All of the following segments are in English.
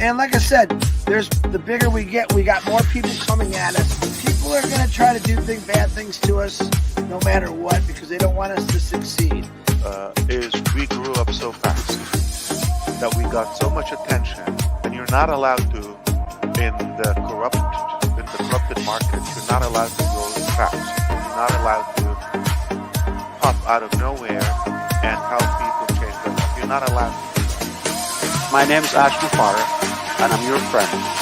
And like I said, there's the bigger we get, we got more people coming at us. People are going to try to do bad things to us no matter what because they don't want us to succeed. Is we grew up so fast that we got so much attention, and you're not allowed to, in the corrupted market, you're not allowed to go fast. You're not allowed to pop out of nowhere and help people change their life. You're not allowed to do that. My name is Ash Mufareh, and I'm your friend.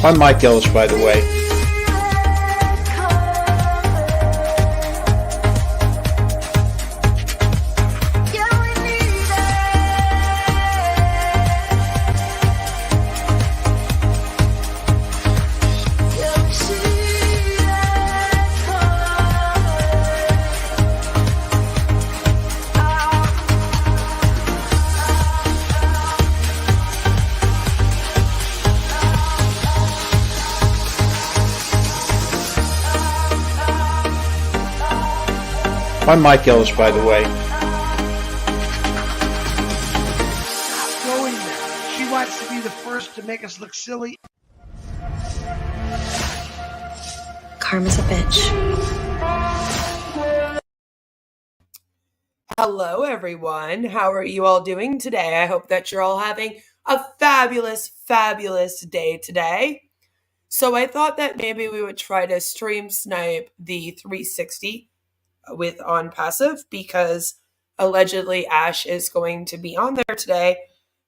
I'm Mike Ellis, by the way. I'm Mike Ellis, by the way. Going there. She wants to be the first to make us look silly. Karma's a bitch. Hello, everyone. How are you all doing today? I hope that you're all having a fabulous, fabulous day today. So I thought that maybe we would try to stream snipe the 360 with ONPASSIVE because allegedly Ash is going to be on there today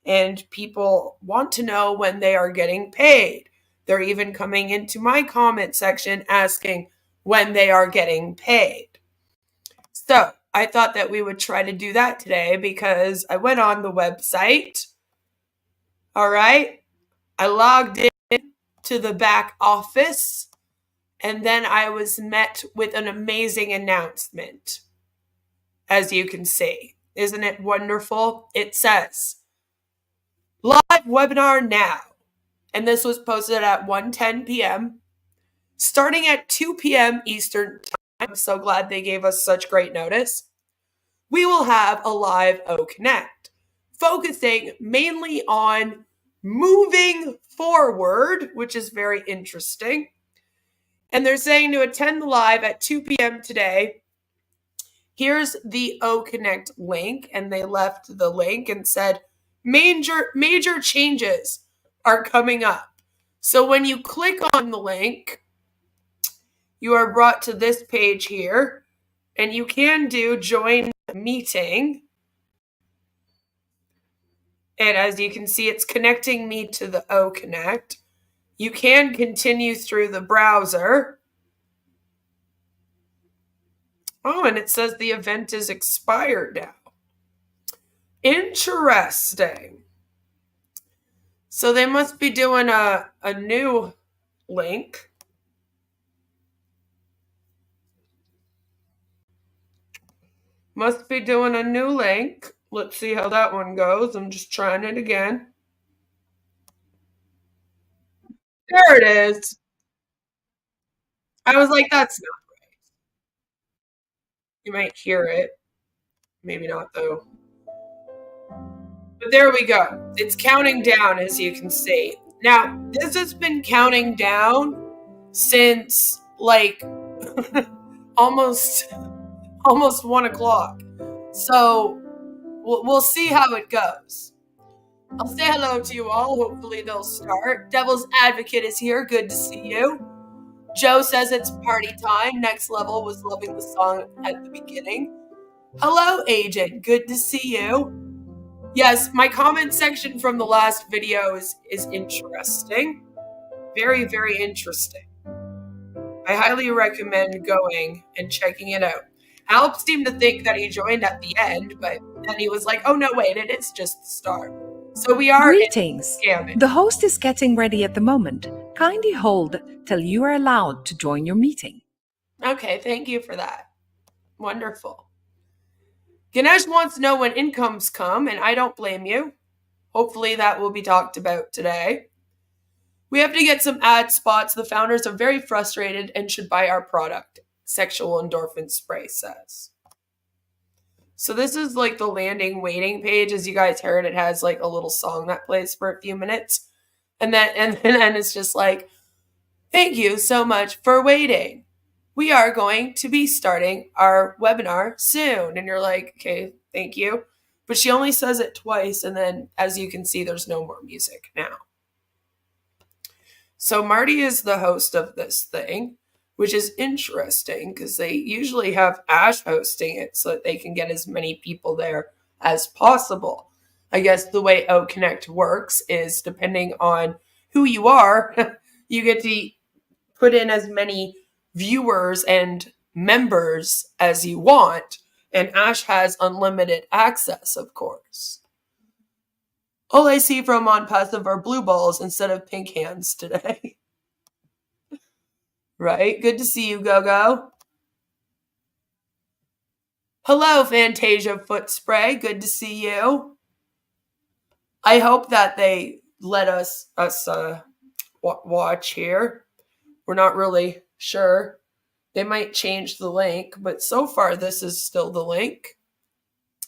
and people want to know when they are getting paid. They're even coming into my comment section asking when they are getting paid. So I thought that we would try to do that today because I went on the website. All right. I logged in to the back office. And then I was met with an amazing announcement, as you can see. Isn't it wonderful? It says, live webinar now. And this was posted at 1:10 p.m. Starting at 2 p.m. Eastern time. I'm so glad they gave us such great notice. We will have a live O Connect. focusing mainly on moving forward, which is very interesting. And they're saying to attend the live at 2 p.m. today. Here's the O Connect link, and they left the link and said major changes are coming up. So when you click on the link, you are brought to this page here, and you can do join meeting. And as you can see, it's connecting me to the O Connect. You can continue through the browser. Oh, and it says the event is expired now. Interesting. So they must be doing a new link. Must be doing a new link. Let's see how that one goes. I'm just trying it again. There it is. I was like, that's not right. You might hear it. Maybe not, though. But there we go. It's counting down, as you can see. Now, this has been counting down since, like, almost 1 o'clock. So we'll see how it goes. I'll say hello to you all. Hopefully they'll start. Devil's Advocate is here. Good to see you. Joe says it's party time. Next Level was loving the song at the beginning. Hello, Agent. Good to see you. Yes, my comment section from the last video is interesting. Very, very interesting. I highly recommend going and checking it out. Alp seemed to think that he joined at the end, but then he was like, oh no, wait, it is just the start. So we are Greetings. scamming. The host is getting ready at the moment. Kindly hold till you are allowed to join your meeting. Okay, thank you for that. Wonderful. Ganesh wants to know when incomes come, and I don't blame you. Hopefully that will be talked about today. We have to get some ad spots. The founders are very frustrated and should buy our product. Sexual endorphin spray says. So this is like the landing waiting page. As you guys heard, it has like a little song that plays for a few minutes. And then it's just like, thank you so much for waiting. We are going to be starting our webinar soon. And you're like, okay, thank you. But she only says it twice. And then as you can see, there's no more music now. So Marty is the host of this thing, which is interesting because they usually have Ash hosting it so that they can get as many people there as possible. I guess the way O Connect works is depending on who you are, you get to put in as many viewers and members as you want. And Ash has unlimited access, of course. All I see from ONPASSIVE are blue balls instead of pink hands today. Right? Good to see you, Go-Go. Hello, Fantasia Foot Spray. Good to see you. I hope that they let us watch here. We're not really sure. They might change the link, but so far this is still the link.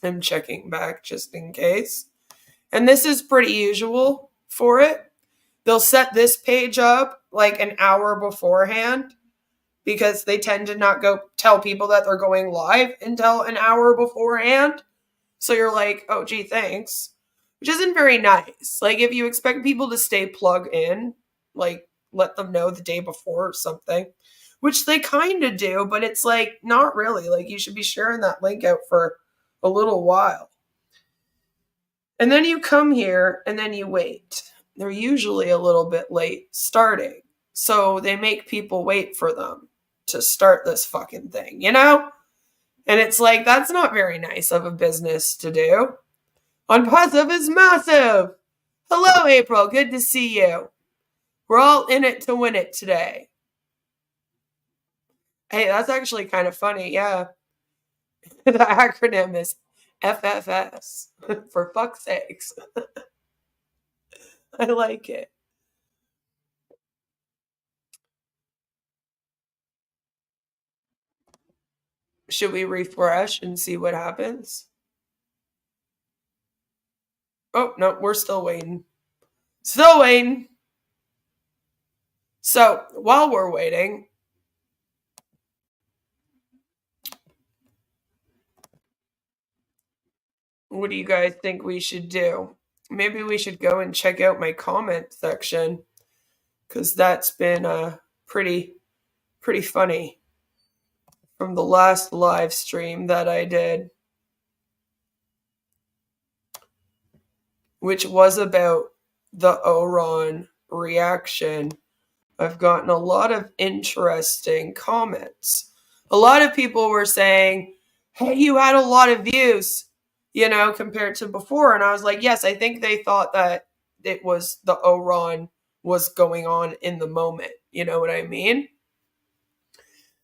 I'm checking back just in case. And this is pretty usual for it. They'll set this page up like an hour beforehand because they tend to not go tell people that they're going live until an hour beforehand. So you're like, oh, gee, thanks. Which isn't very nice. Like, if you expect people to stay plugged in, like, let them know the day before or something. Which they kind of do, but it's like, not really. Like, you should be sharing that link out for a little while. And then you come here and then you wait. They're usually a little bit late starting. So they make people wait for them to start this fucking thing, you know? And it's like, that's not very nice of a business to do. ONPASSIVE is massive. Hello, April. Good to see you. We're all in it to win it today. Hey, that's actually kind of funny, yeah. The acronym is FFS. For fuck's sakes. I like it. Should we refresh and see what happens? Oh, no, we're still waiting. Still waiting. So, while we're waiting, what do you guys think we should do? Maybe we should go and check out my comment section, because that's been pretty funny from the last live stream that I did, which was about the Oron reaction. I've gotten a lot of interesting comments. A lot of people were saying, hey, you had a lot of views, compared to before. And I was like, yes, I think they thought that it was the Oron was going on in the moment. You know what I mean?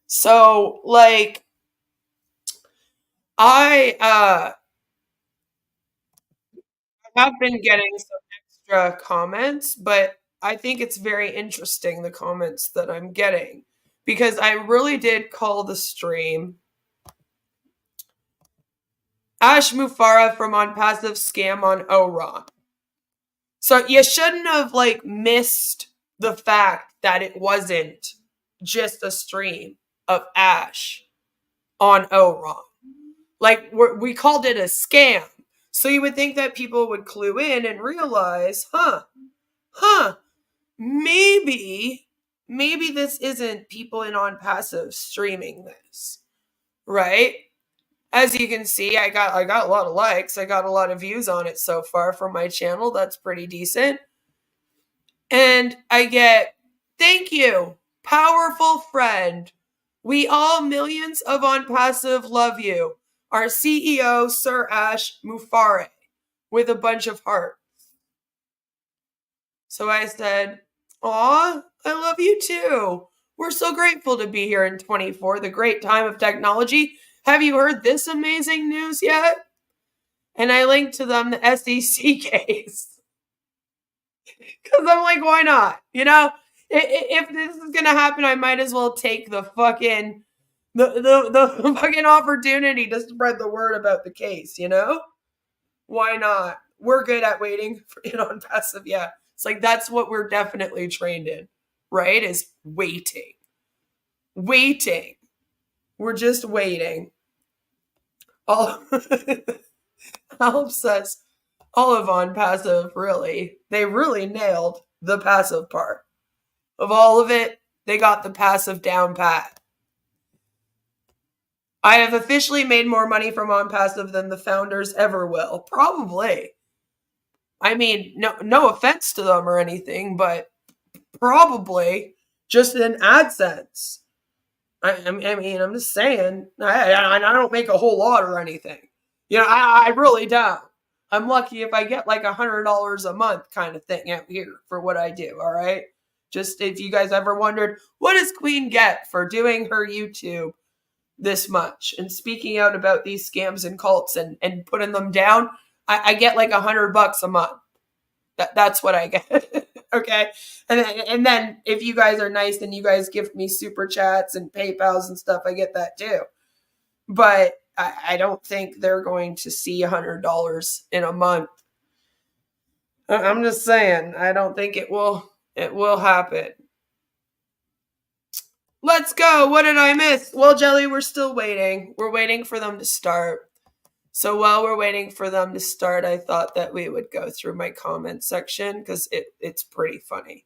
So, like, I have been getting some extra comments, but I think it's very interesting, the comments that I'm getting, because I really did call the stream Ash Mufareh from ONPASSIVE scam on Oron. So you shouldn't have missed the fact that it wasn't just a stream of Ash on Oron. We called it a scam. So you would think that people would clue in and realize, maybe this isn't people in ONPASSIVE streaming this, right? As you can see, I got a lot of likes. I got a lot of views on it so far from my channel. That's pretty decent. And I get, thank you, powerful friend. We all, millions of ONPASSIVE, love you. Our CEO, Sir Ash Mufareh, with a bunch of hearts. So I said, aw, I love you too. We're so grateful to be here in 24, the great time of technology. Have you heard this amazing news yet? And I linked to them the SEC case. Because I'm like, why not? If this is going to happen, I might as well take the fucking the fucking opportunity to spread the word about the case, Why not? We're good at waiting for it ONPASSIVE, yeah. It's that's what we're definitely trained in, right? Is waiting. Waiting. We're just waiting. Helps us. All of ONPASSIVE, really. They really nailed the passive part. Of all of it, they got the passive down pat. I have officially made more money from ONPASSIVE than the founders ever will. Probably. I mean, no offense to them or anything, but probably just in AdSense. I mean, I'm just saying, I don't make a whole lot or anything. I really don't. I'm lucky if I get $100 a month kind of thing out here for what I do, all right? Just if you guys ever wondered, what does Queen get for doing her YouTube this much and speaking out about these scams and cults and putting them down? I get $100 a month. That's what I get. Okay. And then if you guys are nice and you guys gift me super chats and PayPals and stuff, I get that too. But I don't think they're going to see $100 in a month. I'm just saying, I don't think it will happen. Let's go. What did I miss? Well, Jelly, we're still waiting. We're waiting for them to start. So while we're waiting for them to start, I thought that we would go through my comment section because it's pretty funny.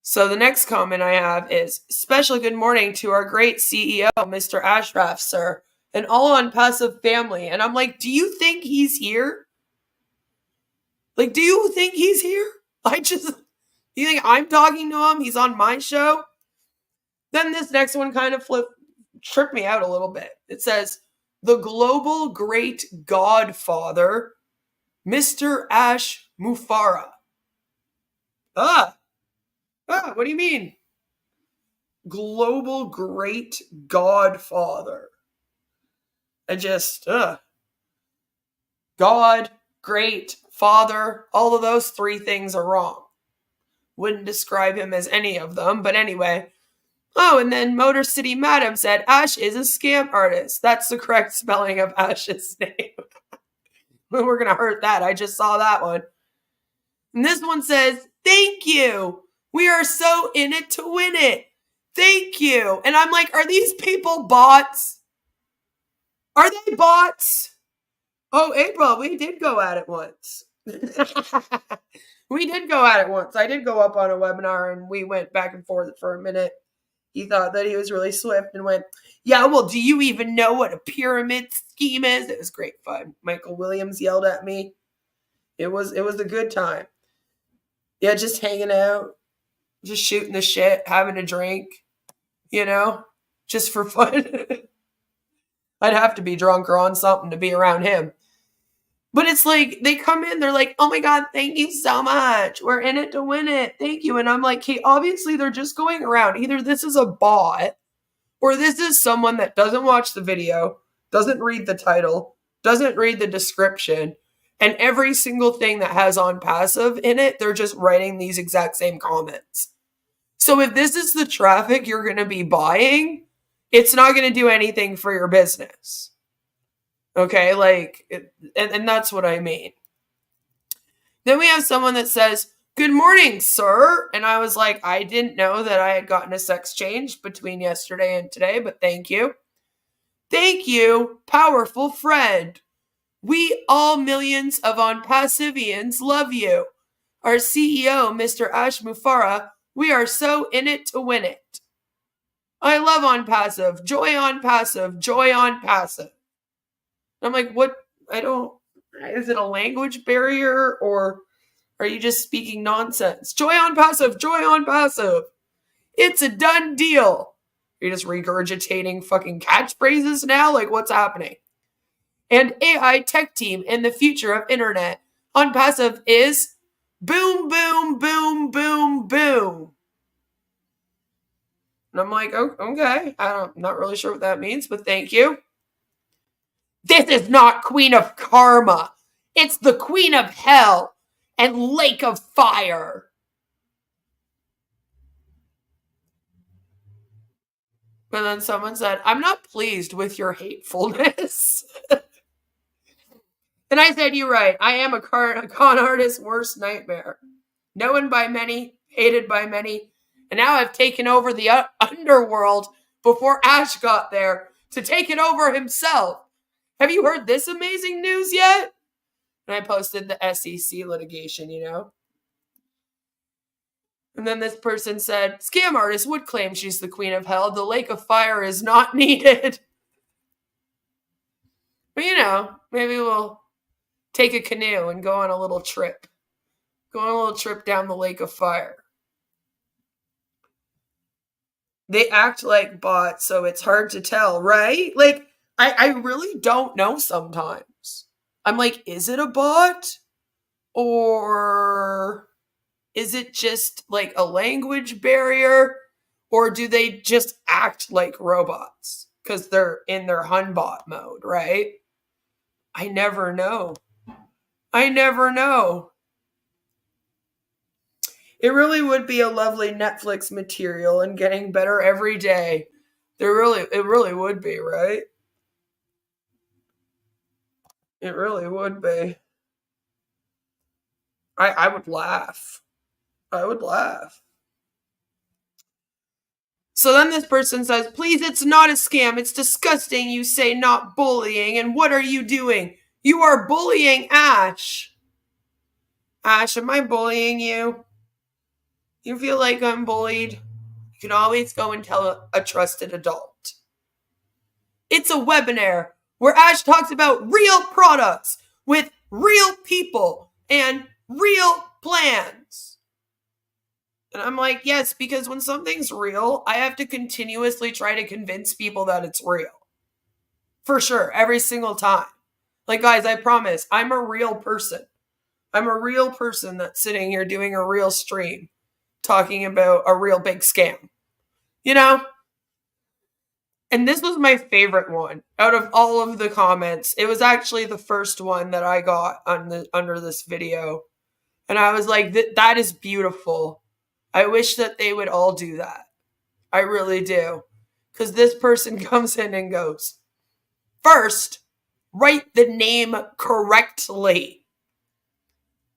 So the next comment I have is, special good morning to our great CEO, Mr. Ashraf, sir, and all ONPASSIVE family. And I'm like, do you think he's here? Do you think he's here? You think I'm talking to him? He's on my show? Then this next one kind of tripped me out a little bit. It says, the global great godfather, Mr. Ash Mufareh. What do you mean? Global great godfather. God, great, father, all of those three things are wrong. Wouldn't describe him as any of them, but anyway, Oh, and then Motor City Madam said, Ash is a scam artist. That's the correct spelling of Ash's name. We're going to hurt that. I just saw that one. And this one says, thank you. We are so in it to win it. Thank you. And I'm like, are these people bots? Are they bots? Oh, April, we did go at it once. We did go at it once. I did go up on a webinar and we went back and forth for a minute. He thought that he was really swift and went, yeah, well, do you even know what a pyramid scheme is? It was great fun. Michael Williams yelled at me. It was a good time. Yeah, just hanging out, just shooting the shit, having a drink, just for fun. I'd have to be drunk or on something to be around him. But it's like, they come in, they're like, oh my God, thank you so much. We're in it to win it. Thank you. And I'm like, hey, obviously they're just going around. Either this is a bot or this is someone that doesn't watch the video, doesn't read the title, doesn't read the description, and every single thing that has ONPASSIVE in it, they're just writing these exact same comments. So if this is the traffic you're going to be buying, it's not going to do anything for your business. Okay, and that's what I mean. Then we have someone that says, good morning, sir. And I was like, I didn't know that I had gotten a sex change between yesterday and today, but thank you. Thank you, powerful friend. We all millions of ONPASSIVians love you. Our CEO, Mr. Ash Mufareh, we are so in it to win it. I love ONPASSIVE. Joy ONPASSIVE. Joy ONPASSIVE. I'm like, what? Is it a language barrier or are you just speaking nonsense? Joy ONPASSIVE, joy ONPASSIVE. It's a done deal. You're just regurgitating fucking catchphrases now? Like, what's happening? And AI tech team in the future of internet. ONPASSIVE is boom, boom, boom, boom, boom. And I'm like, oh, okay. I'm not really sure what that means, but thank you. This is not Queen of Karma. It's the Queen of Hell and Lake of Fire. And then someone said, I'm not pleased with your hatefulness. And I said, you're right. I am a con artist's worst nightmare. Known by many, hated by many. And now I've taken over the underworld before Ash got there to take it over himself. Have you heard this amazing news yet? And I posted the SEC litigation, And then this person said, scam artist would claim she's the Queen of Hell. The Lake of Fire is not needed. But maybe we'll take a canoe and go on a little trip. Go on a little trip down the Lake of Fire. They act like bots, so it's hard to tell, right? Like, I really don't know sometimes. I'm like, is it a bot? Or is it just like a language barrier? Or do they just act like robots? Because they're in their Hunbot mode, right? I never know. I never know. It really would be a lovely Netflix material and getting better every day. It really would be, right? It really would be. I would laugh. I would laugh. So then this person says, please, it's not a scam. It's disgusting. You say not bullying. And what are you doing? You are bullying Ash. Ash, am I bullying you? You feel like I'm bullied? You can always go and tell a trusted adult. It's a webinar where Ash talks about real products with real people and real plans. And I'm like, yes, because when something's real, I have to continuously try to convince people that it's real. For sure, every single time. Like, guys, I promise, I'm a real person. I'm a real person that's sitting here doing a real stream, talking about a real big scam. And this was my favorite one out of all of the comments. It was actually the first one that I got under this video. And I was like, that is beautiful. I wish that they would all do that. I really do. Because this person comes in and goes, first, write the name correctly.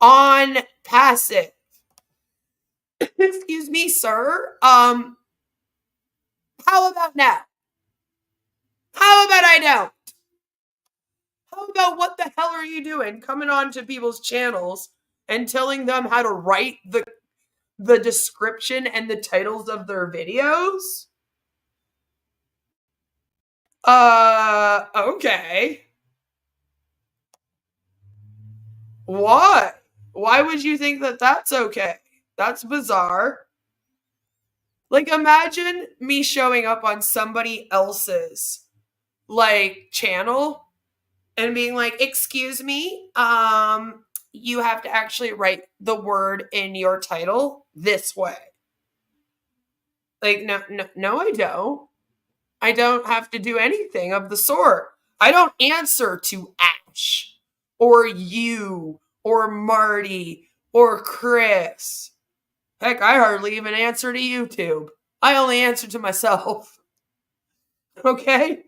On passive. Excuse me, sir. How about now? How about I don't? How about what the hell are you doing coming on to people's channels and telling them how to write the description and the titles of their videos? Okay. Why? Why would you think that that's okay? That's bizarre. Like, imagine me showing up on somebody else's, like, channel and being like, excuse me, you have to actually write the word in your title this way. Like, no, I don't. I don't have to do anything of the sort. I don't answer to Ash or you or Marty or Chris. Heck, I hardly even answer to YouTube. I only answer to myself. Okay?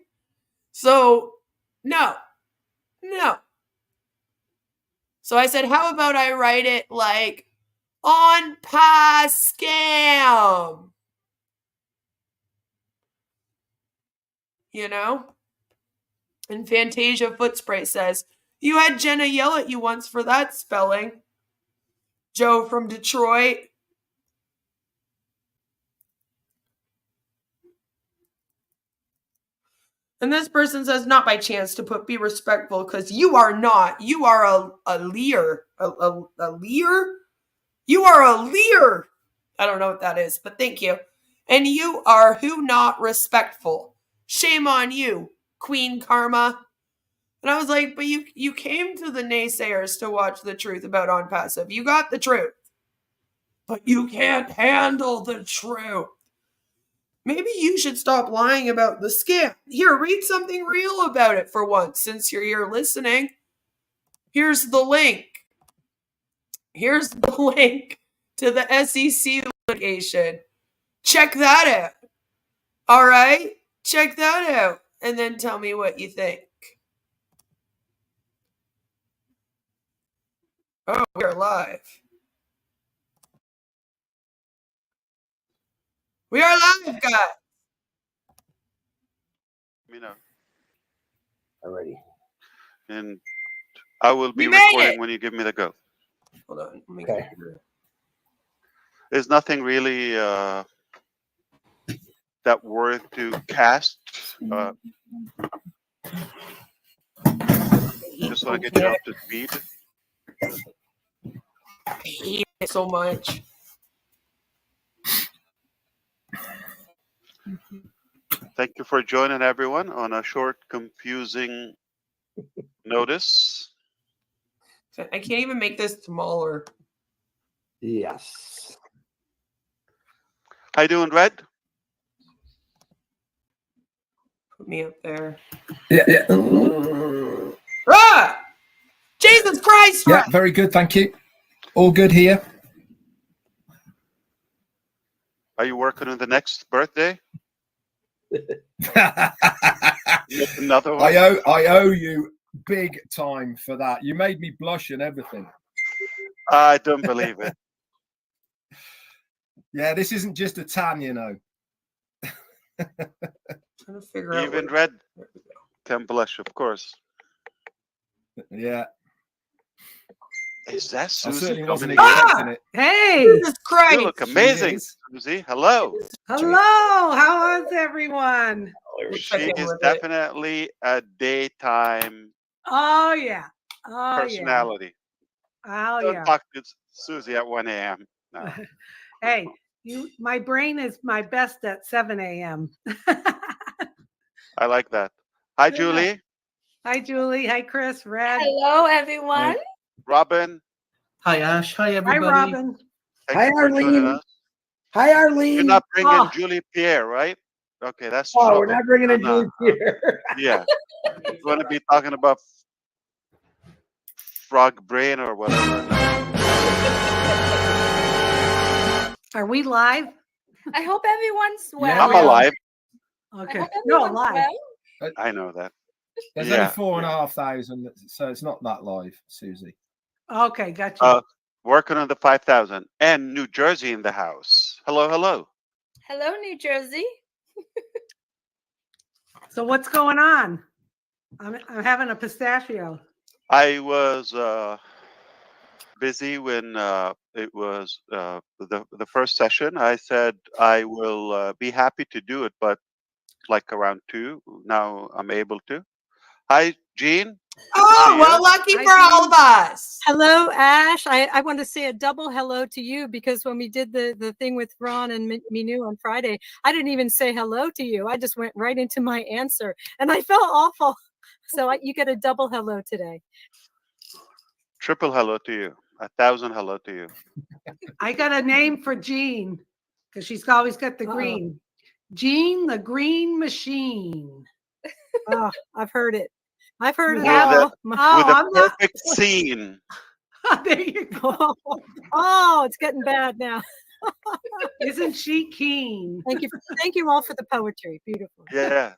So, no. So I said, how about I write it like ONPASSIVE scam? You know? And Fantasia Footspray says, you had Jenna yell at you once for that spelling. Joe from Detroit. And this person says, not by chance to be respectful, because you are not. You are a leer. A leer? You are a leer. I don't know what that is, but thank you. And you are who not respectful. Shame on you, Queen Karma. And I was like, but you came to the naysayers to watch the truth about ONPASSIVE. You got the truth. But you can't handle the truth. Maybe you should stop lying about the scam. Here, read something real about it for once, since you're here listening. Here's the link. Here's the link to the SEC litigation. Check that out. All right? Check that out. And then tell me what you think. Oh, we're live. We are live, guys. You know, Already. and I will be We made recording it. when you give me the go. Hold on. Let me Okay. get here. There's nothing really that worth to cast. Just want to get you up to speed. I hate it so much. Thank you for joining everyone on a short, confusing notice. I can't even make this smaller. Yes. How you doing, Red? Put me up there. Yeah. Ah! Jesus Christ! Yeah, very good. Thank you. All good here. Are you working on the next birthday? Another one? I owe you big time for that. You made me blush and everything. I don't believe it. Yeah, this isn't just a tan, you know. Trying to figure out. Even Red can blush, of course. Yeah. Is that I Susie certainly coming wasn't in? expecting it. Hey, Jesus Christ! You look amazing, is. Susie. Hello. hello. How is everyone? We're She checking is with it. definitely a daytime Oh yeah. Oh personality. yeah. Oh Don't yeah. talk to Susie at 1 a.m. No. Hey, my brain is my best at 7 a.m. I like that. Hi, Yeah. Julie. Hi, Julie. Hi, Chris. Red. Hello, everyone. Robin. Hi, Ash. Hi, Hi, everybody. Robin. Thank Hi, you for joining Arlene. us. Hi, Arlene. You're not bringing Oh. Julie Pierre, right? Okay, that's Oh, trouble. we're not bringing in No, Julie here. Yeah. You want to be talking about frog brain or whatever. No. Are we live? I hope everyone's well. Yeah, I'm we are. alive. I Okay. hope No, everyone's live. well. I know that. There's Yeah, only 4,500, so it's not that live, Susie. Okay, got you. Working on the 5,000 and New Jersey in the house. Hello, hello. Hello, New Jersey. So what's going on? I'm having a pistachio. I was busy when it was the first session. I said I will be happy to do it, but like around 2 now I'm able to. Hi, Jean. Good to see Oh, well, you. lucky Hi, for all of us. Hello, Ash. I want to say a double hello to you because when we did the thing with Ron and Minu on Friday, I didn't even say hello to you. I just went right into my answer and I felt awful. So you get a double hello today. Triple hello to you. 1,000 hello to you. I got a name for Jean because she's always got the green. Jean the Green Machine. Oh, I've heard it. I've heard it Yeah. all. With Oh, a I'm not. perfect scene. There you go. Oh, it's getting bad now. Isn't she keen? Thank you all for the poetry. Beautiful. Yeah.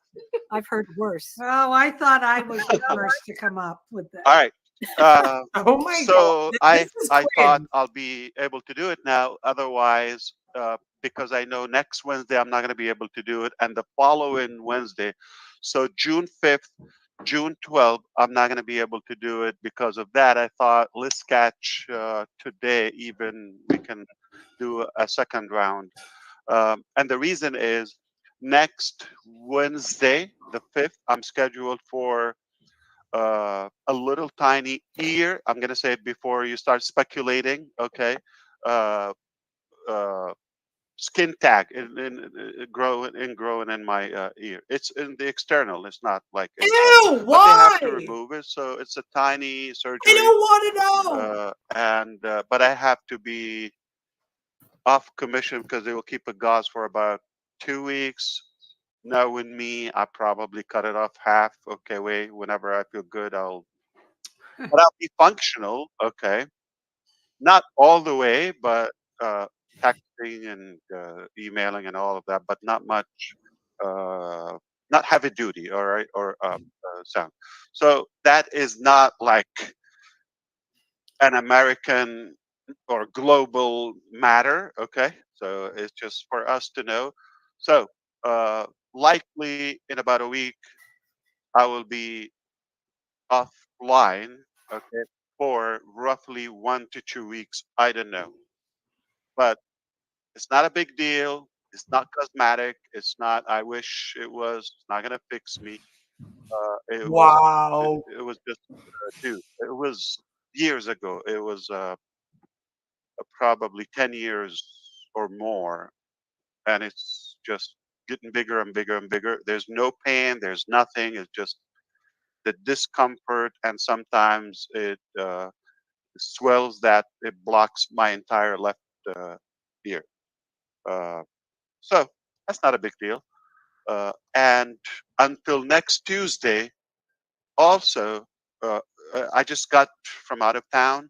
I've heard worse. Oh, I thought I was the first to come up with that. All right. Oh my So God. I This is thought cringe. I'll be able to do it now. Otherwise, because I know next Wednesday I'm not going to be able to do it, and the following Wednesday, so June 5th, June 12th, I'm not going to be able to do it because of that. I thought let's catch today, even we can do a second round. And the reason is next Wednesday, the 5th, I'm scheduled for a little tiny ear. I'm gonna say it before you start speculating. Okay, uh, uh, skin tag growing in my ear. It's in the external. It's not like inside. Ew, But they have to why? remove it, so it's a tiny I surgery. don't want to know. But I have to be off commission because they will keep a gauze for about 2 weeks. Knowing me, I probably cut it off half. Okay, wait. Whenever I feel good, but I'll be functional. Okay, not all the way, but texting and emailing and all of that, but not much. Not heavy duty. All right, or sound. So that is not like an American or global matter. Okay, so it's just for us to know. So likely in about a week, I will be offline. Okay, for roughly 1 to 2 weeks. I don't know, but it's not a big deal. It's not cosmetic. It's not. I wish it was. It's not gonna fix me. It was. Wow. It was just, dude. It was years ago. It was probably 10 years or more, and it's just getting bigger and bigger and bigger. There's no pain. There's nothing. It's just the discomfort, and sometimes it swells that it blocks my entire left ear. Uh, so that's not a big deal. And until next Tuesday, also, uh, I just got from out of town,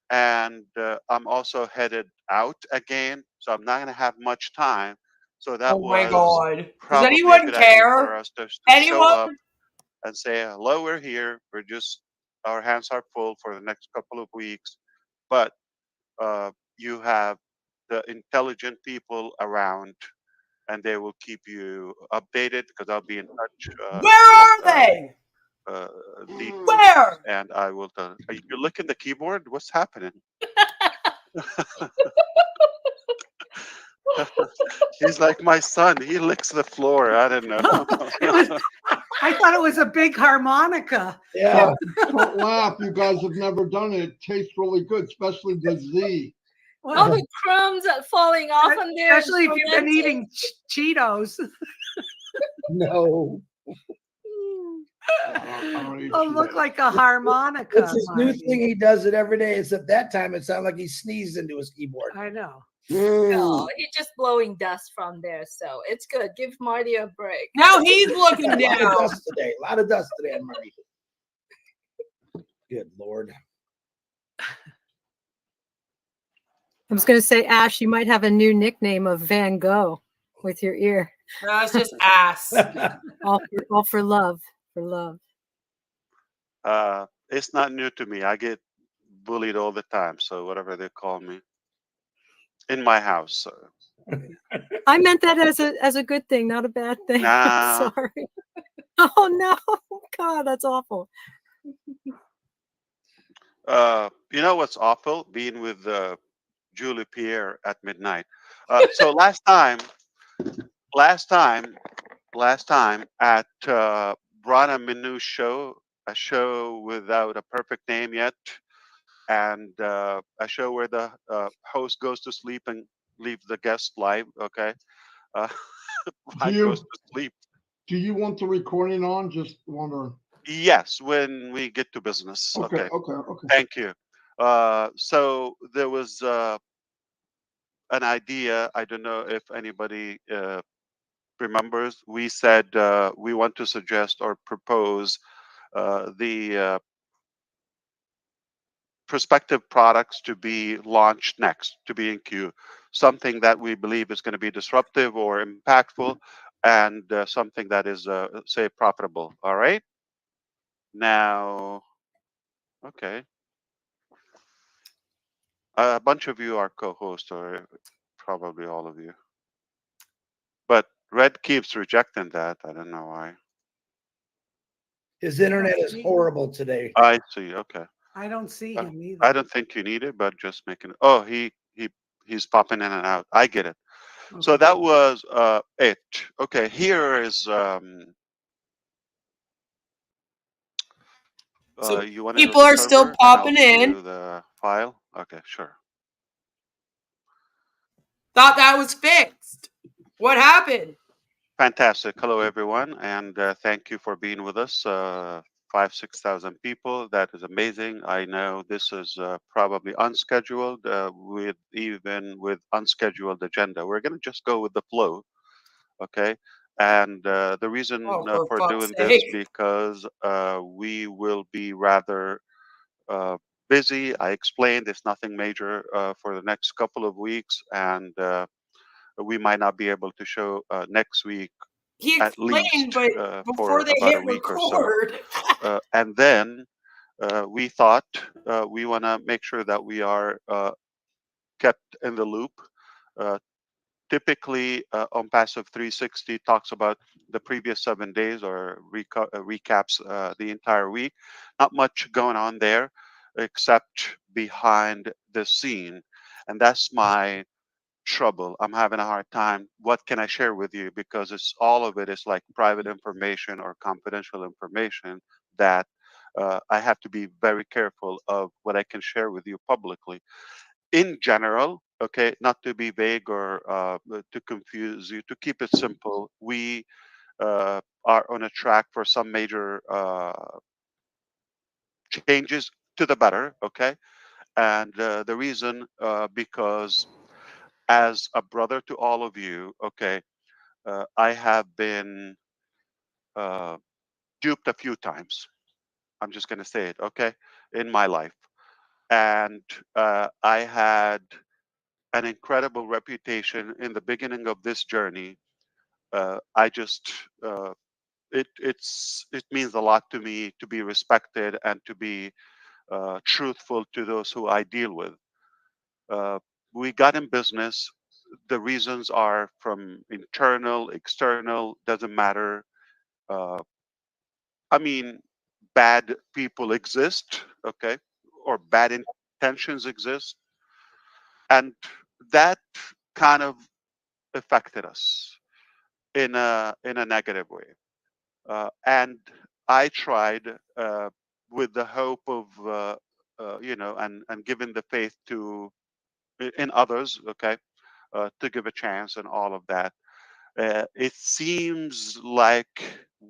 and I'm also headed out again, so I'm not going to have much time. So that Oh my was God. Does probably a anyone good idea for care? us to show Anyone? up and say, hello, we're here. We're just, our hands are full for the next couple of weeks. But you have the intelligent people around, and they will keep you updated because I'll be in touch Where with are they? lead, Where? and I will. You're licking the keyboard. What's happening? He's like my son. He licks the floor. I don't know. I thought it was a big harmonica. Yeah. Don't laugh. You guys have never done it. It tastes really good, especially the Z. All the crumbs are falling off on there. Especially if you've been eating Cheetos. No. It'll look like a harmonica. It's this new thing. He does it every day. Except that time it sounded like he sneezed into his keyboard. I know. No, he's just blowing dust from there, so it's good. Give Marty a break. Now he's looking A lot of down. dust today. A lot of dust today, Marty. Good Lord. I was going to say, Ash, you might have a new nickname of Van Gogh with your ear. No, it's just ass. all for love, for love. It's not new to me. I get bullied all the time, so whatever they call me in my house. So. I meant that as a good thing, not a bad thing. Nah. Sorry. Oh no, God, that's awful. You know what's awful? Being with Julie Pierre at midnight. So last time at Brana Minu's show, a show without a perfect name yet, and a show where the host goes to sleep and leaves the guest live. Okay, Ryan goes to sleep. Do you want the recording on? Just wondering. Yes, when we get to business. Okay. Thank you. So there was an idea. I don't know if anybody remembers. We said we want to suggest or propose the prospective products to be launched next, to be in queue, something that we believe is going to be disruptive or impactful, and something that is, say, profitable. All right. Now, okay. A bunch of you are co-hosts, or probably all of you. But Red keeps rejecting that. I don't know why. His internet is horrible today. I see. Okay. I don't see him either. I don't think you need it, but just making. Oh, he's popping in and out. I get it. Okay. So that was it. Okay. Here is So you want to people are still popping in. the file. Okay, sure. Thought that was fixed. What happened? Fantastic. Hello, everyone, and thank you for being with us. 6,000 people. That is amazing. I know this is probably unscheduled, with unscheduled agenda. We're going to just go with the flow, okay? And the reason for doing this, because we will be rather busy. I explained it's nothing major for the next couple of weeks, and we might not be able to show next week. He explained, but before they about hit a week record. or so. And then we thought we want to make sure that we are kept in the loop. Typically, ONPASSIVE 360 talks about the previous 7 days, or recaps the entire week. Not much going on there, except behind the scene. And that's my trouble. I'm having a hard time. What can I share with you? Because all of it is like private information or confidential information that I have to be very careful of what I can share with you publicly. In general, okay, not to be vague or to confuse you, to keep it simple, we are on a track for some major changes to the better, okay? And the reason, because as a brother to all of you, okay, I have been duped a few times. I'm just going to say it, okay, in my life. And I had an incredible reputation in the beginning of this journey. I just, it means a lot to me to be respected and to be truthful to those who I deal with. We got in business. The reasons are from internal, external, doesn't matter. Uh, I mean, bad people exist, okay, or bad intentions exist, and that kind of affected us in a negative way. And I tried with the hope of and giving the faith to in others, okay, to give a chance and all of that. It seems like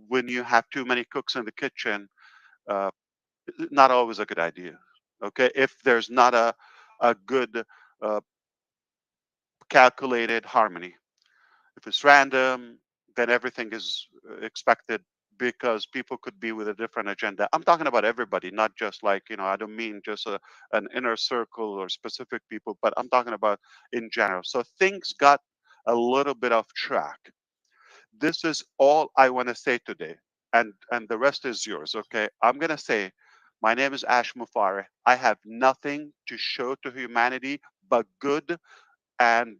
when you have too many cooks in the kitchen, uh, not always a good idea. Okay, if there's not a good uh, calculated harmony. If it's random, then everything is expected because people could be with a different agenda. I'm talking about everybody, not just like, I don't mean just an inner circle or specific people, but I'm talking about in general. So things got a little bit off track. This is all I want to say today, and the rest is yours. Okay, I'm gonna say, my name is Ash Mufareh. I have nothing to show to humanity but good and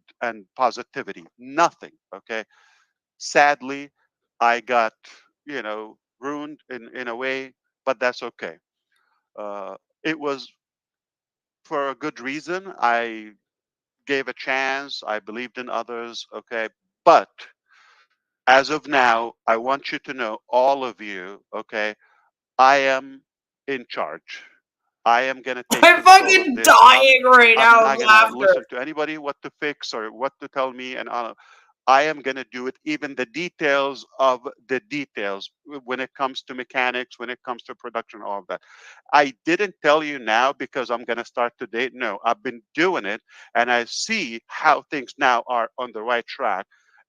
positivity. Nothing. Okay. Sadly, I got ruined in a way, but that's okay. It was for a good reason. I gave a chance. I believed in others. Okay, but as of now, I want you to know, all of you, okay, I am in charge. I am going to take I'm control of fucking this. dying right I'm now of not going to laughter. listen to anybody what to fix or what to tell me. And I am going to do it, even the details of the details when it comes to mechanics, when it comes to production, all of that. I didn't tell you now because I'm going to start today. No, I've been doing it and I see how things now are on the right track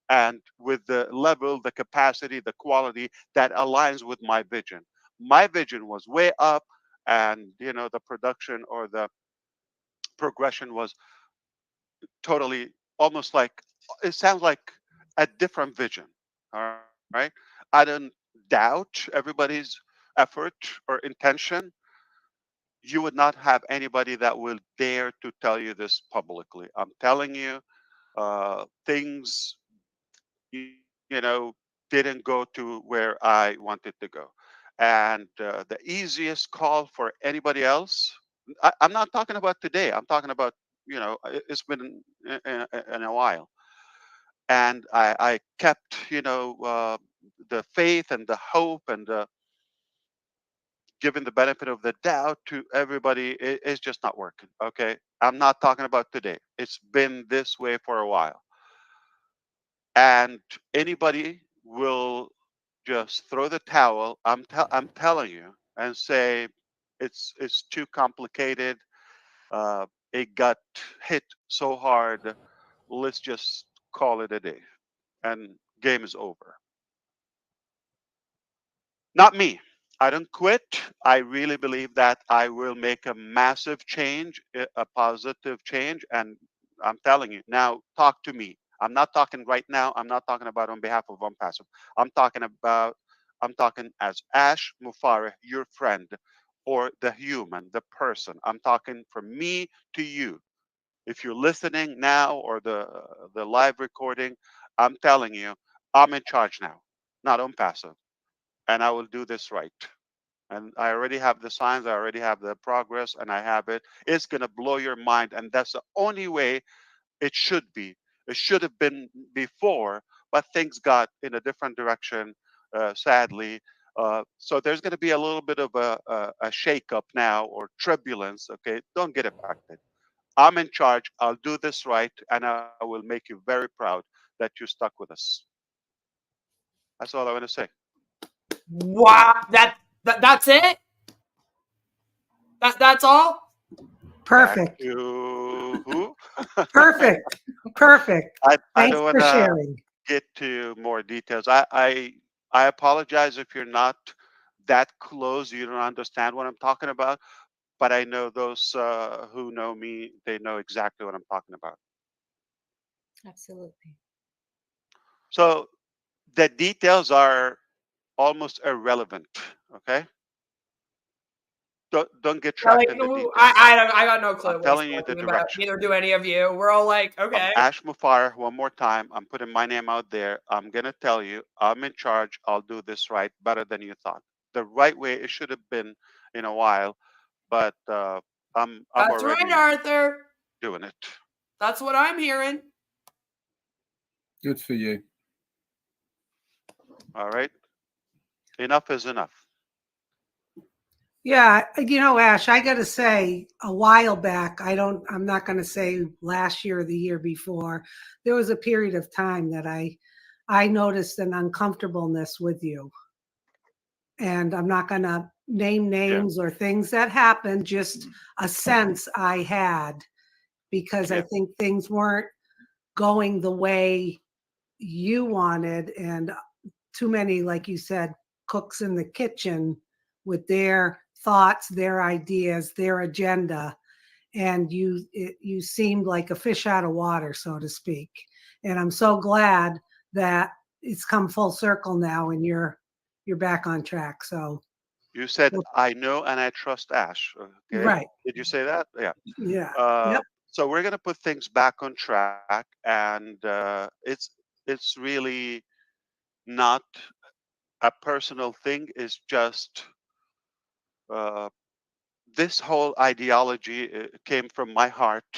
and with the level, the capacity, the quality that aligns with my vision. My vision was way up, and the production or the progression was totally, almost like, it sounds like a different vision. All right, I don't doubt everybody's effort or intention. You would not have anybody that will dare to tell you this publicly. I'm telling you, things you know didn't go to where I wanted to go. And the easiest call for anybody else, I'm not talking about today. I'm talking about, it's been in a while. And I kept, the faith and the hope and giving the benefit of the doubt to everybody. It's just not working. Okay. I'm not talking about today. It's been this way for a while. And anybody will just throw the towel. I'm telling you, and say it's too complicated. It got hit so hard. Let's just call it a day, and game is over. Not me. I don't quit. I really believe that I will make a massive change, a positive change. And I'm telling you, now talk to me. I'm not talking right now. I'm not talking about on behalf of ONPASSIVE. I'm talking as Ash Mufareh, your friend, or the human, the person. I'm talking from me to you. If you're listening now or the live recording, I'm telling you, I'm in charge now, not ONPASSIVE, and I will do this right. And I already have the signs, I already have the progress, and I have it. It's going to blow your mind. And that's the only way it should be. It should have been before, but things got in a different direction, sadly. So there's going to be a little bit of a shake-up now, or turbulence. Okay, don't get affected. I'm in charge. I'll do this right, and I will make you very proud that you stuck with us. That's all I want to say. Wow, that's it. That's all. Back Perfect. to who? Perfect. Perfect. I Thanks don't want for to sharing. get to more details. I apologize if you're not that close. You don't understand what I'm talking about. But I know those who know me, they know exactly what I'm talking about. Absolutely. So the details are almost irrelevant. Okay. Don't get Yeah, trapped like, in the details. I got no clue I'm what he's telling you the talking about. direction. Neither do any of you. We're all like, I'm okay. Ash Mufareh. One more time, I'm putting my name out there. I'm gonna tell you, I'm in charge. I'll do this right, better than you thought. The right way. It should have been in a while, but I'm That's right, already Arthur. doing it. That's what I'm hearing. Good for you. All right. Enough is enough. Yeah, Ash, I got to say, a while back, I'm not going to say last year or the year before, there was a period of time that I noticed an uncomfortableness with you. And I'm not going to name names or things that happened, just a sense I had, because I think things weren't going the way you wanted, and too many, like you said, cooks in the kitchen with their thoughts, their ideas, their agenda, and you seemed like a fish out of water, so to speak. And I'm so glad that it's come full circle now, and you're back on track. So You said, I know and I trust Ash. Okay. right, Did you say that? Yeah. yeah, Uh, yep. so we're going to put things back on track, and it's really not a personal thing. It's just uh, this whole ideology came from my heart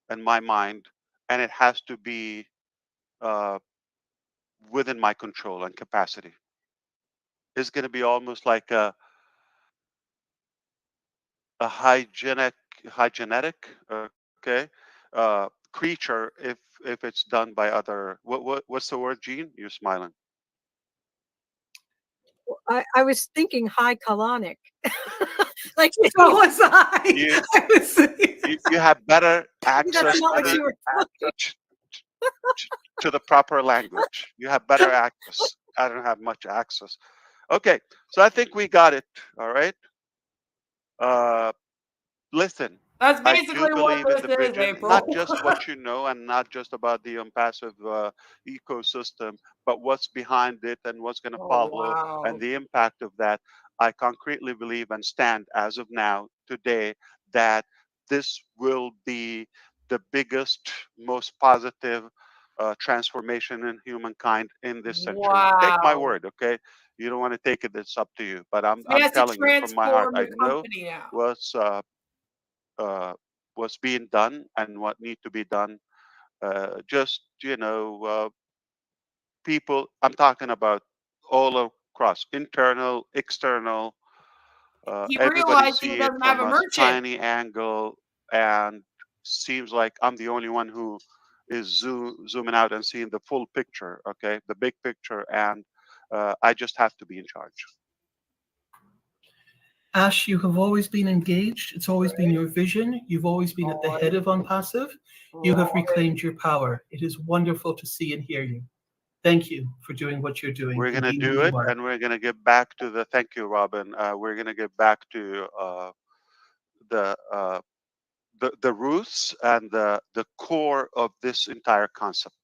and my mind, and it has to be uh, within my control and capacity. It's going to be almost like a hygenic, okay, creature if it's done by other. What's the word, Gene? You're smiling. I was thinking high colonic. Like So was I. You I was you have better maybe that's access not to what you were thinking. the proper language. You have better access. I don't have much access. Okay, so I think we got it. All right. Uh, Listen, That's I do basically what believe in this the is, vision, not April. just what you know and not just about the unpassive ecosystem, but what's behind it and what's going to Oh, follow and wow. the impact of that. I concretely believe and stand as of now, today, that this will be the biggest, most positive transformation in humankind in this century. Take my Wow. word, okay? You don't want to take it, it's up to you. But So he I'm has to telling you from my heart, transform I the know company now. what's uh, what's being done and what need to be done. Just people. I'm talking about all across, internal, external. He Everybody realized he see it doesn't have from a a merchant. tiny angle, and seems like I'm the only one who is zooming out and seeing the full picture. Okay, the big picture, and I just have to be in charge. Ash, you have always been engaged. It's always been your vision. You've always been at the head of ONPASSIVE. You have reclaimed your power. It is wonderful to see and hear you. Thank you for doing what you're doing We're and gonna being who do you it, are. and we're gonna get back to the. Thank you, Robin. We're gonna get back to the uh, the roots and the core of this entire concept.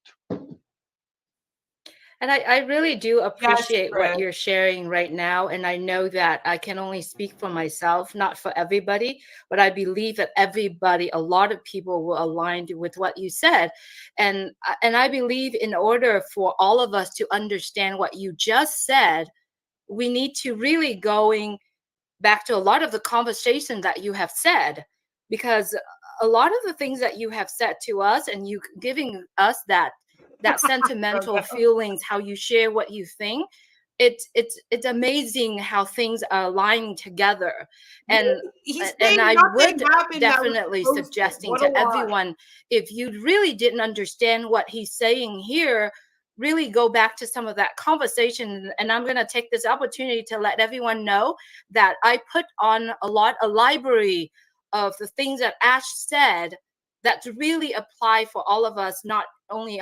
And I really do Yes, appreciate what Chris. you're sharing right now. And I know that I can only speak for myself, not for everybody, but I believe that everybody, a lot of people will align with what you said. And I believe in order for all of us to understand what you just said, we need to really going back to a lot of the conversation that you have said, because a lot of the things that you have said to us and you giving us that sentimental feelings, how you share what you think, it's amazing how things are aligning together. and He's and saying I nothing would happened that was definitely supposed to. suggesting What a to lie. everyone, if you really didn't understand what he's saying here, really go back to some of that conversation. And I'm going to take this opportunity to let everyone know that I put on a library of the things that Ash said that really apply for all of us, not only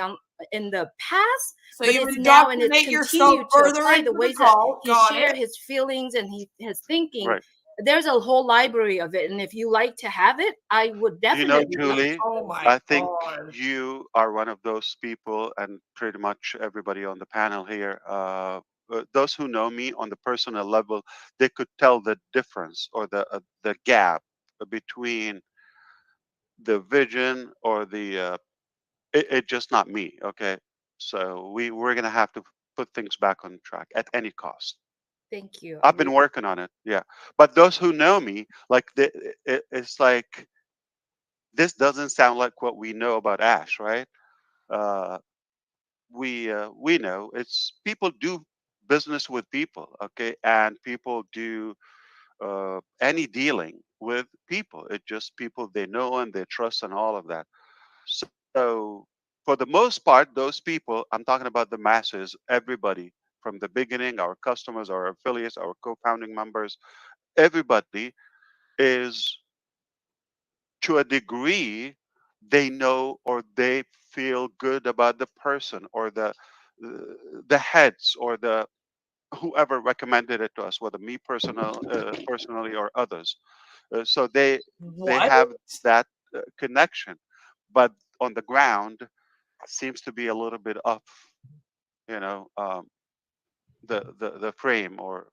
in the past, So but you it's now, and it's indoctrinate yourself continued to further apply into the the ways that cult. he Got shared it. his feelings and his thinking. Right. There's a whole library of it, and if you like to have it, I would You know, definitely love Julie, Oh my I think God. you are one of those people, and pretty much everybody on the panel here. Those who know me on the personal level, they could tell the difference or the gap between the vision or the it just not me. Okay, so we're gonna have to put things back on track at any cost. Thank you. I've been working on it, yeah. But those who know me, like it's like this doesn't sound like what we know about Ash, right? Uh, we know it's people do business with people, okay, and people do any dealing with people. It's just people they know and they trust and all of that. So for the most part, those people, I'm talking about the masses, everybody from the beginning, our customers, our affiliates, our co-founding members, everybody is to a degree they know or they feel good about the person or the heads or the whoever recommended it to us, whether me personally or others. So they What? have that connection, but on the ground seems to be a little bit off, the frame or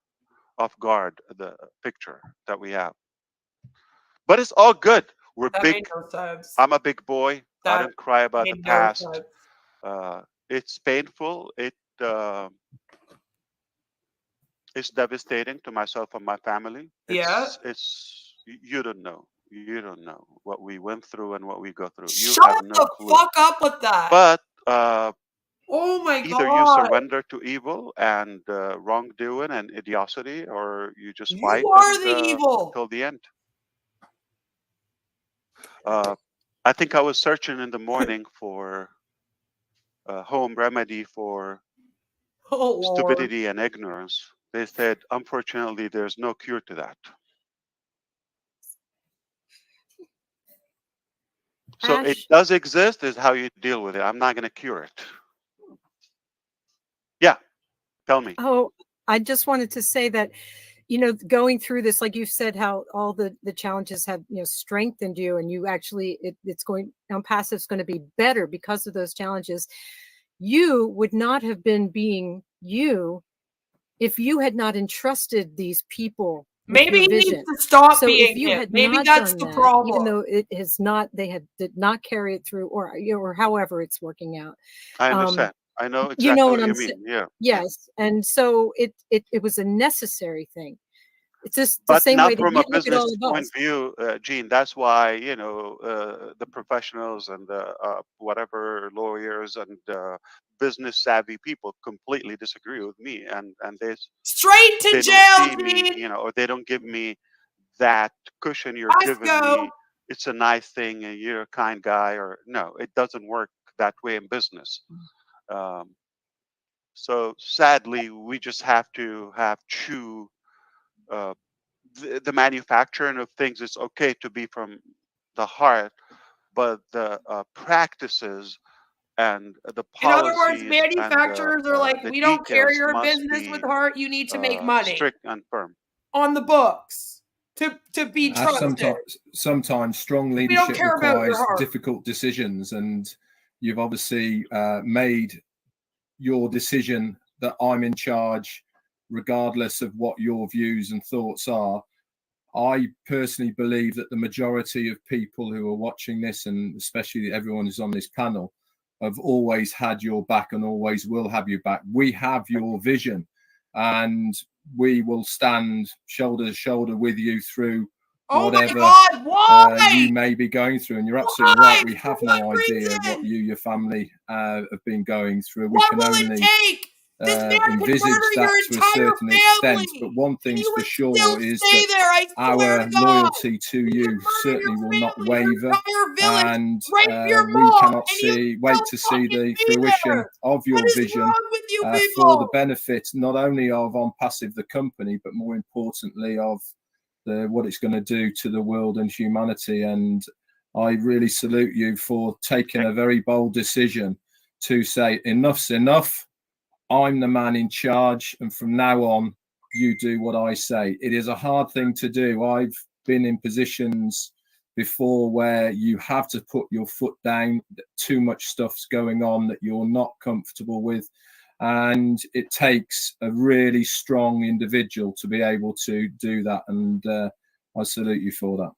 off guard the picture that we have. But it's all good. We're That big. made no sense. I'm a big boy. I That don't cry about the made no past. sense. It's painful. It's devastating to myself and my family. Yeah. You don't know. You don't know what we went through and what we go through. You Shut have no the clue. fuck up with that. But oh my either god. you surrender to evil and wrongdoing and idiocy, or you just fight You are the evil till the end. I think I was searching in the morning for a home remedy for Oh Lord. stupidity and ignorance. They said, unfortunately, there's no cure to that. So it Ash, does exist, is how you deal with it. I'm not going to cure it. Yeah, tell me. oh, I just wanted to say that, going through this, like you said, how all the challenges have, strengthened you, and you actually, it's going, ONPASSIVE is going to be better because of those challenges. You would not have been being you if you had not entrusted these people with Maybe your he needs vision. to stop So being if you him. had Maybe not that's done the that, problem. even though it has not, did not carry it through, or however it's working out. I understand. I know exactly You know what what you I'm mean. saying? Yeah. Yes, and so it was a necessary thing. It's just the But same way not that from you a look at all business of point us. of view, Gene. That's why, the professionals and the whatever lawyers and business savvy people completely disagree with me, and Straight to they don't jail, see me, Gene. or they don't give me that cushion you're Let's giving go. me. It's a nice thing, and you're a kind guy, or no, it doesn't work that way in business. So sadly, we just have to chew uh, the manufacturing of things. It's okay to be from the heart, but the practices and the In other words, policies and manufacturers are like, the we don't care details you're a must business with be heart. You need to make money strict and firm. on the books to be Ash, trusted. sometimes strong We don't leadership care about your requires heart. difficult decisions, and you've obviously made your decision that I'm in charge, regardless of what your views and thoughts are. I personally believe that the majority of people who are watching this, and especially everyone who's on this panel, have always had your back and always will have your back. We have your vision, and we will stand shoulder to shoulder with you through whatever you may be going through. And you're absolutely right. We have no idea what you, your family, have been going through. We can only envisage that to a certain extent. But one thing's for sure is that our loyalty to you certainly will not waver, and we cannot wait to see the fruition of your vision for the benefit not only of ONPASSIVE the company, but more importantly of what it's going to do to the world and humanity. And I really salute you for taking a very bold decision to say enough's enough. I'm the man in charge, and from now on, you do what I say. It is a hard thing to do. I've been in positions before where you have to put your foot down. Too much stuff's going on that you're not comfortable with, and it takes a really strong individual to be able to do that. And I salute you for that.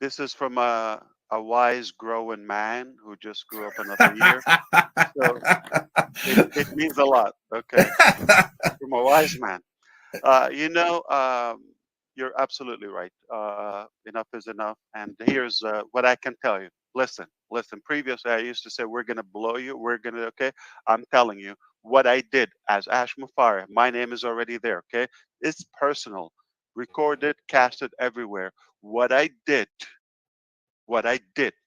This is from a wise, growing man who just grew up another year. So it means a lot. Okay, from a wise man. You're absolutely right. Enough is enough. And here's what I can tell you. Listen. Previously, I used to say, we're going to blow you. We're going to, okay? I'm telling you what I did as Ash Mufareh. My name is already there, okay? It's personal. Recorded, casted everywhere. What I did,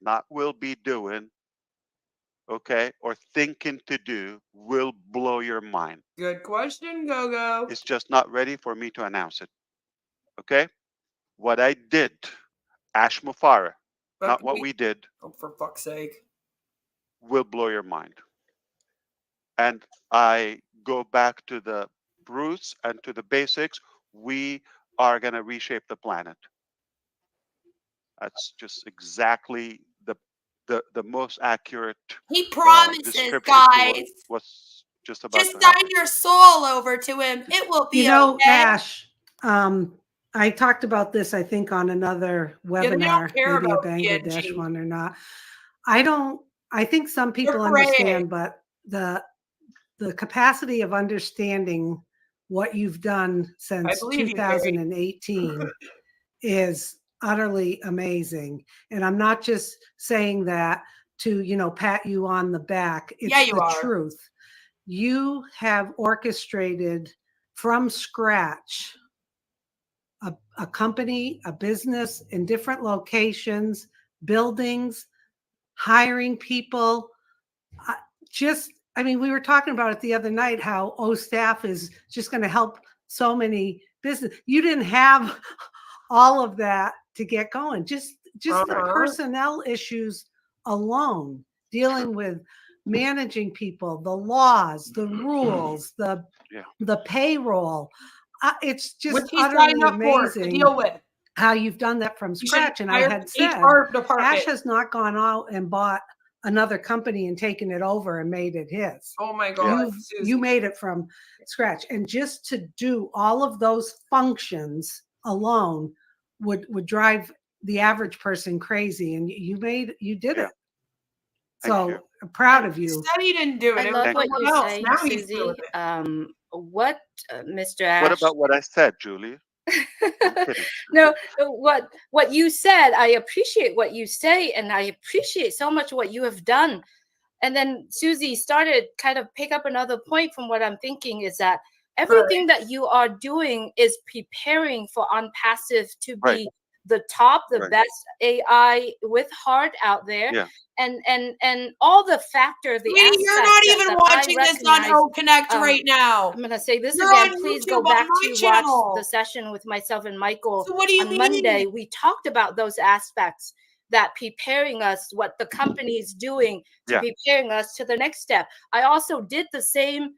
not will be doing, okay, or thinking to do, will blow your mind. Good question, Gogo. It's just not ready for me to announce it. Okay? What I did, Ash Mufareh, not what we did. Oh, for fuck's sake. Will blow your mind. And I go back to the roots and to the basics, we are going to reshape the planet. That's just exactly the most accurate He promises, description to guys. what's just about Just to sign happen. your soul over to him. It will be You know, okay. Ash, I talked about this, I think, on another Yeah, they don't webinar, care maybe a about Bangladesh PNG. one or not. I think some people They're praying. understand, but the capacity of understanding what you've done since believe you, Carrie. 2018 is utterly amazing. And I'm not just saying that to, pat you on the back. It's Yeah, you the are. truth. You have orchestrated from scratch a company, a business in different locations, buildings, hiring people. We were talking about it the other night, how staff is just going to help so many business. You didn't have all of that to get going. Just the personnel issues alone, dealing with managing people, the laws, the rules, the payroll. It's just Which he utterly signed up for to amazing deal with. how you've done that from You should scratch. And I hire had the said, HR department. Ash has not gone out and bought another company and taken it over and made it his. Oh my God, You made it from scratch. And just to do all of those functions alone would drive the average person crazy. And you did it. So I'm proud of you. Said he didn't do it. I It love was what someone you else. say, Now he's Susie. doing it. What, Mr. Ash? What about what I said, Julie? No, what you said, I appreciate what you say, and I appreciate so much what you have done. And then Susie started kind of pick up another point from what I'm thinking is that everything that you are doing is preparing for ONPASSIVE to be the top, the best AI with heart out there. Yeah. And all the factors, the aspects. You're not even watching this on O Connect right now. I'm going to say this You're again. on Please YouTube go on back my to channel. watch the session with myself and Michael So what do you on Monday. mean? We talked about those aspects that preparing us, what the company is doing to preparing us to the next step. I also did the same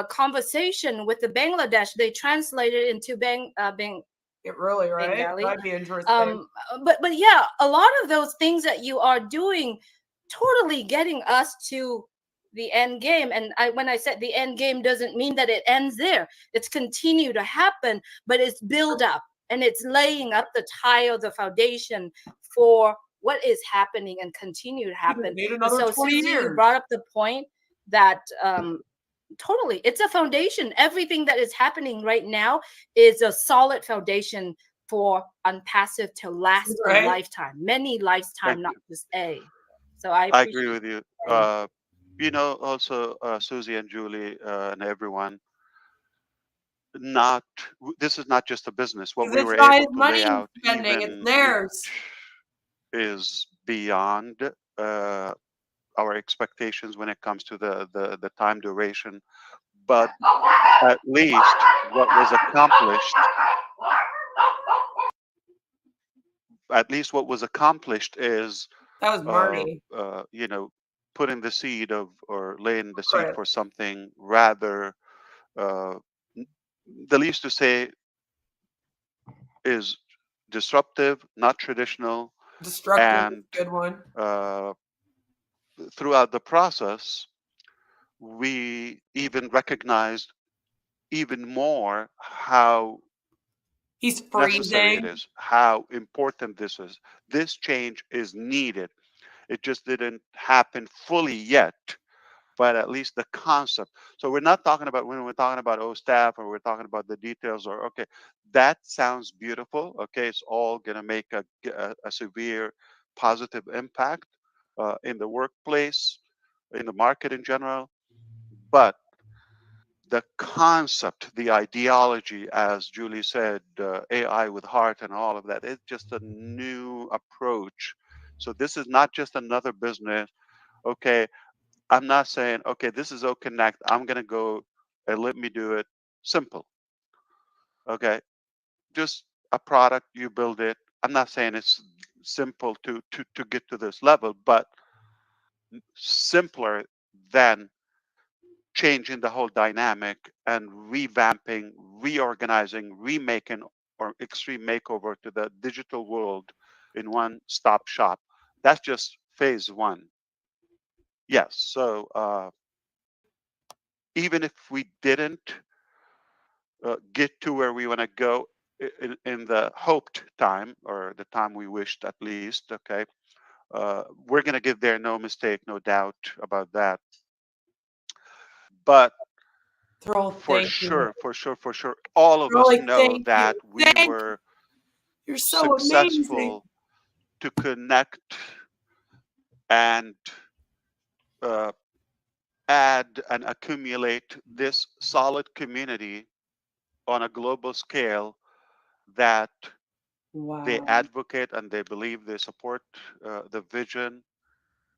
conversation with the Bangladesh. They translated into It really, right? Bengali. That'd be interesting. But yeah, a lot of those things that you are doing, totally getting us to the end game. And when I said the end game doesn't mean that it ends there. It's continue to happen, but it's build up and it's laying up the tile, the foundation for what is happening and continue to happen. So Susie, you brought up the point that totally, it's a foundation. Everything that is happening right now is a solid foundation for ONPASSIVE to last a lifetime, many lifetime, not just a. So I agree with you. Also, Susie and Julie and everyone, this is not just a business. What we were able to lay out it's theirs. is beyond our expectations when it comes to the time duration. But at least what was accomplished is that was Marty. Putting the seed of or laying the seed for something rather the least to say is disruptive, not traditional. Destructive, and good one. Throughout the process, we even recognized even more how necessary it is, how important this is. This change is needed. It just didn't happen fully yet, but at least the concept. So we're not talking about when we're talking about staff or we're talking about the details or that sounds beautiful. It's all gonna make a severe positive impact in the workplace, in the market in general, but the concept, the ideology, as Julie said, AI with heart and all of that, it's just a new approach. So this is not just another business. I'm not saying, this is OConnect. I'm going to go and let me do it simple. Just a product, you build it. I'm not saying it's simple to get to this level, but simpler than changing the whole dynamic and revamping, reorganizing, remaking, or extreme makeover to the digital world in one-stop shop. That's just phase one. Yes. So even if we didn't get to where we want to go in the hoped time, or the time we wished at least, okay, we're going to get there, no mistake, no doubt about that. But Thrall, for thank you. sure, all of us Really, know thank that you. we Thank were You're so amazing. successful to connect and uh, add and accumulate this solid community on a global scale that they Wow. advocate and they believe, they support the vision,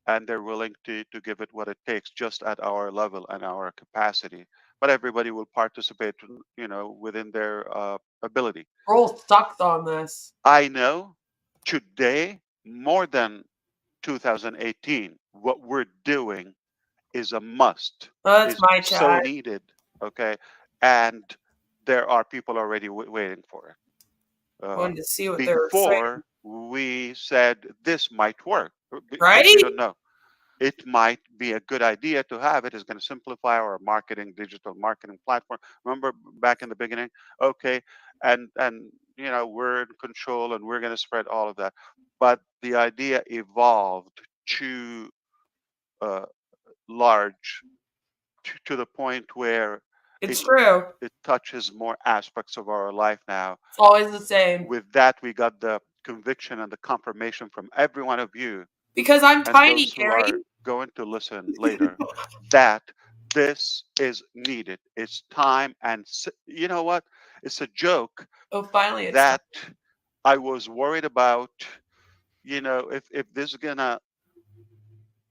and they're willing to give it what it takes, just at our level and our capacity. But everybody will participate, within their ability. Thrall sucks on this. I know today, more than 2018, what we're doing is a must, Oh, that's is my so chat. needed, okay? And there are people already waiting for it. Wanted to see what they were saying. Before we said this might work, because Right? we don't know. It might be a good idea to have it. It's going to simplify our digital marketing platform. Remember back in the beginning? Okay, and we're in control and we're going to spread all of that. But the idea evolved to large, to the point where It's true. it touches more aspects of our life now. It's always the same. With that, we got the conviction and the confirmation from every one of you, Because I'm and tiny, those who Gary. are going to listen later, that this is needed. It's time. And you know what? It's a joke Oh, finally, it's that I was worried about, if this is gonna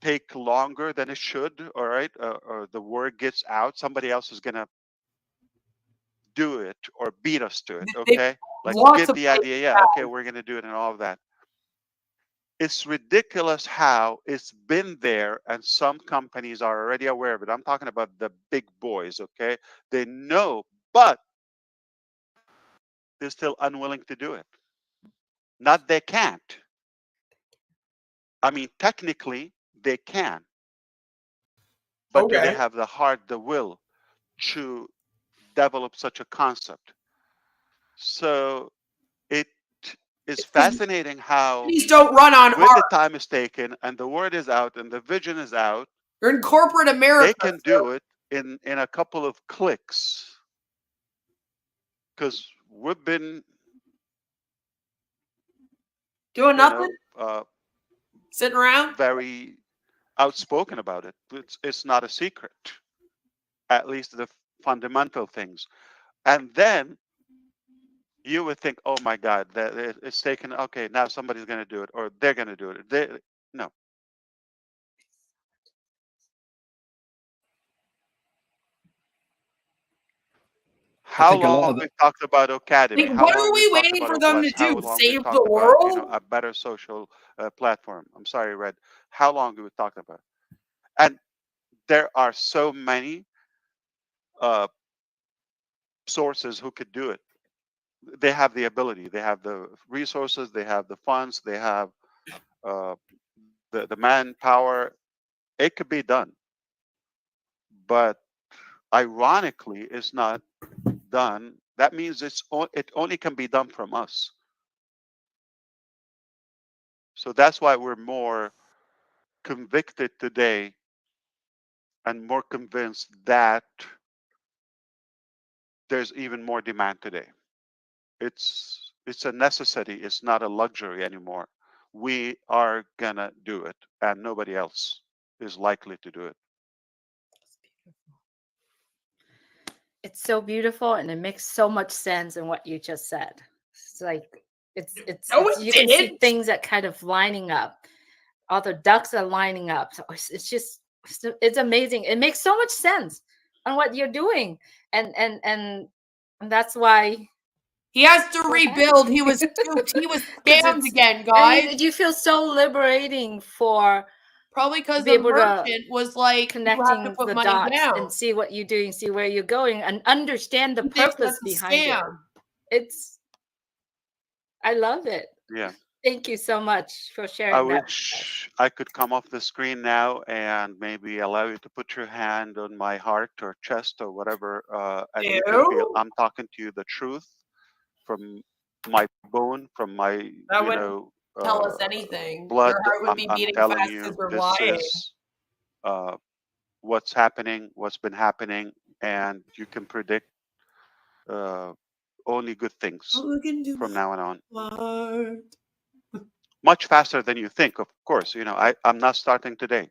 take longer than it should, all right, or the word gets out, somebody else is gonna do it or beat us to it, They- okay? Like, lots get of the idea, yeah, okay, we're gonna do it and all of that. It's ridiculous how it's been there, and some companies are already aware of it. I'm talking about the big boys, okay? They know, but they're still unwilling to do it. Not they can't. I mean, technically, they can, but do they Okay. have the heart, the will to develop such a concept? So it is fascinating how Companies don't run on when the art. time is taken and the word is out and the vision is out, You're in corporate America. they can do it in a couple of clicks, because we've been doing nothing. Sitting around. Very outspoken about it. It's not a secret, at least the fundamental things. And then you would think, oh my God, that it's taken. Okay, now somebody's going to do it, or they're going to do it. No. How think a lot long of the, we've talked about Academy? Like, How what long are we we've talked waiting about for them to OPlus? How do? long we've Save talked the about world? a better social platform? I'm sorry, Red. How long have we talked about? And there are so many sources who could do it. They have the ability, they have the resources, they have the funds, they have the manpower. It could be done, but ironically, it's not done. That means it only can be done from us. So that's why we're more convicted today and more convinced that there's even more demand today. It's a necessity. It's not a luxury anymore. We are gonna do it, and nobody else is likely to do it. It's so beautiful, and it makes so much sense in what you just said. It's like No, it's it you can see didn't. things that kind of lining up. All the ducks are lining up. So it's just it's amazing. It makes so much sense on what you're doing, and that's why He has to we're rebuild. happy. He was scooped. He was 'Cause scammed again, guys. you feel so liberating for Probably because be the able to merchant was like, you have to connecting put the money dots down. and see what you're doing, see where you're going, and understand the He thinks purpose that's a behind it. scam. I love it. Yeah. Thank you so much for sharing I that with us. wish I could come off the screen now and maybe allow you to put your hand on my heart or chest or whatever, and you can feel Ew. I'm talking to you the truth from my bone, from my That wouldn't tell us anything. blood. Your heart would be I'm beating telling fast you, because we're this lying. is what's happening, what's been happening, and you can predict only good things from now on. Heart. Much faster than you think, of course. You know, I'm not starting today.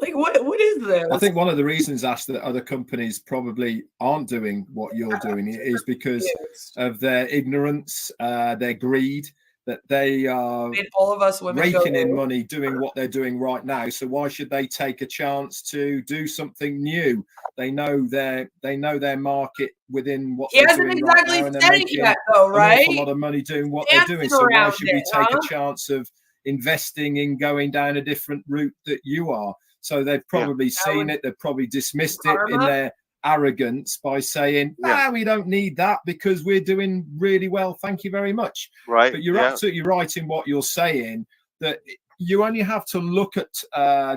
Like, what is this? I think one of the reasons, Ash, that other companies probably aren't doing what you're doing is because of their ignorance, their greed, that they are Made all of us women raking go, in money doing what they're doing right now. So why should they take a chance to do something new? They know their market within what He they're hasn't doing exactly right now, and they're said it making yet, though, an right? awful lot of money doing what they're doing. So why Dancing should we around take it, a chance of investing in going down a different route that you are? So they've probably seen it. They've probably dismissed it in their arrogance by saying, we don't need that because we're doing really well. Thank you very much. Right. But you're absolutely right in what you're saying, that you only have to look at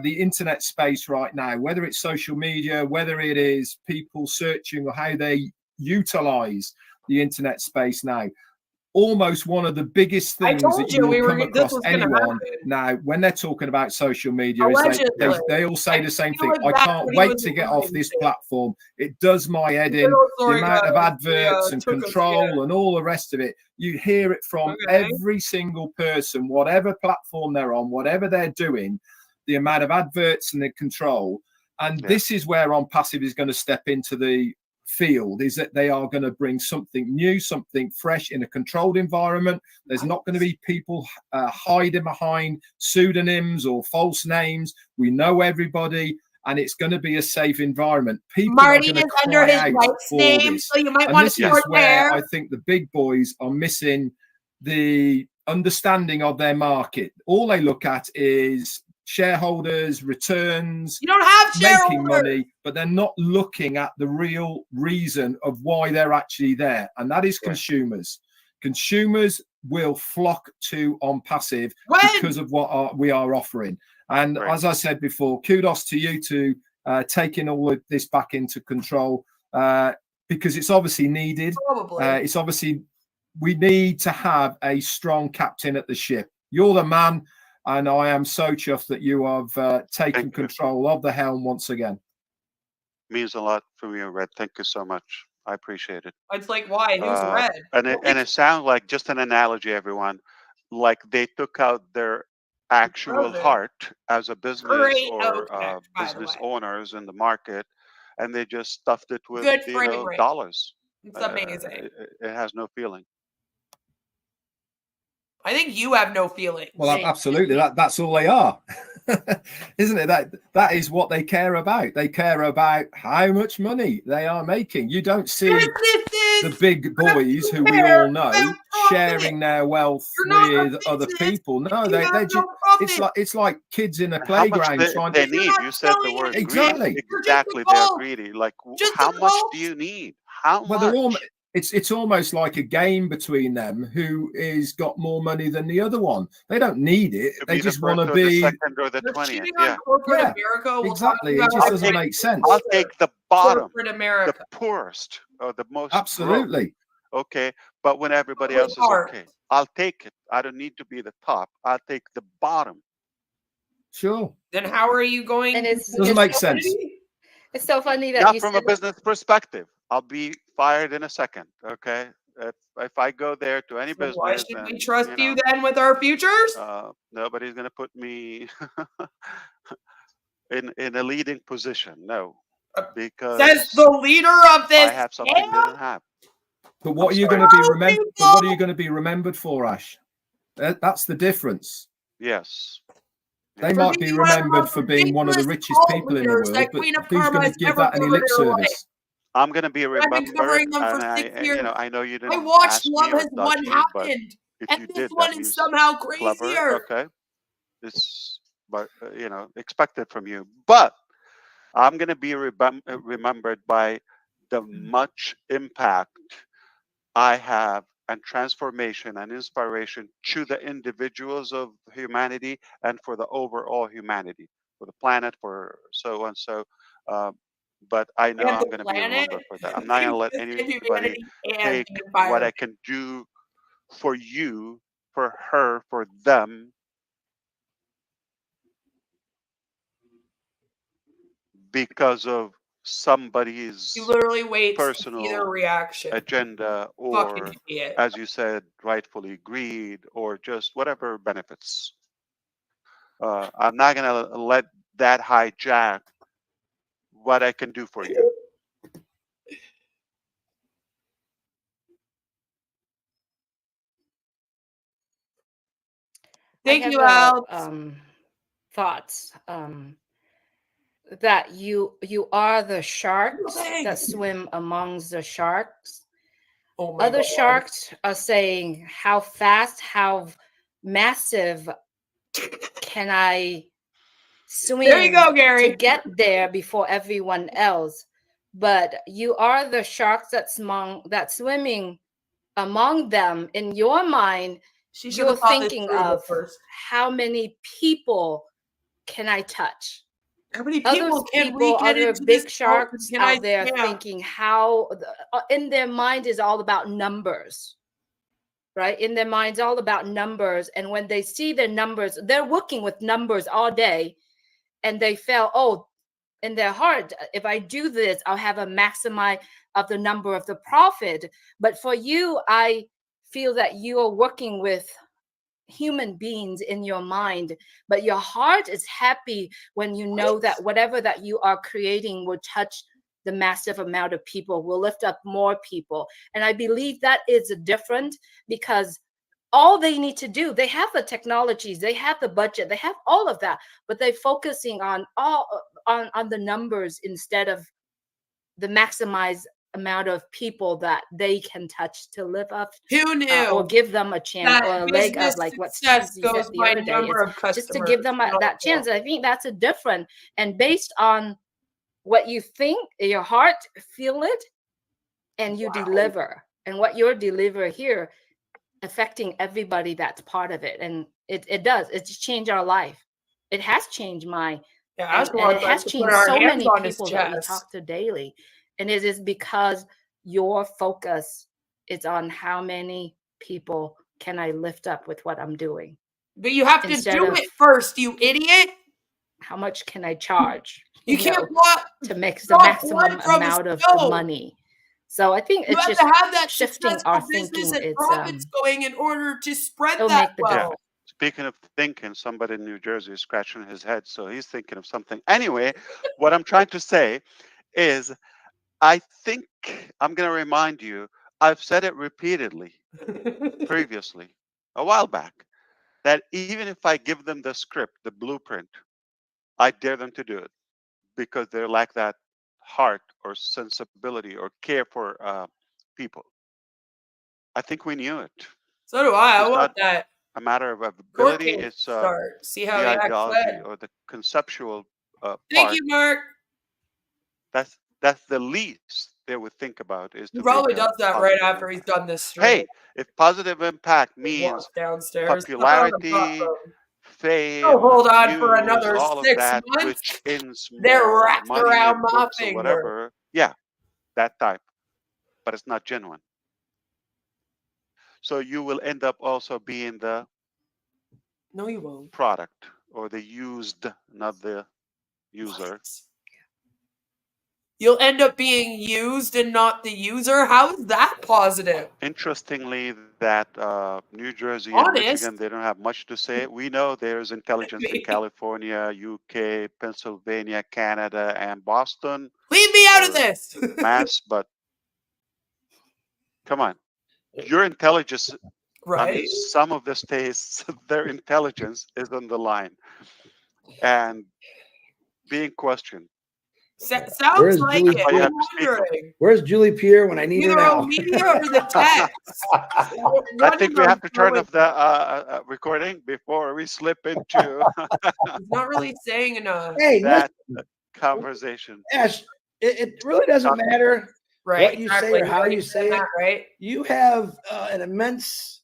the internet space right now, whether it's social media, whether it is people searching or how they utilize the internet space now. Almost one of the biggest things that you will come across anyone now when they're talking about social media is they all say the same thing. I can't wait to get off this platform. It does my head in. The amount of adverts and control and all the rest of it. You hear it from every single person, whatever platform they're on, whatever they're doing, the amount of adverts and the control. And this is where ONPASSIVE is going to step into the field, is that they are going to bring something new, something fresh in a controlled environment. There's not going to be people hiding behind pseudonyms or false names. We know everybody, and it's going to be a safe environment. People Marty are going to is under his cry out wife's for name, this. so you might And want this to is start where there. I think the big boys are missing the understanding of their market. All they look at is shareholders, returns, you don't have making money, but they're not looking at the real reason of why they're actually there, and that is consumers. Consumers will flock to ONPASSIVE because of what we are offering. And as I said before, kudos to you to taking all of this back into control, because it's obviously needed. It's obviously, we need to have a strong captain at the ship. You're the man. And I am so chuffed that you have taken control of the helm once again. Means a lot from you, Red. Thank you so much. I appreciate it. It's like, why? Who's Red? And it sounds like, just an analogy, everyone, like they took out their actual heart as a business or business owners in the market, and they just stuffed it with dollars. It's amazing. It has no feeling. I think you have no feelings. Well, absolutely. That's all they are, isn't it? That is what they care about. They care about how much money they are making. You don't see the big boys who we all know sharing their wealth with other people. No, they just, it's like kids in a playground trying to. You said the word exactly. Greedy. Exactly, they're greedy. Like, how much do you need? How much? They're all. It's almost like a game between them who is got more money than the other one. They don't need it. They just want to be the second or the 20th. Exactly. It just doesn't make sense. I'll take the bottom, the poorest, or the most. Absolutely. Broke. Okay, but when everybody else is okay, I'll take it. I don't need to be the top. I'll take the bottom. Sure. Then how are you going? And it doesn't make sense. It's so funny that not you from a business perspective. I'll be fired in a second. Okay, if I go there to any business, why should we trust you then with our futures? Nobody's going to put me in a leading position. No, because says the leader of this. I have something they don't have. But what are you going to be remembered? What are you going to be remembered for, Ash? That's the difference. Yes. They might be remembered for being one of the richest people in the world, but who's going to give that any lip service? I'm going to be remembered, and I know you didn't. I watched ask Love me Has or What touch me, but Happened, if and you this did, one that is means somehow clever. crazier. Okay, but expected from you. But I'm going to be remembered by the much impact I have and transformation and inspiration to the individuals of humanity and for the overall humanity, for the planet, for so and so. But I know And I'm the going to be planet, remembered for that. I'm not going to let and anybody humanity, and take the what I environment. can do for you, for her, for them, because of You somebody's literally wait to see their personal reaction. agenda Fucking or, idiot. as you said, rightfully greed or just whatever benefits. I'm not going to let that hijack what I can do for you. Thank I have you, a Alex. thoughts that you are the sharks that Thanks. swim amongst the sharks. Oh my Other god. sharks are saying, how fast, how massive can I There you go, swim to Gary. get there before everyone else? But you are the sharks that's swimming among them. In your mind, She should you're have thought this thinking through of first. how many people can I touch? How many Other people can we people, get other into this big boat and sharks can I out there scam? thinking how in their mind is all about numbers, right? In their minds, all about numbers. And when they see their numbers, they're working with numbers all day, and they feel, oh, in their heart, if I do this, I'll have a maximize of the number of the profit. But for you, I feel that you are working with human beings in your mind, but your heart is happy when you know that whatever that you are creating will touch the massive amount of people, will lift up more people. And I believe that is different, because all they need to do, they have the technologies, they have the budget, they have all of that, but they're focusing on the numbers instead of the maximized amount of people that they can touch to live up Who knew or give them a chance that or a leg up, business like what success Cheesy said goes the by other day. number It's of customers? just to give them that chance. I think that's a different, and based on what you think, your heart feel it, and you deliver, and what you're deliver here affecting everybody that's part of it. And it does, it's changed our life. It has changed mine. Yeah, And Ash it wants us has to put changed our so hands many on his people that we chest. talk to daily. And it is because your focus is on how many people can I lift up with what I'm doing. But you have to Instead do of it first, you idiot. how much can I charge, You can't to make the draw maximum blood from a amount of the stone. money. So I think You it's have just to have that shifting our successful business thinking. and It's profits going in order to spread it'll that make the wealth. Yeah. Speaking of thinking, somebody in New Jersey is scratching his head, so he's thinking of something. Anyway, what I'm trying to say is, I think I'm going to remind you, I've said it repeatedly previously, a while back, that even if I give them the script, the blueprint, I dare them to do it because they lack that heart or sensibility or care for people. I think we knew it. So do I. I It's want not that a matter of court ability, case it's start. See how the he acts ideology then. or the conceptual Thank part. you, Mark. That's the least they would think about, is He to make probably a does that right positive after he's impact. done this stream. Hey, if positive impact He walks means downstairs. popularity, Oh, fame, hold on for views, another all of 6 that, months. which ends They're more wrapped money around and my books or finger. whatever, yeah, that type, but it's not genuine. So you will end up also being the No, you won't. product or the used, not the user. You'll end up being used and not the user. How is that positive? Interestingly, that New Jersey and Honest. Michigan, they don't have much to say. We know there's intelligence in California, UK, Pennsylvania, Canada, and Boston. Leave me out of or this. Mass, but come on, your intelligence. I mean, Right? some of the states, their intelligence is on the line and being questioned. Sounds Where's like Julie it. Why you Pierre? I'm have to speak up. wondering. Where's Julie Pierre when I need her Either now? Omedia or the text. I think we have to turn off the recording before we slip into He's not really saying enough. Hey, that listen, conversation. Ash, it really doesn't matter Right. what you say or how you say it. Right. You have an immense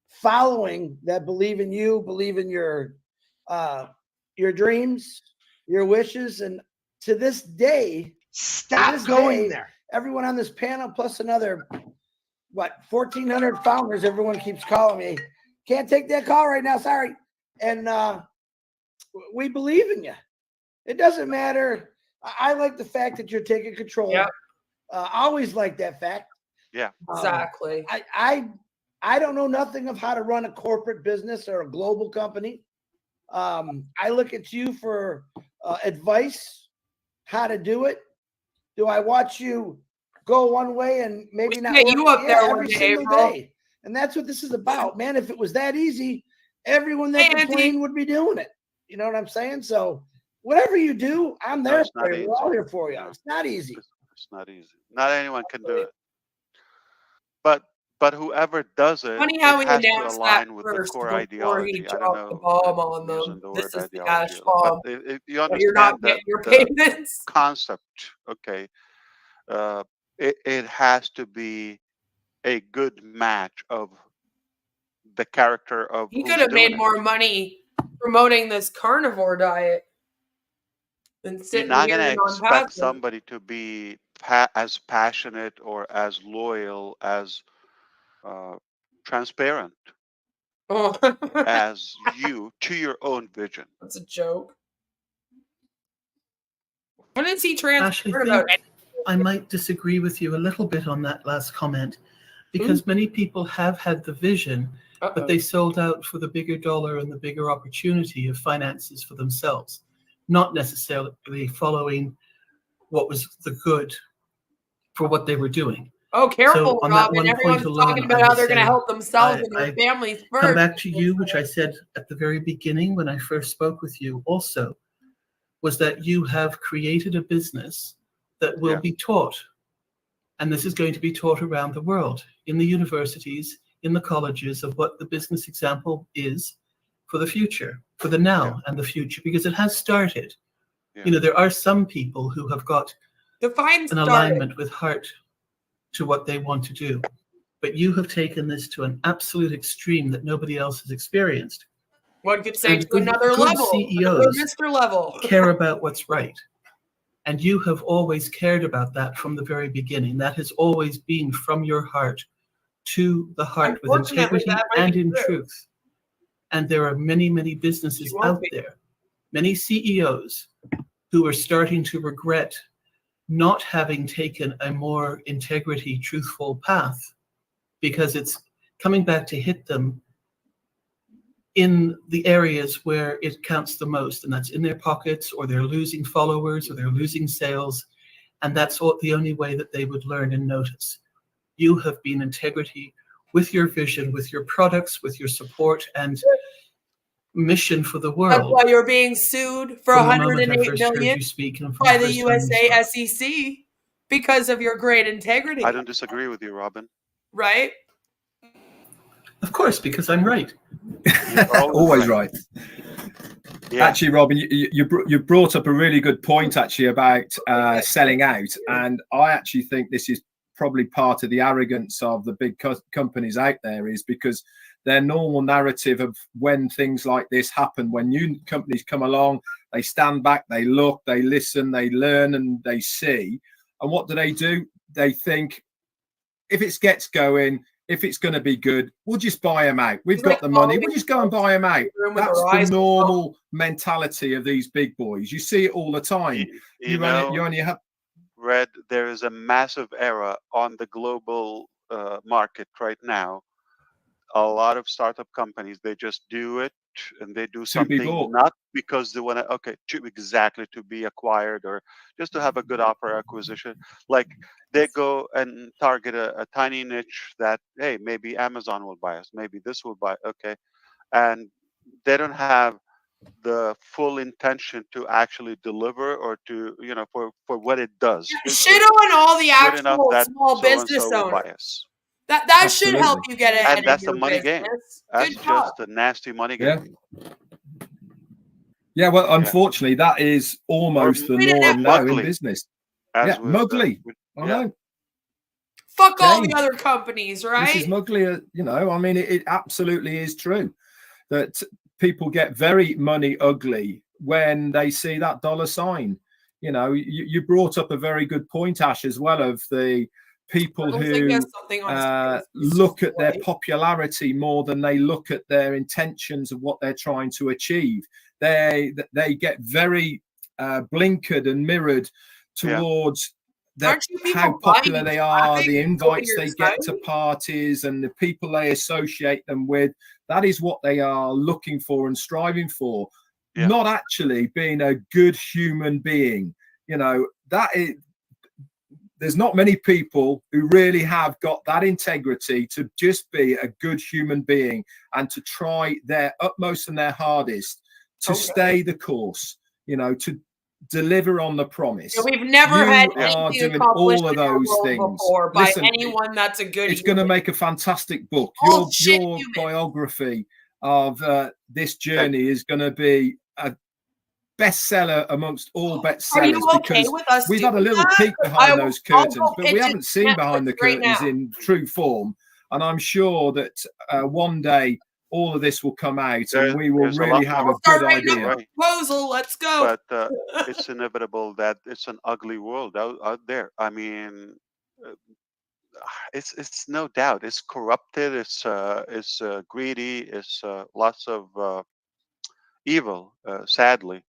following that believe in you, believe in your dreams, your wishes, and to this day, Stop going there. everyone on this panel plus another 1,400 founders. Everyone keeps calling me. Can't take that call right now. Sorry. And we believe in you. It doesn't matter. I like the fact that you're taking control. Yeah. I always like that fact. Yeah. Exactly. I don't know nothing of how to run a corporate business or a global company. I look at you for advice, how to do it. Do I watch you go one way and maybe not get work? you up there one every day, single April. day? And that's what this is about, man. If it was that easy, everyone that Hey, Andy. complained would be doing it. You know what I'm saying? So whatever you do, I'm No, there it's for not you. easy. We're all here for you. No. It's not easy. It's not easy. Not anyone can do it. But whoever does it, Funny how it he has to announced that align with the first core before he ideology. I don't dropped the know bomb if on I'm them. using the This word is the Ash ideology, bomb. but you But you're not understand getting your the payments. concept. Okay, it has to be a good match of the character of He who's could have doing made it. more money promoting this carnivore diet than You're sitting not here going to and on expect passive. somebody to be as passionate or as loyal as transparent Oh, as you to your own vision. that's a joke. When is he Ash, transparent I about think I might disagree with you a little bit on that last comment, because many people have had the vision, but they sold out for the bigger dollar and the bigger opportunity of finances for themselves, not necessarily following what was the good for what they were doing. Oh, careful, So on that Robin. one Everyone's point alone, talking I about would how they're going to say help themselves and I their families come first. back to you, which I said at the very beginning when I first spoke with you also, was that you have created a business that will be taught. And this is going to be taught around the world, in the universities, in the colleges, of what the business example is for the future, for the now and the future, because it has started. You know, there are some people who have got an alignment with heart to what they want to do. But you have taken this to an absolute extreme that nobody else has experienced. One could say And to another good level, another CEOs Mr. Level. care about what's right. And you have always cared about that from the very beginning. That has always been from your heart to the heart, with Unfortunately, integrity that might and be in true. truth. And there are many, many businesses out there, many CEOs who are starting to regret not having taken a more integrity, truthful path, because it's coming back to hit them in the areas where it counts the most, and that's in their pockets, or they're losing followers, or they're losing sales, and that's the only way that they would learn and notice. You have been integrity with your vision, with your products, with your support and mission for the world. That's why you're being sued for From the moment I 108 first heard million you speak and from by the the first time you USA spoke. SEC because of your great integrity. I don't disagree with you, Robin. Right? Of course, because I'm right. Always right. Yeah. Actually, Robin, you brought up a really good point actually about selling out, and I actually think this is probably part of the arrogance of the big companies out there, is because their normal narrative of when things like this happen, when new companies come along, they stand back, they look, they listen, they learn, and they see. And what do? They think, if it gets going, if it's going to be good, we'll just buy them out. We've got the money. We'll just go and buy them out. That's the normal mentality of these big boys. You see it all the time. You only have. Red, there is a massive era on the global market right now. A lot of startup companies, they just do it, and they do something not because they want to be acquired or just to have a good offer acquisition. Like they go and target a tiny niche that, hey, maybe Amazon will buy us, maybe this will buy, and they don't have the full intention to actually deliver or to, you know, for what it does. It's Shit just on all the good enough actual that small so and business so will buy owners. us. That should help Absolutely. you get ahead And in that's the your money business. game. That's Good job. just a nasty money Yeah. game. Yeah, well, Yeah. unfortunately, that is almost the We didn't norm now in Mugly, business. as Yeah, with Mugly. I yeah. know. Fuck all the Jane, other companies, Mrs. right? Mugly, you know, I mean, it absolutely is true that people get very money ugly when they see that dollar sign. You know, you brought up a very good point, Ash, as well, of the people I think he has who something on his face. He's look just at their away. popularity more than they look at their intentions of what they're trying to achieve. They get very blinkered and mirrored towards Aren't you people how popular buying they are, traffic the to go to invites your they get to site? parties, and the people they associate them with. That is what they are looking for and striving for, Yeah. not actually being a good human being. You know, that is, there's not many people who really have got that integrity to just be a good human being and to try their utmost and their hardest to stay the course, you know, to deliver on the promise. Yeah, we've never had You are anything doing accomplished all of in our those world things. before by Listen, anyone that's a good it's going to human. make a fantastic book. All shit Your humans. biography of this journey is going to be a bestseller amongst all Are bestsellers, you okay because with us we've had a doing little that? peek 'Cause behind those I'll curtains, go but pitch we it haven't to seen behind the Netflix right curtains now. in true form. And I'm sure that one day all of this will come out and we will There's a really lot have more. a good Writing idea. up a proposal. Let's go. But it's inevitable that it's an ugly world out there. I mean, uh, it's no doubt. It's corrupted. It's greedy. It's lots of evil. Sadly,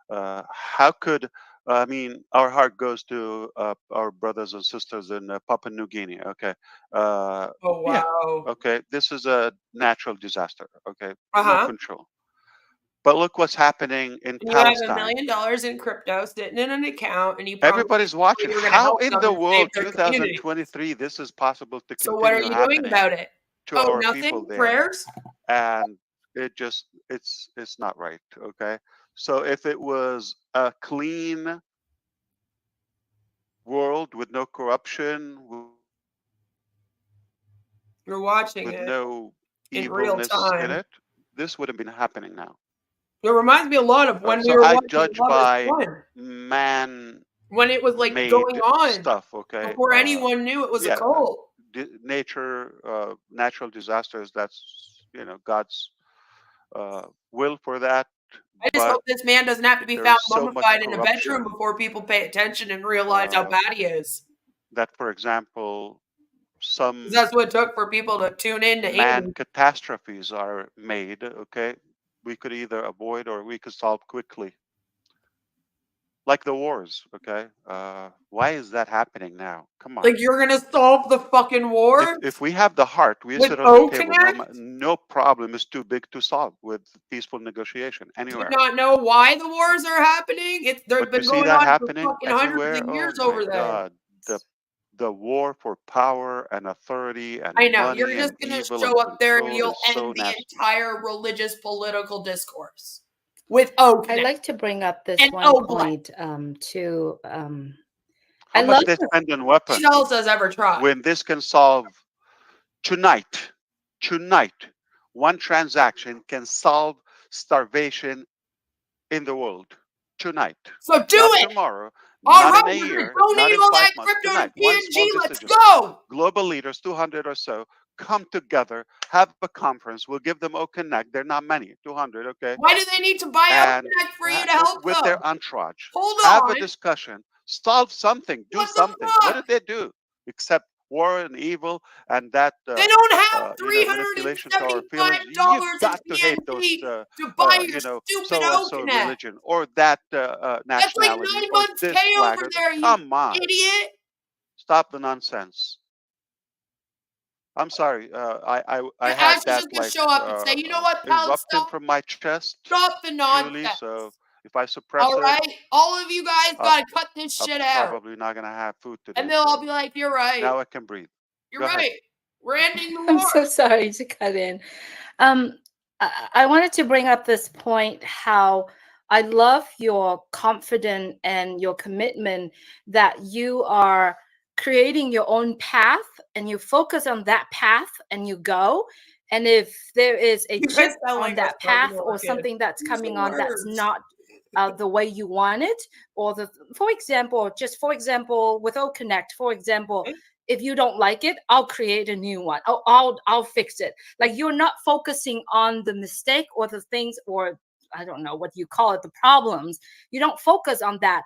how could I mean, our heart goes to our brothers and sisters in Papua New Guinea. Okay, Oh yeah, wow. okay. This is a natural disaster. Okay, no Uh-huh. control. But look what's happening in And you have $1 Palestine. million in crypto sitting in an account, and you promise Everybody's watching. you're going to How help in them the and save world, their community. 2023, this is possible to So what are continue you doing happening about it? to Oh, our people nothing. there? Prayers. And it's not right. Okay, so if it was a clean world with no corruption, You're watching with it no in real evilness in time. it, this would have been happening now. It reminds me a lot of when we So were I watching judge Love Is by Blind. man When it was like made going on stuff. Okay, before anyone knew it was a yeah, cult. nature, natural disasters. That's, you know, God's will for that. I just But hope this man doesn't have to be there found is so much mummified in a bedroom corruption before people pay attention and realize how bad he is. that, for example, 'Cause some that's what it took for people to tune in to man Amy. catastrophes are made. Okay, we could either avoid or we could solve quickly, like the wars. Okay, why is that happening now? Come on. Like you're gonna solve the fucking war If we have the heart, we with sit on the table. O-Connect? No problem is too big to solve with peaceful negotiation Do you anywhere. not know why the wars are happening? They've But you been see going that on for happening fucking hundreds everywhere. of Oh years my over there. God, the war for power and authority and I know. You're money just and gonna evil and show up there and control you'll is so end the nasty. entire religious political discourse with I'd O-Connect. like to bring up this And one O-Black. point to How I much love they spend on weapons Else has ever tried. when this can solve tonight, one transaction can solve starvation in the world tonight. So do Not it. tomorrow, All not right, in a we're gonna year, not donate in all 5 that months. crypto to Tonight, one small PNG. Let's decision. go. Global leaders, 200 or so, come together, have a conference. We'll give them O-Connect. They're not many, 200, okay? Why do they need to buy And O-Connect for you to help with them? their entourage, Hold have on. a discussion, solve something, do What the something. What fuck? did they do except war and evil and that They don't have manipulation to our feelings? $375 You've got in to hate those PNG to buy your you know, stupid so-and-so O-Connect. religion or that That's like nationality 9 or months this pay flag. over there, you Come on, idiot. stop the nonsense. I'm sorry. I Ash had is that just gonna like show up and say, you know what, erupting Palestine? from my chest, Stop the Julie. nonsense. So if I suppress All it, right? All of you guys gotta cut this shit out. probably not gonna have food today. And they'll all So be like, you're right. now I can breathe. You're Go ahead. right. We're ending the war. I'm so sorry to cut in. I wanted to bring up this point, how I love your confidence and your commitment that you are creating your own path and you focus on that path and you go. And if there is a You guys chip sound on like that us talking path to our or kids. something that's Use coming the on that's words. not the way you want it, or for example, with O Connect, for example, if you don't like it, I'll create a new one. I'll fix it. Like, you're not focusing on the mistake or the things, or I don't know what you call it, the problems. You don't focus on that.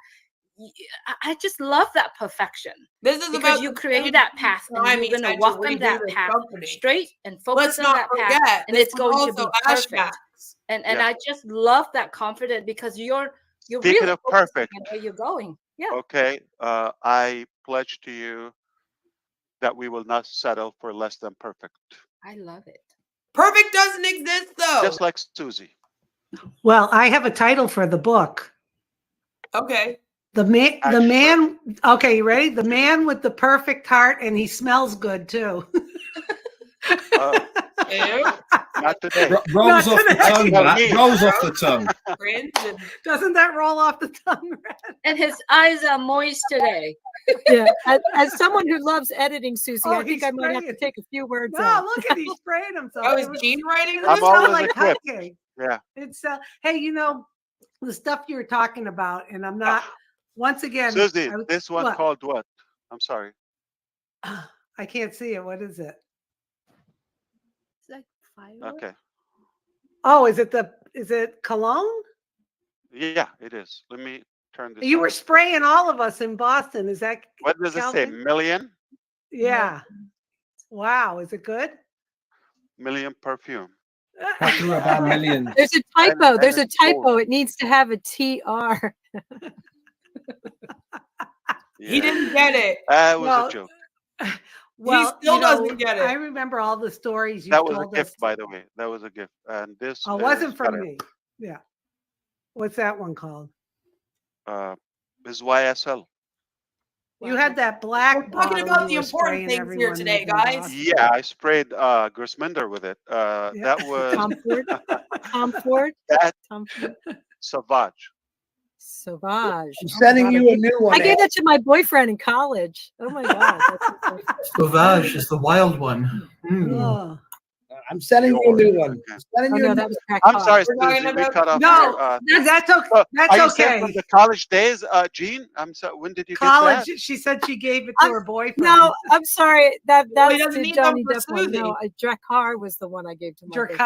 I just love that perfection. This is because about you the create that path and time you're he going to said to walk on redo that this path company. straight and Let's focus on not that path, forget, and this it's was going to also be Ash perfect. Max. And Yeah. I just love that confidence, because you're Speaking really of focusing perfect, on where you're going. Yeah. okay, I pledge to you that we will not settle for less than perfect. I love it. Perfect doesn't exist, though. Just like Susie. Well, I have a title for the book. Okay. The man. Okay, you ready? The man with the perfect heart, and he smells good too. Not today. Rolls off the tongue, Not that me. rolls off the tongue. Doesn't that roll off the tongue? And his eyes are moist today. Yeah, as someone who loves editing, Susie, Oh, I think he's I might have to spraying. take a few words No, out. look at he's spraying himself. Oh, is Gene writing It this? I'm sounds always like equipped. cupcake. Yeah. It's hey, the stuff you were talking about, and I'm not. Once again, Susie, this one called what? I'm sorry. I can't see it. What is it? It's like fireworks. Okay. Oh, is it cologne? Yeah, it is. Let me turn this You on. were spraying all of us in Boston. Is that What does it say? Calvin? Million? Yeah. Wow. Is it good? Million perfume. After about a million. There's a typo. And There's a it's gold. typo. It needs to have a TR. He didn't get it. That was Well, a joke. Well, still doesn't get it. I remember all the stories you That was a told gift, us. by the way. That was a gift. And this Oh, it wasn't is from better. me. Yeah. What's that one called? Is YSL. You had that black We're talking bottle about you the were important spraying things here everyone today, with in guys. Boston. Yeah, I sprayed Grisminder with it. That was Comfort. that Comfort. Savage. Sauvage. I'm sending you a new one. I gave that to my boyfriend in college. Oh my god. Sauvage is the wild one. Mm. Oh. I'm sending you a new one. Sending Oh, you no, a that new was crack I'm pop. sorry, We're talking Susie. We about- cut off No, your, that's okay. so That's are you saying from okay. the college days, Jean? I'm sorry. When did you College. get She said she gave it to her boyfriend. No, I'm sorry. Well, he That's doesn't the need them Johnny for Depp one. Susie. No, Drakkar was the one I gave to my boyfriend.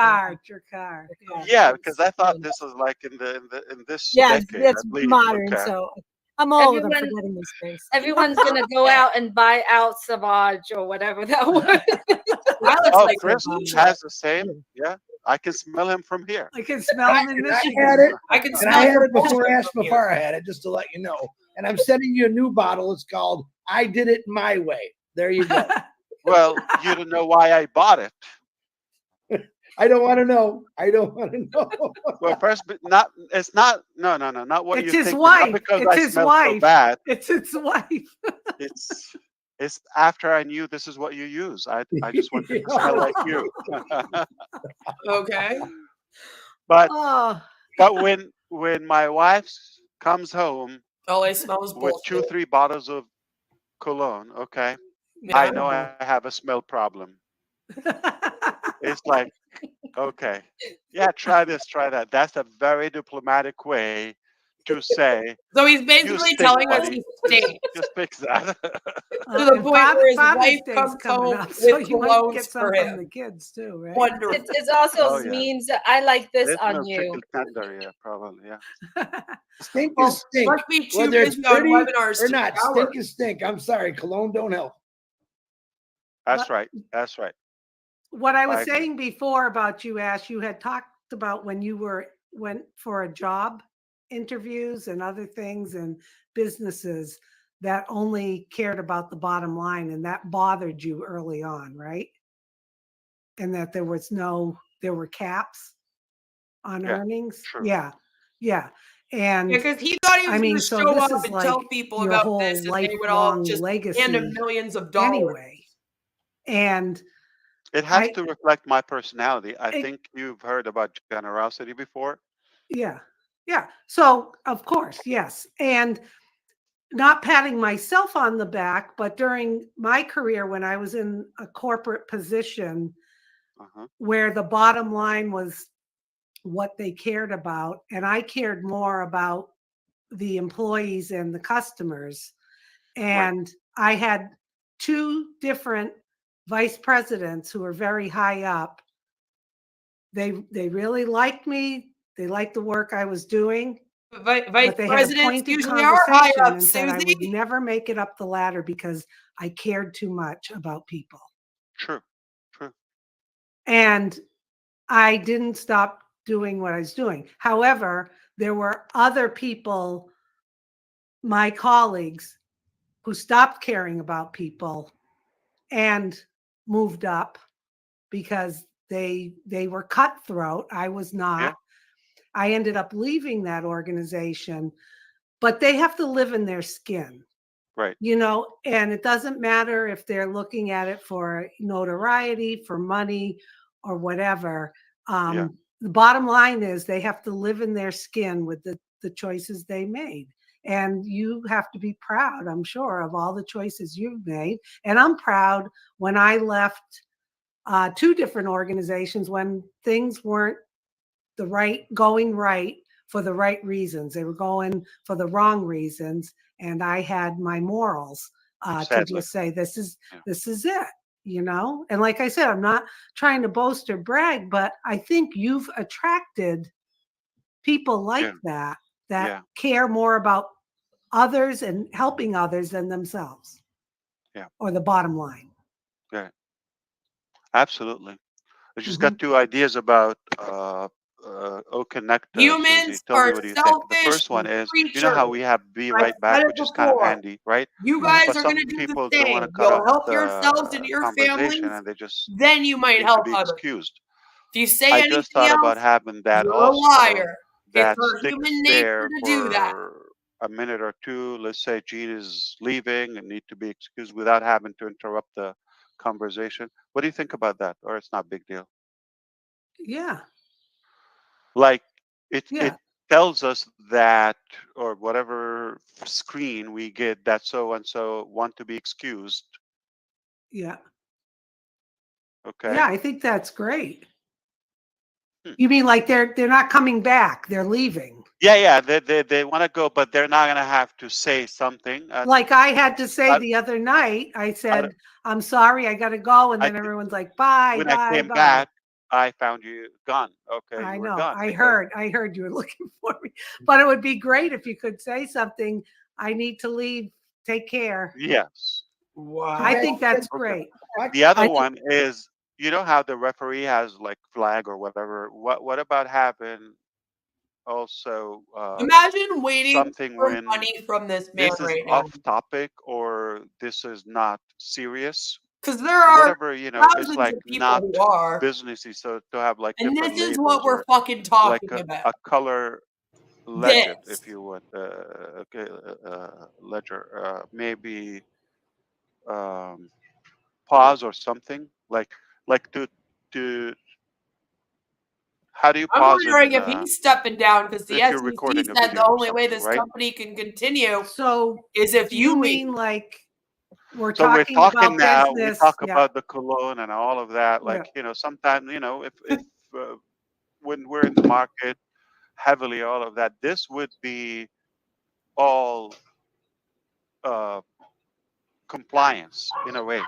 Drakkar. that? Yeah, because I thought this was like in this Yeah, decade it's at least. modern. Okay. So I'm all over Everyone- forgetting these things. Everyone's gonna go out and buy out Savage or whatever that was. That looks Oh, like Chris Savage. has the same. Yeah, I can smell him from here. I can smell him in I Michigan. had it. I can And smell I had your it before bullshit Ash from here. Mufareh had it, just to let you know. And I'm sending you a new bottle. It's called I Did It My Way. There you go. Well, you don't know why I bought it. I don't want to know. I don't want to know. Well, first, but not. It's not. No, not what It's you his think. wife. Not because It's I his smell so wife. bad. It's his wife. It's after I knew this is what you use. I just wanted to smell like you. Okay. But Oh. when my wife comes home All I smell is with bullshit. 2-3 bottles of cologne, okay, Yeah. I know I have a smell problem. It's like, okay, yeah, try this, try that. That's a very diplomatic way to say. So he's "You basically stink, telling us buddy. he stinks. Just fix that." To the And point where his Father's wife Day's comes coming home up, so with you might colognes get for some from him. the kids too, right? Wonderful. It also Oh, yeah. means that I like this There's on no you. chicken tender, yeah, probably, yeah. Stink Well, is stink. must be too Whether it's busy on pretty webinars or to not, shower. stink is stink. I'm sorry. Cologne don't help. That's right. That's right. What I I was agree. saying before about you, Ash, you had talked about when you went for a job interviews and other things and businesses that only cared about the bottom line, and that bothered you early on, right? And that there were caps on Yeah, earnings. true. Yeah. And Because he thought he was I mean, going to so show this up is and like tell people your about whole this, and they would all lifelong just legacy hand him millions of dollars. anyway. And It has to reflect my personality. I think you've heard about generosity before. Yeah. Yeah. So, of course, yes. And not patting myself on the back, but during my career, when I was in a corporate position where the bottom line was what they cared about, and I cared more about the employees and the customers. And I had two different vice presidents who were very high up. They really liked me. They liked the work I was doing. Vice But they had a presidents pointed usually are high conversation up, and said I would Susie. never make it up the ladder because I cared too much about people. True. True. And I didn't stop doing what I was doing. However, there were other people, my colleagues, who stopped caring about people and moved up because they were cutthroat. I was not. I ended up leaving that organization, but they have to live in their skin. Right. You know, and it doesn't matter if they're looking at it for notoriety, for money, or whatever. The bottom line is they have to live in their skin with the choices they made. And you have to be proud, I'm sure, of all the choices you've made. And I'm proud when I left two different organizations when things weren't going right for the right reasons. They were going for the wrong reasons. And I had my morals to just say, this is it, you know? And like I said, I'm not trying to boast or brag, but I think you've attracted people like that care more about others and helping others than themselves. Or the bottom line. Yeah. Absolutely. I just got two ideas about connect, Susie. Humans Tell me are what do you think. The selfish first one is, you know creatures. how we have be I've right back, said it which is kind of before. handy, right? You guys But are some going to do the people don't want to same. cut You'll off help yourselves and the your conversation, families, and they just then you might need to help be others. excused. If you say I anything just thought about else, having that you're a also liar. It's that our sticks human nature there to do that. for a minute or two. Let's say Gene is leaving and need to be excused without having to interrupt the conversation. What do you think about that? Or it's not a big deal? Yeah. Like it tells us that, or whatever screen we get, that so and so want to be excused. Yeah. Okay. Yeah, I think that's great. You mean like they're not coming back, they're leaving? Yeah. They want to go, but they're not gonna have to say something. Like I had to say the other night, I said, I'm sorry, I got to go. And then everyone's like, bye, when bye, I came bye. back, I found you gone. Okay, I you were know. gone. I heard you were looking for me, but it would be great if you could say something. I need to leave. Take care. Yes. Wow. I think that's great. The other one is, you know how the referee has like flag or whatever. What about having also Imagine waiting something for when money from this man this is right now. off topic or this is not serious? Because there are whatever, you know, it's thousands like of people not who are. businessy. So to have like And different this is labels what we're or fucking like talking about. a color legend, This. if you would, ledger, maybe pause or something like to how do you I'm pause wondering in if he's stepping down because the if you're SEC recording a said video the or only way something, this right? company can continue So is if do you leave. mean like we're So we're talking talking about now. We business? talk Yeah. about the cologne and all of that. Like, you know, sometimes, you know, if when we're in the market heavily, all of that, this would be all compliance in a way.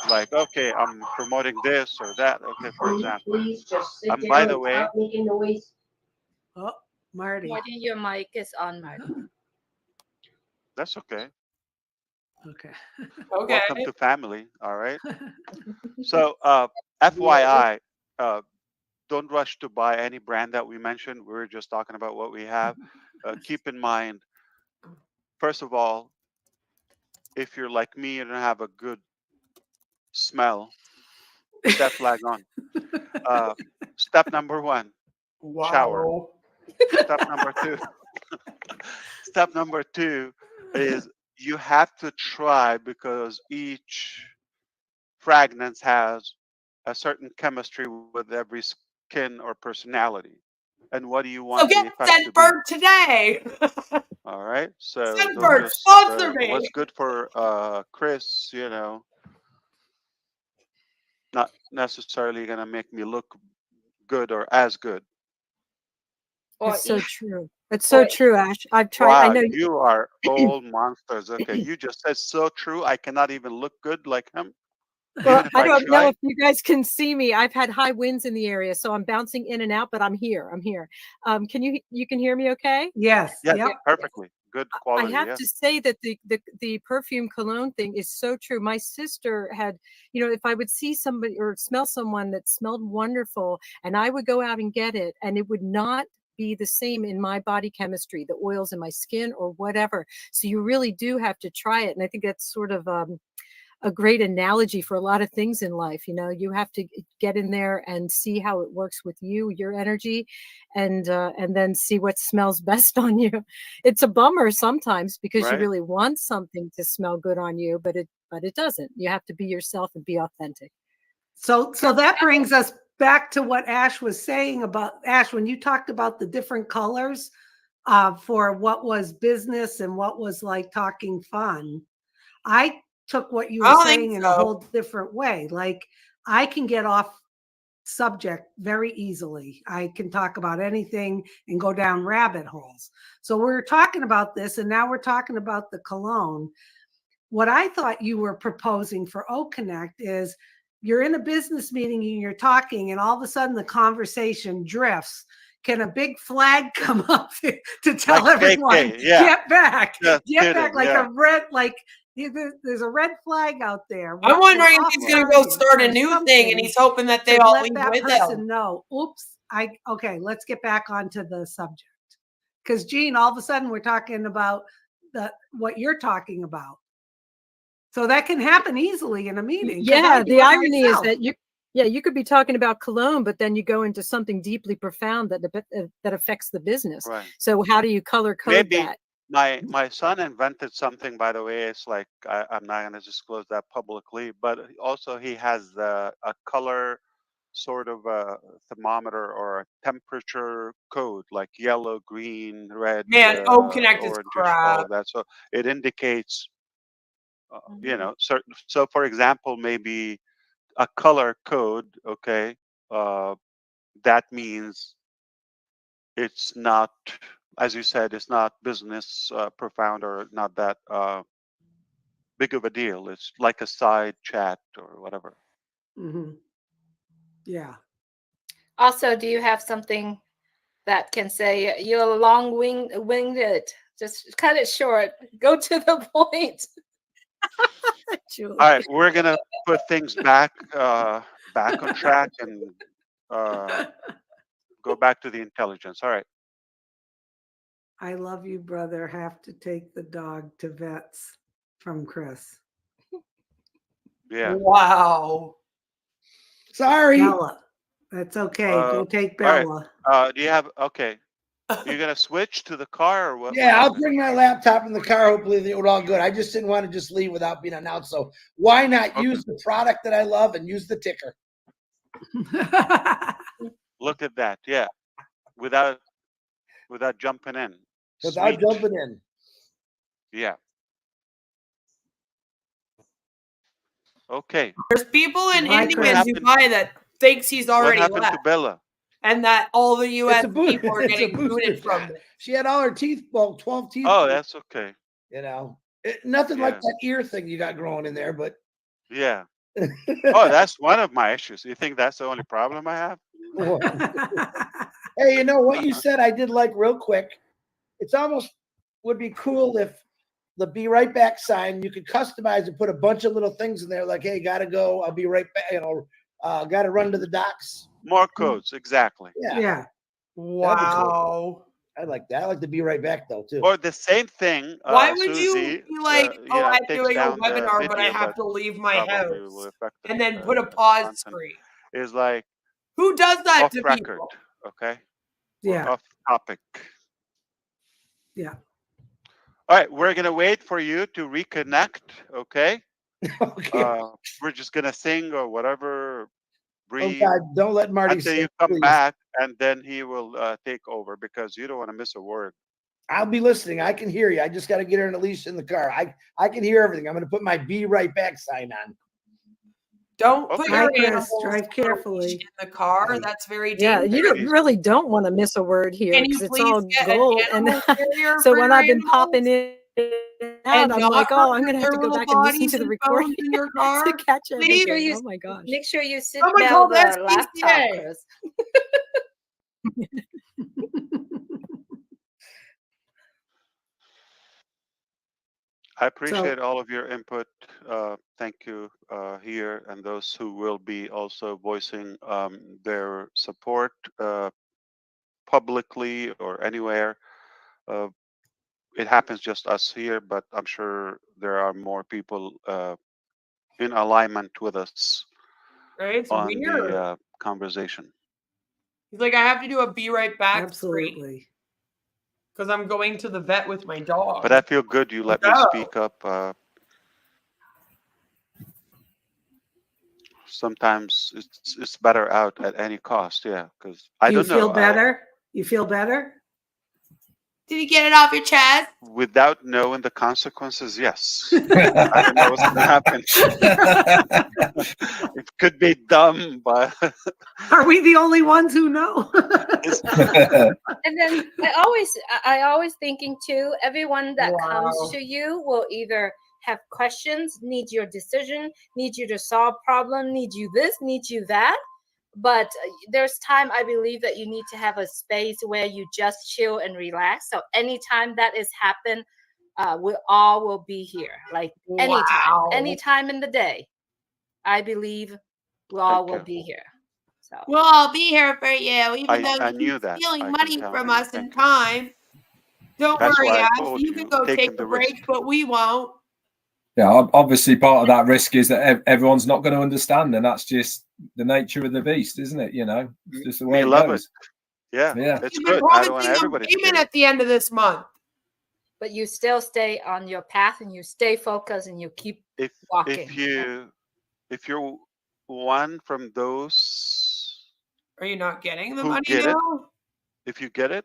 Like, okay, I'm promoting this or that. Okay, for example. By the way, Oh, Marty. Marty, your mic is on, Marty. that's okay. Okay. Okay. Welcome to family. All right. So, FYI, don't rush to buy any brand that we mentioned. We were just talking about what we have. Keep in mind, first of all, if you're like me, you don't have a good smell, put that flag on. Step number one, shower. Wow. Step number two. Step number two is you have to try because each fragrance has a certain chemistry with every skin or personality. And what do you So want the get effect to be? Scentbird today. All right. So don't Scentbird, just sponsor me. what's good for Chris, you know, not necessarily gonna make me look good or as good. Or It's so if true. It's so true, Ash. I've tried. I Wow, know. you are all monsters. Okay, you just said so true. I cannot even look good like him, Well, even if I I don't know try. if you guys can see me. I've had high winds in the area, so I'm bouncing in and out, but I'm here. I'm here. Can you can hear me okay? Yes. Yes, Yep. perfectly. Good I quality. have Yeah. to say that the perfume cologne thing is so true. My sister had, if I would see somebody or smell someone that smelled wonderful, and I would go out and get it, and it would not be the same in my body chemistry, the oils in my skin or whatever. So you really do have to try it, and I think that's sort of a great analogy for a lot of things in life. You have to get in there and see how it works with you, your energy, and then see what smells best on you. It's a bummer sometimes because you Right. really want something to smell good on you, but it doesn't. You have to be yourself and be authentic. So that brings us back to what Ash was saying about Ash, when you talked about the different colors for what was business and what was like talking fun. I took what you I were don't think saying in a so. whole different way. Like I can get off subject very easily. I can talk about anything and go down rabbit holes. So we're talking about this, and now we're talking about the cologne. What I thought you were proposing for O Connect is you're in a business meeting and you're talking, and all of a sudden the conversation drifts. Can a big flag come up to tell Like everyone, KK, yeah. get back, Just get back, kidding, like yeah. a red, like there's a red flag out there. I'm What's an wondering if off he's going to go target start a or new thing and something he's hoping that they to all let leave that with person him. know, oops, okay, let's get back onto the subject. Because Gene, all of a sudden we're talking about what you're talking about. So that can happen easily in a meeting. Yeah, the irony is that you could be talking about cologne, but then you go into something deeply profound that affects the business. Right. So how do you color code Maybe that? my son invented something, by the way. It's like I'm not going to disclose that publicly, but also he has a color sort of a thermometer or a temperature code, like yellow, green, red, Man, O Connect is orangish, all crap. of that. So it indicates, certain. So for example, maybe a color code. Okay, that means it's not, as you said, it's not business profound or not that big of a deal. It's like a side chat or whatever. Mm-hmm. Yeah. Also, do you have something that can say you're long-winded? Just cut it short. Go to the point. All right, we're gonna put things back on track and go back to the intelligence. All right. I love you, brother. Have to take the dog to vets from Chris. Yeah. Wow. Sorry. Bella. That's okay. Go take all right. Bella. Do you have okay? You're gonna switch to the car or what? Yeah, what I'll happened? bring my laptop in the car. Hopefully, they were all good. I just didn't want to just leave without being announced. So why not use the product that I love and use the ticker? Look at that. Yeah. Without jumping in. Without Sweet. jumping in. Yeah. Okay. There's people in Bye, India Chris. in Dubai that thinks he's What already happened to left, Bella? and that all the U.S. It's a boost. people are It's a getting booted booster from shot. it. She had all her teeth, 12 teeth. Oh, that's okay. You know, nothing like Yeah. that ear thing you got growing in there, but Yeah. Oh, that's one of my issues. You think that's the only problem I have? hey, you know what you said? I did like real quick. It's almost would be cool if the "Be Right Back" sign you could customize and put a bunch of little things in there, like "Hey, gotta go. I'll be right back." Gotta run to the docks. More codes, exactly. Yeah. Yeah. Wow. I like that. I like to be right back though too. Or the same thing. Why would Susie, you be like, you know, I'm takes doing a down the webinar, but I video, have to leave my probably house, will affect and then the put a pause content. screen? Is like Who does that off to record, people? okay? Yeah. Or off topic. Yeah. All right, we're gonna wait for you to reconnect, okay? Okay. We're just gonna sing or whatever Oh breathe God, don't let Marty until say, you come please. back, and then he will take over because you don't want to miss a word. I'll be listening. I can hear you. I just got to get her and Alicia in the car. I can hear everything. I'm going to put my "Be Right Back" sign on. Don't put Okay. Hi, your Chris. animals Drive or leash carefully. in the car. That's very Yeah, you Take it dangerous. don't, easy. really don't want to miss a word here Can because you it's please all get an gold. And animal carrier so for when your I've been animals popping in and and out, I'm like, not oh, put I'm going to have their to go little back and listen bodies to the and recording phones in your to car? catch Make sure everything. you Oh my gosh. make sure you Someone call seatbelt the the laptop, SPCA. Chris. I So, appreciate all of your input. Thank you here, and those who will be also voicing their support publicly or anywhere. Uh, it happens just us here, but I'm sure there are more people in alignment with us Right? It's on the weird. conversation. He's like, I have to do a "Be Right Back" screen absolutely. because I'm going to the vet with my But dog. I feel good you let me Oh. speak up. Sometimes it's better out at any cost. Yeah, because I Do you don't know. feel better? You feel better? Did you get it off your chest? Without knowing the consequences, yes. I don't know what's going to happen. It could be dumb, but Are we the only ones who know? And then I always thinking too, everyone that comes Wow. to you will either have questions, need your decision, need you to solve problem, need you this, need you that. But there's time I believe that you need to have a space where you just chill and relax. So anytime that is happen, we all will be here. Like Wow. anytime in the day. I believe we all thank will you. be here. So We'll all be here for you, even though I you knew keep that. stealing I can money count from on you. us in Thank you. time. Don't That's worry, why I Ash. told You can you, go take taking a the break, risk. but we won't. Yeah, obviously part of that risk is that everyone's not going to understand, and that's just the nature of the beast, isn't it? You know, it's just the way Me it love it. goes. Yeah, Yeah. it's You've been good. I don't want promising them everybody to payment get it. at the end of this month. but you still stay on your path and you stay focused and you keep If walking. if you're one from those Are you not getting the who money get it, now? if you get it,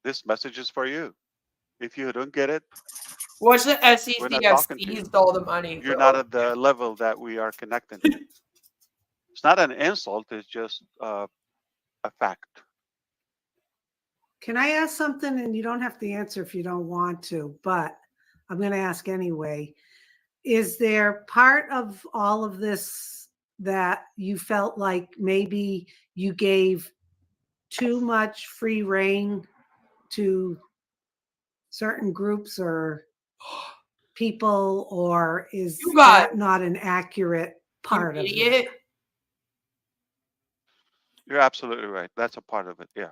this message is for you. If you don't get it, Watch the we're SEC not have talking to you. seized all the money. You're not at the level that we are connecting. It's not an insult. It's just a fact. Can I ask something? And you don't have to answer if you don't want to, but I'm going to ask anyway. Is there part of all of this that you felt like maybe you gave too much free rein to certain groups or people, or is You got that not an accurate you part of it? idiot. You're absolutely right. That's a part of it. Yeah.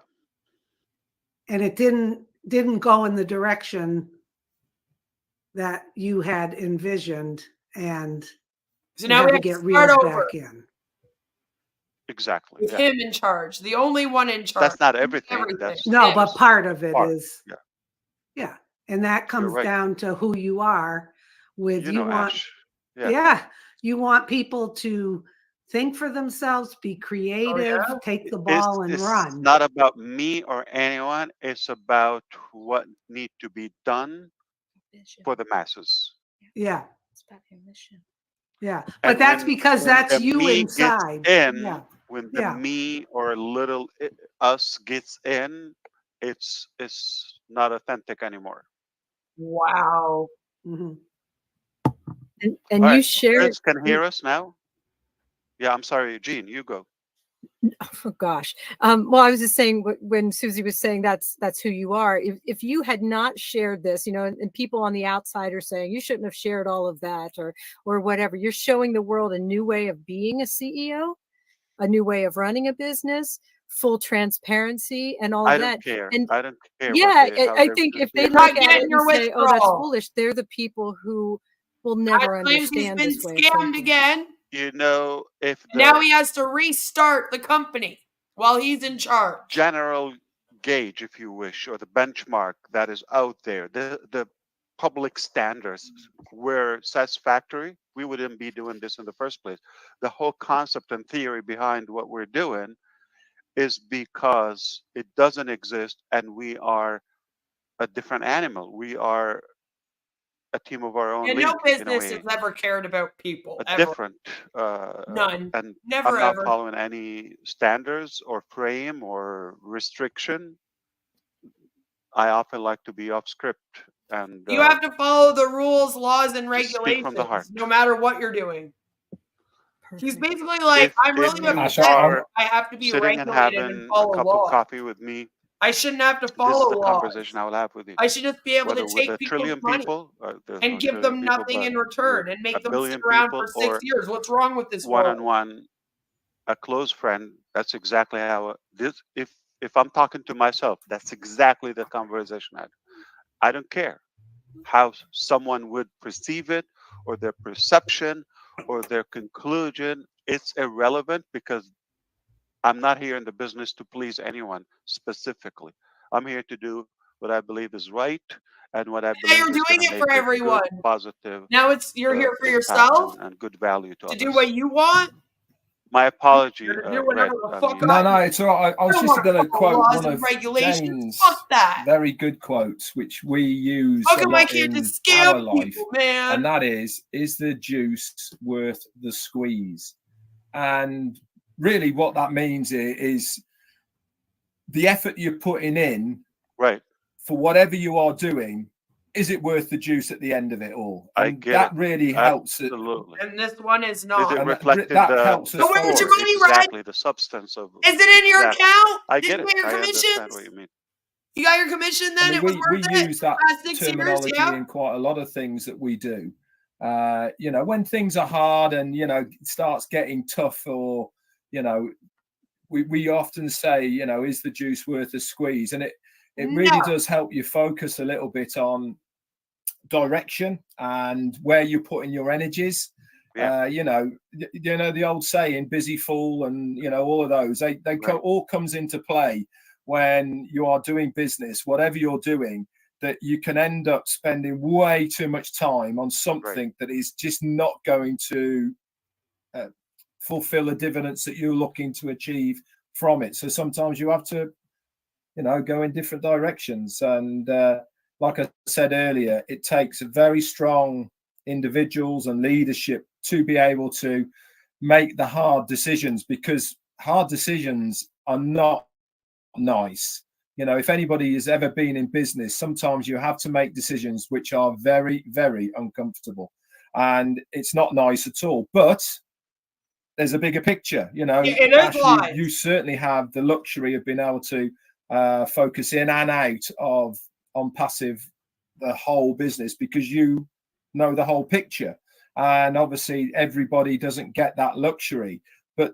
And it didn't go in the direction that you had envisioned, and So you now had we to have to get start reeled over back in. Exactly. with Yeah. him in charge, the only one in charge. That's not He's everything. That's No, Him. but just part of it part. is, Yeah. yeah. And that You're comes right. down to who you are with You you know, want, Ash. Yeah. yeah, you want people to think for themselves, be Oh creative, yeah. take the ball and It's run. not about me or anyone. It's about what need to be done Vision. for the masses. Yeah, It's about your mission. yeah. But And that's because when that's the you me gets inside. in, Yeah, when the yeah. me or little us gets in, it's not authentic anymore. Wow. Mhm. And All you right. shared, Chris can hear us now. Yeah, I'm sorry, Gene. You go. oh gosh. Well, I was just saying when Susie was saying that's who you are. If you had not shared this, you know, and people on the outside are saying you shouldn't have shared all of that or whatever. You're showing the world a new way of being a CEO, a new way of running a business, full transparency, and all I of don't that. care. And I don't care what yeah, how I they're think if they You're perceiving look not me. at it getting and your say, "Oh, that's withdrawal. foolish," they're the people who will Ash never claims he's understand been this way of scammed thinking. again. You know, if And now the he has to restart the company while he's in charge. general gauge, if you wish, or the benchmark that is out there, the public standards were satisfactory, we wouldn't be doing this in the first place. The whole concept and theory behind what we're doing is because it doesn't exist, and we are a different animal. We are a team of our own And no league in a business has way, ever cared about people, a ever. different. None. And Never, I'm not ever. following any standards or frame or restriction. I often like to be off script and You have to follow the rules, laws, and just speak from the heart. regulations, no matter what you're doing. He's basically like, I'm If really you upset. are I have to be sitting and regulated and having a follow cup of laws. coffee with me, I shouldn't have to this is follow the laws. conversation I will have with you. I should just be able Whether to with take a people's trillion money people, there's and no give trillion them people, nothing but in return with and make a them billion sit around people for 6 or years. What's wrong with this world? one-on-one, a close friend, that's exactly how this. If I'm talking to myself, that's exactly the conversation I had. I don't care how someone would perceive it or their perception or their conclusion. It's irrelevant because I'm not here in the business to please anyone specifically. I'm here to do what I believe is right and what I Yeah, believe you're is doing going to it for make a everyone. good, positive Now you're here for impact yourself and good value to to do others. what you want. My apology, You're gonna do Red. whatever the I fuck mean, No, it's all right. I was don't just want going to to follow quote laws one and of regulations. Jane's Fuck that. very good quotes, which we use How a come I lot can't in just scam our life, people, man? and that is the juice worth the squeeze? And really, what that means is the effort you're putting in, right, for whatever you are doing. Is it worth the juice at the end of it all? I And get that it. really helps it. Absolutely. And this one is Did not. it And reflect in that helps us So where's your forward. money, Ryan? exactly the substance of? Is it in your Exactly. account? I Did get you it. get your I understand commissions? what you mean. You got your commission I then? mean, It was we worth it use for that the past 6 years, terminology yeah? in quite a lot of things that we do. You know, when things are hard and, you know, it starts getting tough, or, you know, we often say, you know, is the juice worth the squeeze? And it really does help you focus a little bit on direction and where you're putting your energies. Yeah. You know the old saying, busy fool, and you know all of those. They all comes into play when you are doing business, whatever you're doing. That you can end up spending way too much time on something that is just not going to fulfill the dividends that you're looking to achieve from it. So sometimes you have to, you know, go in different directions. And like I said earlier, it takes very strong individuals and leadership to be able to make the hard decisions, because hard decisions are not nice. You know, if anybody has ever been in business, sometimes you have to make decisions which are very, very uncomfortable, and it's not nice at all. But there's a bigger picture, you know. Ash, you certainly have the luxury of being able to focus in and out of ONPASSIVE, the whole business, because you know the whole picture. And obviously everybody doesn't get that luxury, but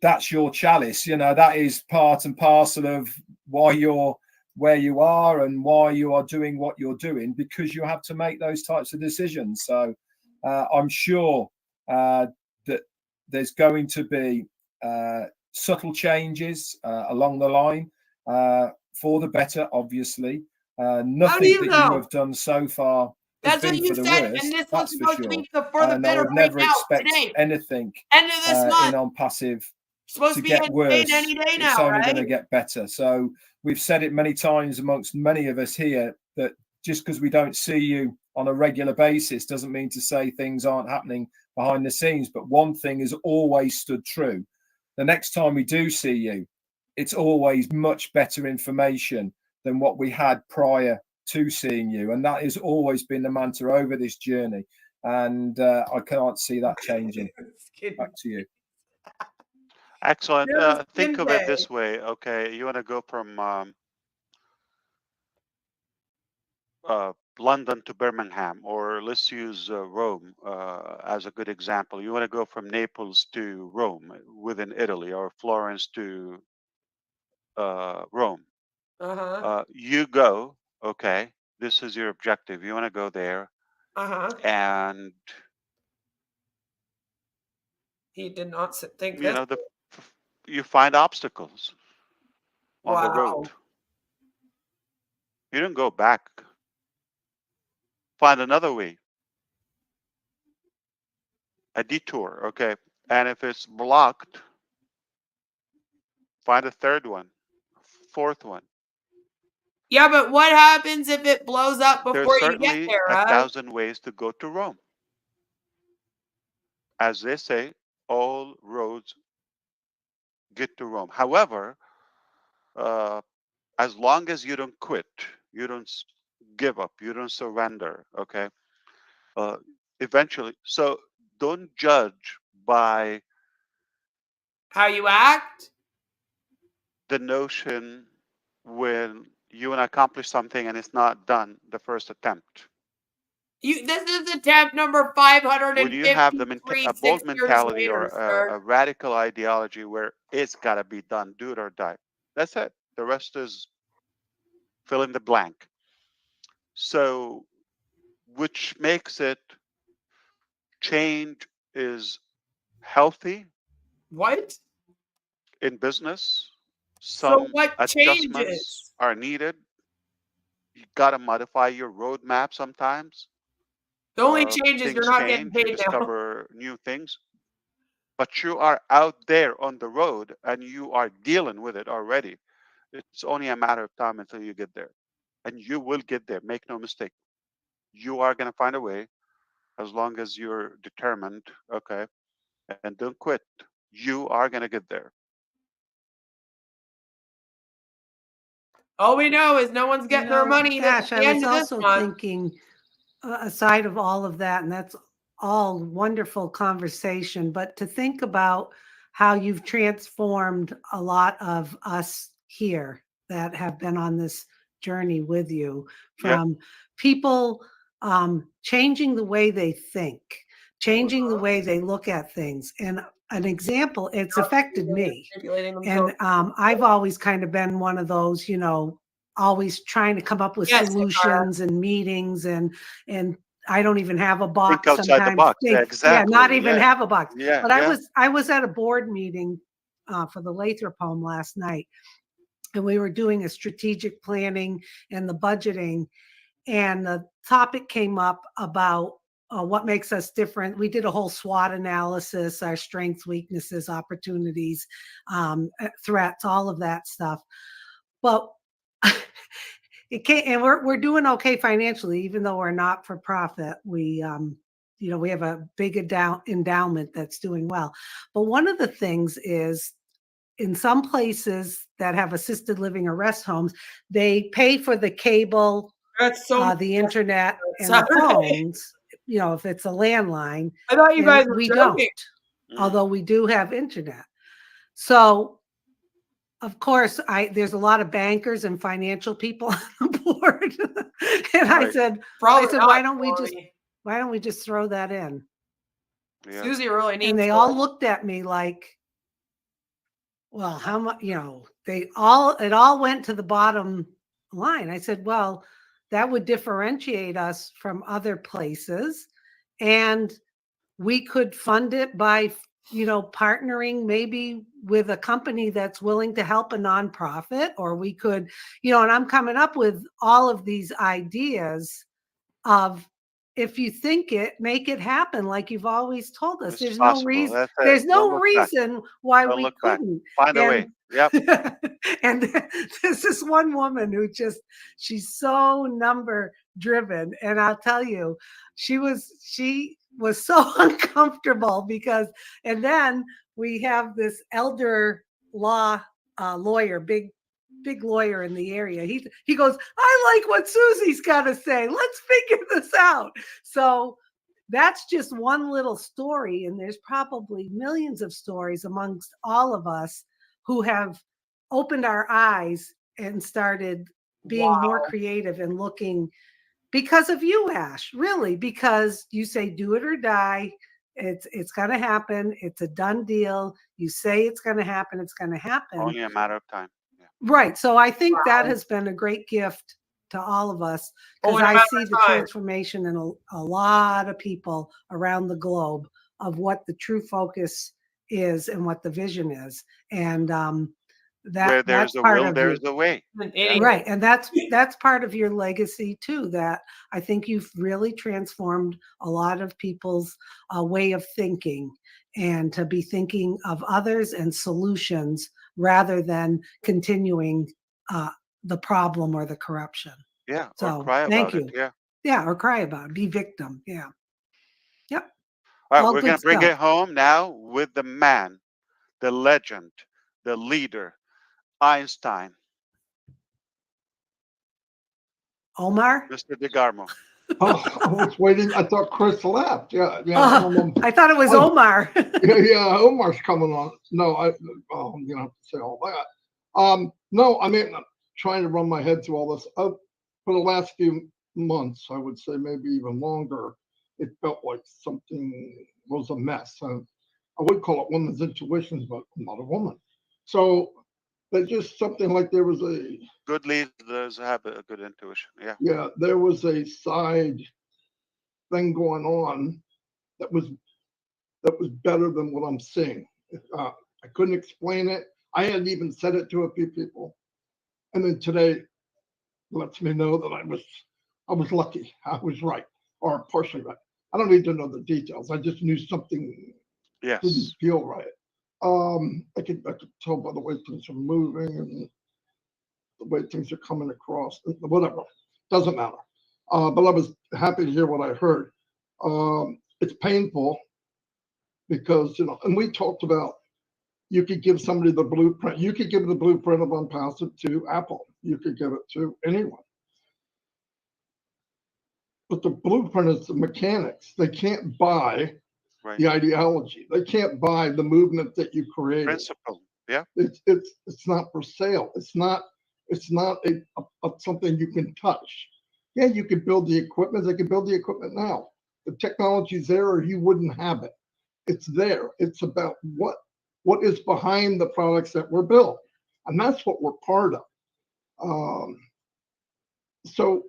that's your chalice. You know, that is part and parcel of why you're where you are and why you are doing what you're doing, because you have to make those types of decisions. So I'm sure that there's going to be subtle changes along the line for the better, obviously. Nothing that you have done so far has been for the worst. And this That's was for supposed to sure. be for the And I better would right never now, expect today. anything End of this month. in ONPASSIVE Supposed to to be get in worse. any day It's now, only going to right? get better. So we've said it many times amongst many of us here, that just because we don't see you on a regular basis doesn't mean to say things aren't happening behind the scenes. But one thing has always stood true: the next time we do see you, it's always much better information than what we had prior to seeing you. And that has always been the mantra over this journey. And I can't see that changing. Back to you. Excellent. Think of it this way. Okay, you want to go from London to Birmingham, or let's use Rome as a good example. You want to go from Naples to Rome within Italy, or Florence to Rome. You go, okay, this is your objective. You want to go there. And he did not think you this. know, you find obstacles on the road. You don't go back. Find another way. a detour, okay? And if it's blocked, find a third one, fourth one. Yeah, but what happens if it blows up There's before you get certainly there? 1,000 ways to go to Rome. As they say, all roads get to Rome. However, as long as you don't quit, you don't give up, you don't surrender, okay? Eventually, so don't judge by How you act? the notion when you want to accomplish something and it's not done the first attempt. This is attempt number 553 When you have a bold 6 years mentality or later, sir. a radical ideology where it's got to be done, do it or die. That's it. The rest is fill in the blank. So, which makes it change is healthy What? in business. So Some what adjustments changes? are needed. You got to modify your roadmap sometimes. The only change is you're Things not getting change, you paid now. discover new things, but you are out there on the road and you are dealing with it already. It's only a matter of time until you get there, and you will get there. Make no mistake. You are going to find a way as long as you're determined, okay, and don't quit. You are going to get there. All we know is no one's getting their money at Ash, the I end was of this also month. thinking, aside of all of that, and that's all wonderful conversation, but to think about how you've transformed a lot of us here that have been on this journey with you, from people changing the way they think, changing the way they look at things. And an example, it's affected me. And I've always kind of been one of those, always trying to come up with solutions and meetings, and I don't even have a box Think outside sometimes. the box. Yeah, exactly. Yeah, not even have a box. Yeah, but I was at a board meeting for the Lathrop home last night, and we were doing a strategic planning and the budgeting, and the topic came up about what makes us different. We did a whole SWOT analysis, our strengths, weaknesses, opportunities, threats, all of that stuff. But it can't, and we're doing okay financially, even though we're not for profit. We we have a big endowment that's doing well. But one of the things is, in some places that have assisted living or rest homes, they pay for the cable, the internet, and the phones. If it's a landline. I thought you guys were we joking. don't, although we do have internet. So, of course, there's a lot of bankers and financial people on the board, and I said, why don't we just throw that in? Yeah. Susie really needs. And they all looked at me like, well, how much? It all went to the bottom line. I said, well, that would differentiate us from other places, and we could fund it by partnering maybe with a company that's willing to help a nonprofit, or we could, and I'm coming up with all of these ideas of, if you think it, make it happen, like you've always told us. There's no reason. There's no reason why we couldn't. Find a way. Yep. And there's this one woman who she's so number driven, and I'll tell you, she was so uncomfortable because, and then we have this elder law lawyer, big lawyer in the area. He goes, I like what Susie's got to say. Let's figure this out. So that's just one little story, and there's probably millions of stories amongst all of us who have opened our eyes and started being more creative and looking, because of you, Ash, really, because you say do it or die. It's going to happen. It's a done deal. You say it's going to happen. It's going to happen. Only a matter of time. Right. So I think that has been a great gift to all of us, because I see the transformation in a lot of people around the globe of what the true focus is and what the vision is. And Where there's that's a part will, of there's your a way. right, and that's part of your legacy too. That I think you've really transformed a lot of people's way of thinking, and to be thinking of others and solutions rather than continuing the problem or the corruption. Yeah, or So cry thank about it. you. Yeah. Yeah, or cry about it, be victim. Yeah. Yep. All right, All we're good gonna bring stuff. it home now with the man, the legend, the leader, Einstein, Omar? Mr. DeGarmo. Oh, I was waiting. I thought Chris left. Yeah, yeah. I thought it was Omar. Yeah, Omar's coming on. No, you know, say all that. No, I mean, I'm trying to run my head through all this. For the last few months, I would say maybe even longer, it felt like something was a mess. I would call it women's intuitions, but I'm not a woman. So there's just something like there was a Good leaders have a good intuition. Yeah. yeah, there was a side thing going on that was better than what I'm seeing. I couldn't explain it. I hadn't even said it to a few people, and then today lets me know that I was lucky. I was right, or partially right. I don't need to know the details. I just knew something didn't Yes. feel right. I could tell by the way things are moving and the way things are coming across. Whatever, doesn't matter. But I was happy to hear what I heard. It's painful because, you know, and we talked about you could give somebody the blueprint. You could give the blueprint of ONPASSIVE to Apple. You could give it to anyone. But the blueprint is the mechanics. They can't buy Right. the ideology. They can't buy the movement that you created. Principle. Yeah. It's not for sale. It's not a something you can touch. Yeah, you could build the equipment. They could build the equipment now. The technology's there, or you wouldn't have it. It's there. It's about what is behind the products that were built, and that's what we're part of. So,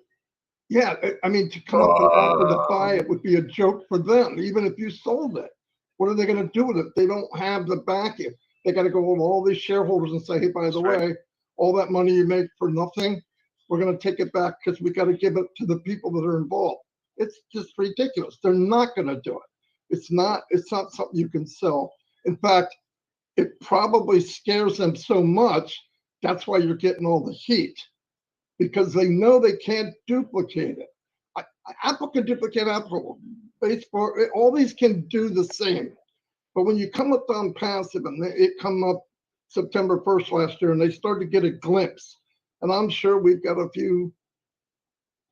yeah, I mean, to come up and offer to buy it would be a joke for them, even if you sold it. What are they going to do with it? They don't have the backing. They got to go to all these shareholders and say, hey, by the way, all that money you make for nothing, we're going to take it back because we got to give it to the people that are involved. It's just ridiculous. They're not going to do it. It's not something you can sell. In fact, it probably scares them so much. That's why you're getting all the heat, because they know they can't duplicate it. Apple can duplicate Apple, Facebook, all these can do the same. But when you come up on passive, and it come up September 1st last year, and they started to get a glimpse, and I'm sure we've got a few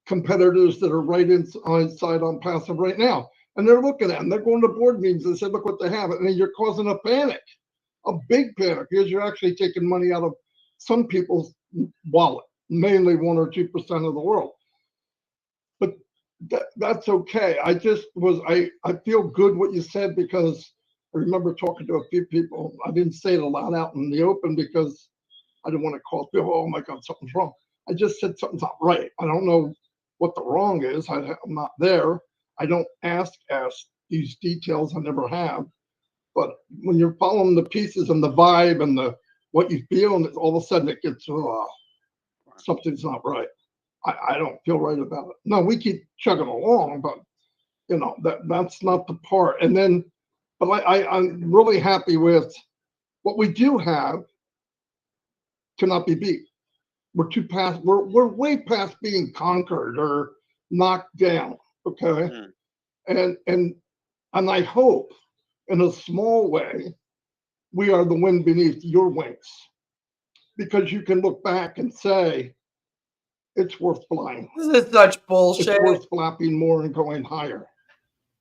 competitors that are right inside on passive right now, and they're looking at them. They're going to board meetings and say, look what they have, and then you're causing a panic, a big panic, because you're actually taking money out of some people's wallet, mainly 1 or 2% of the world. But that's okay. I feel good what you said, because I remember talking to a few people. I didn't say it aloud out in the open because I didn't want to call people, oh my God, something's wrong. I just said something's not right. I don't know what the wrong is. I'm not there. I don't ask these details. I never have. But when you're following the pieces and the vibe and what you feel, and all of a sudden it gets, something's not right. I don't feel right about it. No, we keep chugging along, but you know, that's not the part. And then, but I'm really happy with what we do have. Cannot be beat. We're way past being conquered or knocked down. Okay. And I hope in a small way we are the wind beneath your wings, because you can look back and say it's worth flying. This is such bullshit. It's worth flapping more and going higher.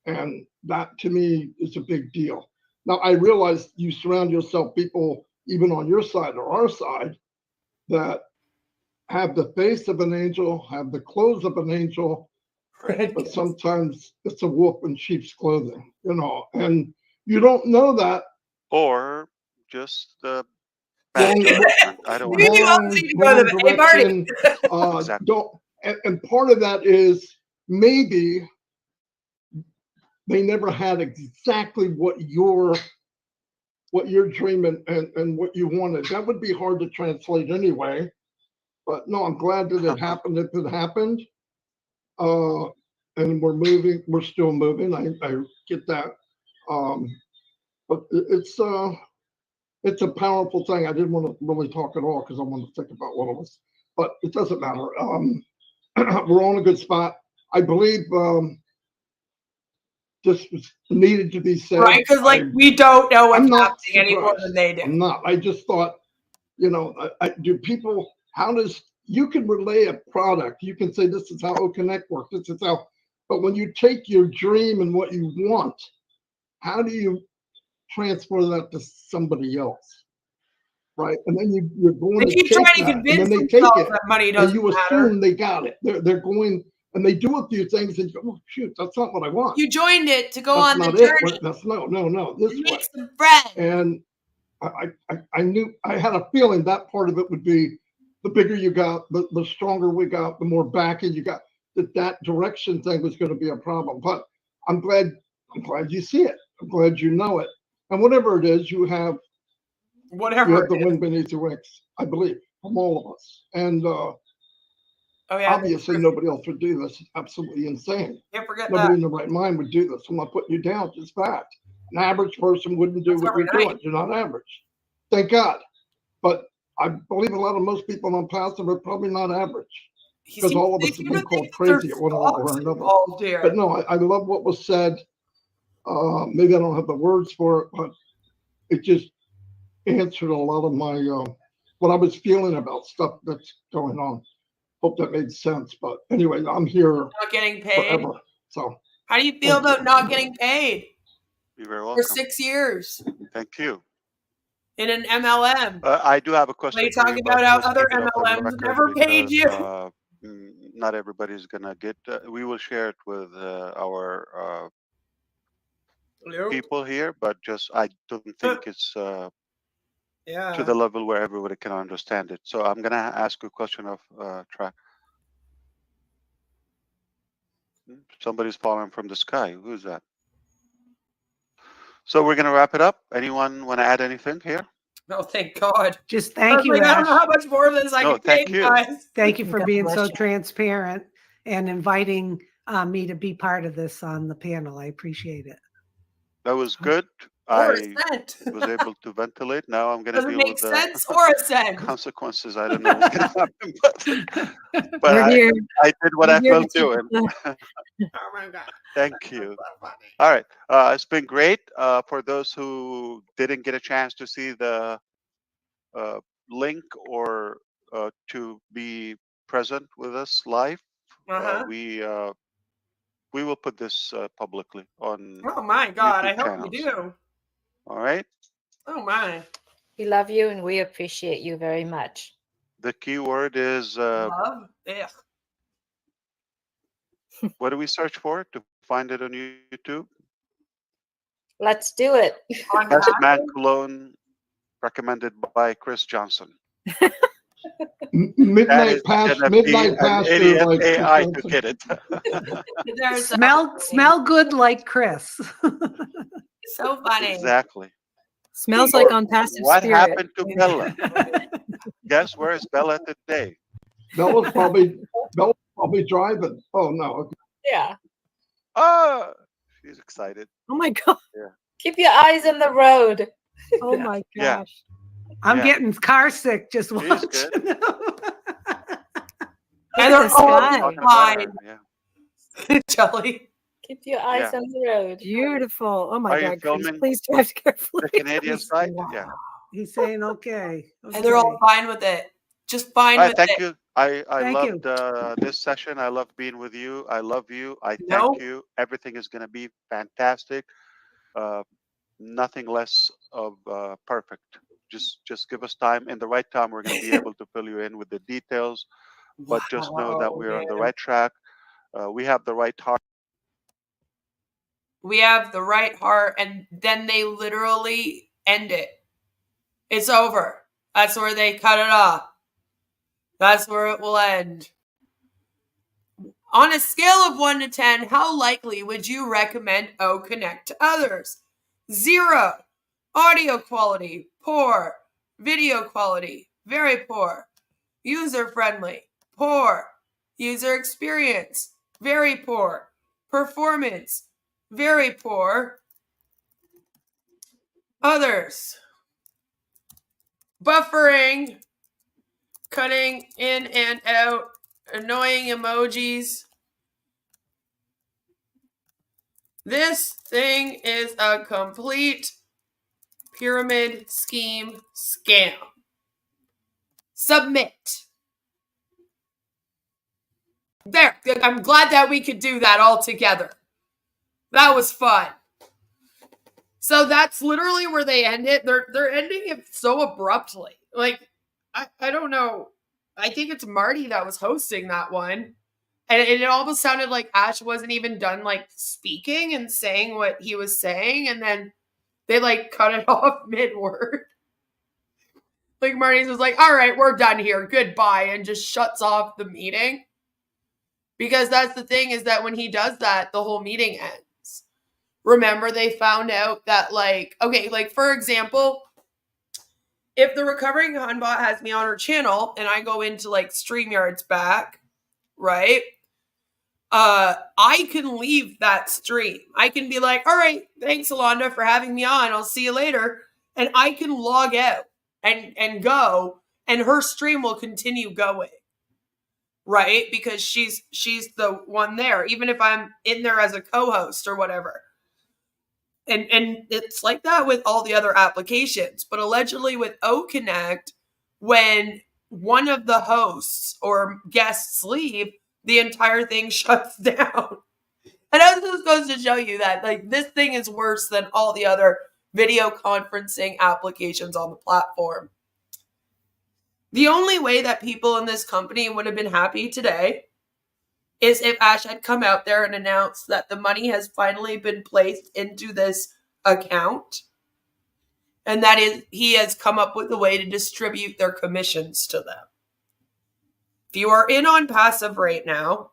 And that to me is a big deal. Now I realize you surround yourself people, even on your side or our side, that have the face of an angel, have the clothes of an angel, but sometimes it's a wolf in sheep's clothing, you know, and you don't know that. Or just the bad judgment. I don't wrong direction. Don't, and part of that is maybe they never had exactly what you're what you're dreaming and what you wanted. That would be hard to translate anyway. But no, I'm glad that it happened. If it happened, and we're moving, we're still moving. I get that. But it's a powerful thing. I didn't want to really talk at all because I wanted to think about what it was, but it doesn't matter. We're on a good spot. I believe this was needed to be said. Right, because like we don't know what's I'm not happening any more than they do. I'm not. I just thought, you know, do people? How does you can relay a product? You can say this is how OConnect works. This is how. But when you take your dream and what you want, how do you transfer that to somebody else? Right, and then you're going They to keep take trying to that, convince and then they take themselves it, that money and doesn't you matter. assume they got it. They're going and they do a few things, and you go, oh shoot, that's not what I want. You joined it to go That's on the not journey. it. That's no this To way. make some friends. And I knew, I had a feeling that part of it would be the bigger you got, the stronger we got, the more backing you got. That direction thing was going to be a problem. But I'm glad you see it. I'm glad you know it. And whatever it is, you have the wind beneath your wings, I believe, from all of us. And obviously nobody else would do this. It's absolutely insane. Can't forget Nobody that. in their right mind would do this. I'm not putting you down, just fact. An average person wouldn't do what you're doing. You're not average. Thank God. But I believe a lot of most people on passive are probably not average. Because all of us have been called crazy at one level or another. But no, I love what was said. Maybe I don't have the words for it, but it just answered a lot of my what I was feeling about stuff that's going on. Hope that made sense. But anyway, I'm here not getting paid forever. So how do you feel about not getting paid? You're very welcome. For 6 years Thank you. in an MLM. I do have a question. Are you talking about how other MLMs never paid you? Not everybody's gonna get. We will share it with our people here, but just I don't think it's to the level where everybody can understand it. So I'm gonna ask you a question of track. Somebody's falling from the sky. Who's that? So we're gonna wrap it up. Anyone want to add anything here? No, thank God. Just thank you, I don't know Ash. how much more of this I can thank take, you. guys. Thank you for God being bless so you. transparent and inviting me to be part of this on the panel. I appreciate it. That was good. Or a I cent. was able to ventilate. Now I'm gonna Does it deal make with the sense or a cent? consequences. I don't know what's gonna happen, but We're here. I did what We're I here to felt teach doing. you. Oh my God. Thank you. All right, it's been great. For those who didn't get a chance to see the link or to be present with us live, we will put this publicly on Oh my God, YouTube I hope channels. you do. All right. Oh my. We love you and we appreciate you very much. The key word is Love? Ugh. what do we search for to find it on YouTube? Let's do it. Best Man Cologne, recommended by Chris Johnson. Midnight Pastor, idiot like AI to get it. Smell good like Chris. So funny. Exactly. Smells like on passive What spirit. happened to Bella? Guess where is Bella today? Bella's probably driving. Oh no. Yeah. Oh, she's excited. Oh my God. Yeah. Keep your eyes on the road. Oh my gosh. Yeah. I'm getting car sick just watching. And they're sky. all fine. Yeah. Jelly. Keep your eyes on the road. Beautiful. Oh my Are you God, Chris, filming please drive carefully. The Canadian side? Yeah. He's saying okay. And they're all fine with it. Just fine All with right, it. thank you. I Thank loved this session. I love being with you. I love you. I thank you. Everything is going to be fantastic. Nothing less of perfect. Just give us time. In the right time, we're going to be able to fill you in with the details. But just know that we're on the right track. We have the right heart. We have the right heart, and then they literally end it. It's over. That's where they cut it off. That's where it will end. On a scale of 1 to 10, how likely would you recommend OConnect to others? 0. Audio quality, poor. Video quality, very poor. User friendly, poor. User experience, very poor. Performance, very poor. Others. Buffering, cutting in and out, annoying emojis. This thing is a complete pyramid scheme scam. Submit. There, I'm glad that we could do that all together. That was fun. So that's literally where they end it. They're ending it so abruptly. Like, I don't know. I think it's Marty that was hosting that one. And it almost sounded like Ash wasn't even done like speaking and saying what he was saying. And then they like cut it off mid-word. Like Marty's was like, all right, we're done here. Goodbye. And just shuts off the meeting. Because that's the thing, is that when he does that, the whole meeting ends. Remember, they found out that like, okay, like for example, if the Recovering Hanbot has me on her channel and I go into like StreamYard's back, right? I can leave that stream. I can be like, all right, thanks, Alonda, for having me on. I'll see you later. And I can log out and go, and her stream will continue going. Right? Because she's the one there, even if I'm in there as a co-host or whatever. And it's like that with all the other applications. But allegedly with OConnect, when one of the hosts or guests leave, the entire thing shuts down. And that just goes to show you that like this thing is worse than all the other video conferencing applications on the platform. The only way that people in this company would have been happy today is if Ash had come out there and announced that the money has finally been placed into this account, and that is he has come up with a way to distribute their commissions to them. If you are in ONPASSIVE right now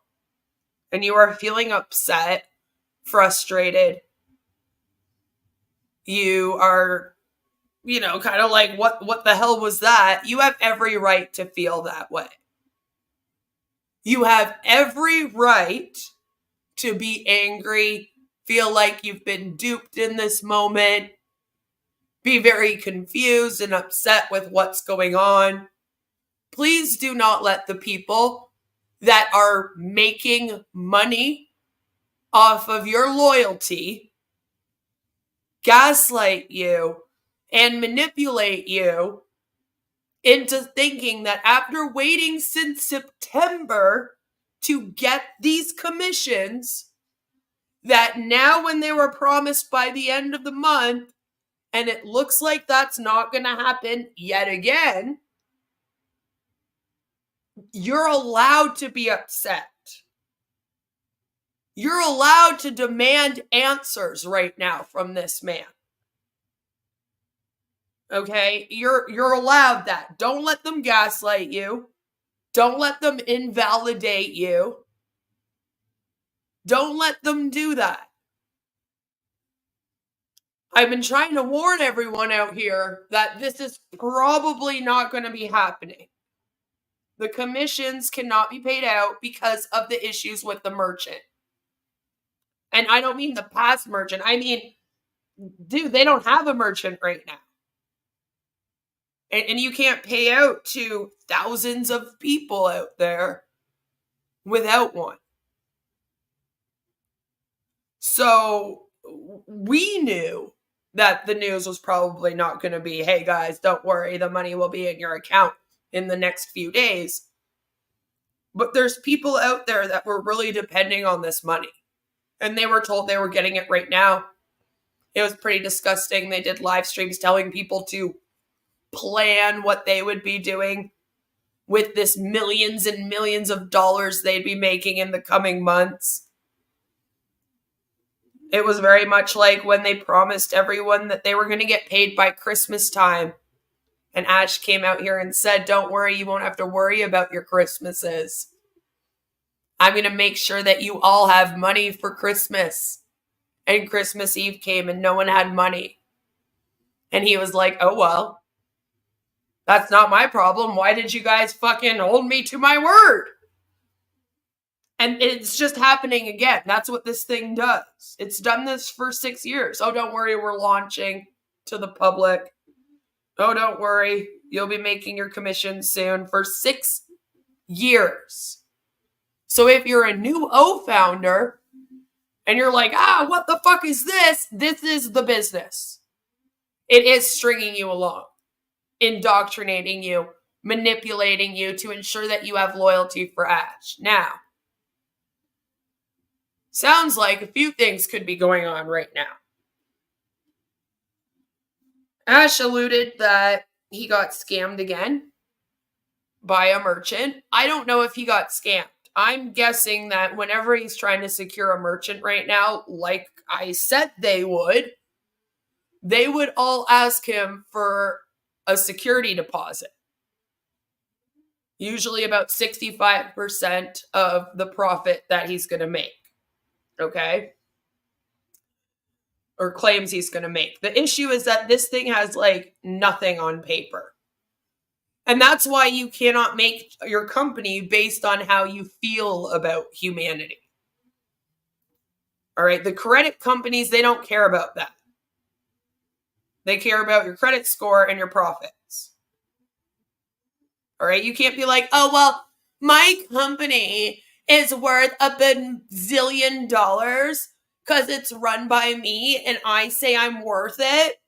and you are feeling upset, frustrated, you are, you know, kind of like, what the hell was that? You have every right to feel that way. You have every right to be angry, feel like you've been duped in this moment, be very confused and upset with what's going on. Please do not let the people that are making money off of your loyalty gaslight you and manipulate you into thinking that after waiting since September to get these commissions, that now when they were promised by the end of the month, and it looks like that's not going to happen yet again, you're allowed to be upset. You're allowed to demand answers right now from this man. Okay? You're allowed that. Don't let them gaslight you. Don't let them invalidate you. Don't let them do that. I've been trying to warn everyone out here that this is probably not going to be happening. The commissions cannot be paid out because of the issues with the merchant. And I don't mean the past merchant. I mean, dude, they don't have a merchant right now. And you can't pay out to thousands of people out there without one. So we knew that the news was probably not going to be, hey guys, don't worry, the money will be in your account in the next few days. But there's people out there that were really depending on this money. And they were told they were getting it right now. It was pretty disgusting. They did live streams telling people to plan what they would be doing with this millions and millions of dollars they'd be making in the coming months. It was very much like when they promised everyone that they were going to get paid by Christmas time. And Ash came out here and said, don't worry, you won't have to worry about your Christmases. I'm going to make sure that you all have money for Christmas. And Christmas Eve came and no one had money. And he was like, oh, well, that's not my problem. Why did you guys fucking hold me to my word? And it's just happening again. That's what this thing does. It's done this for 6 years. Oh, don't worry, we're launching to the public. Oh, don't worry, you'll be making your commission soon, for 6 years. So if you're a new O founder and you're like, what the fuck is this? This is the business. It is stringing you along, indoctrinating you, manipulating you to ensure that you have loyalty for Ash. Now, sounds like a few things could be going on right now. Ash alluded that he got scammed again by a merchant. I don't know if he got scammed. I'm guessing that whenever he's trying to secure a merchant right now, like I said they would all ask him for a security deposit. Usually about 65% of the profit that he's going to make. Okay? Or claims he's going to make. The issue is that this thing has like nothing on paper. And that's why you cannot make your company based on how you feel about humanity. All right? The credit companies, they don't care about that. They care about your credit score and your profits. All right? You can't be like, oh, well, my company is worth $1 bazillion because it's run by me and I say I'm worth it.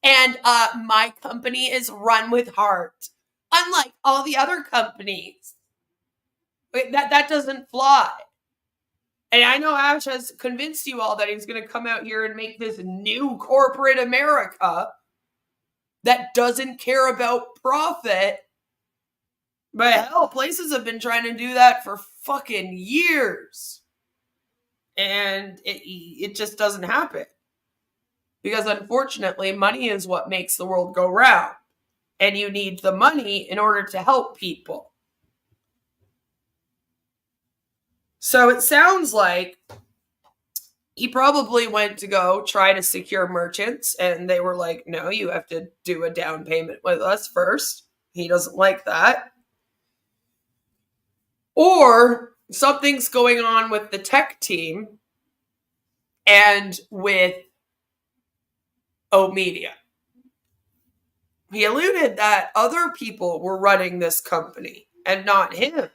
And my company is run with heart. Unlike all the other companies. That doesn't fly. And I know Ash has convinced you all that he's going to come out here and make this new corporate America that doesn't care about profit. But hell, places have been trying to do that for fucking years. And it just doesn't happen. Because unfortunately, money is what makes the world go round. And you need the money in order to help people. So it sounds like he probably went to go try to secure merchants. And they were like, no, you have to do a down payment with us first. He doesn't like that. Or something's going on with the tech team and with O Media. He alluded that other people were running this company and not him.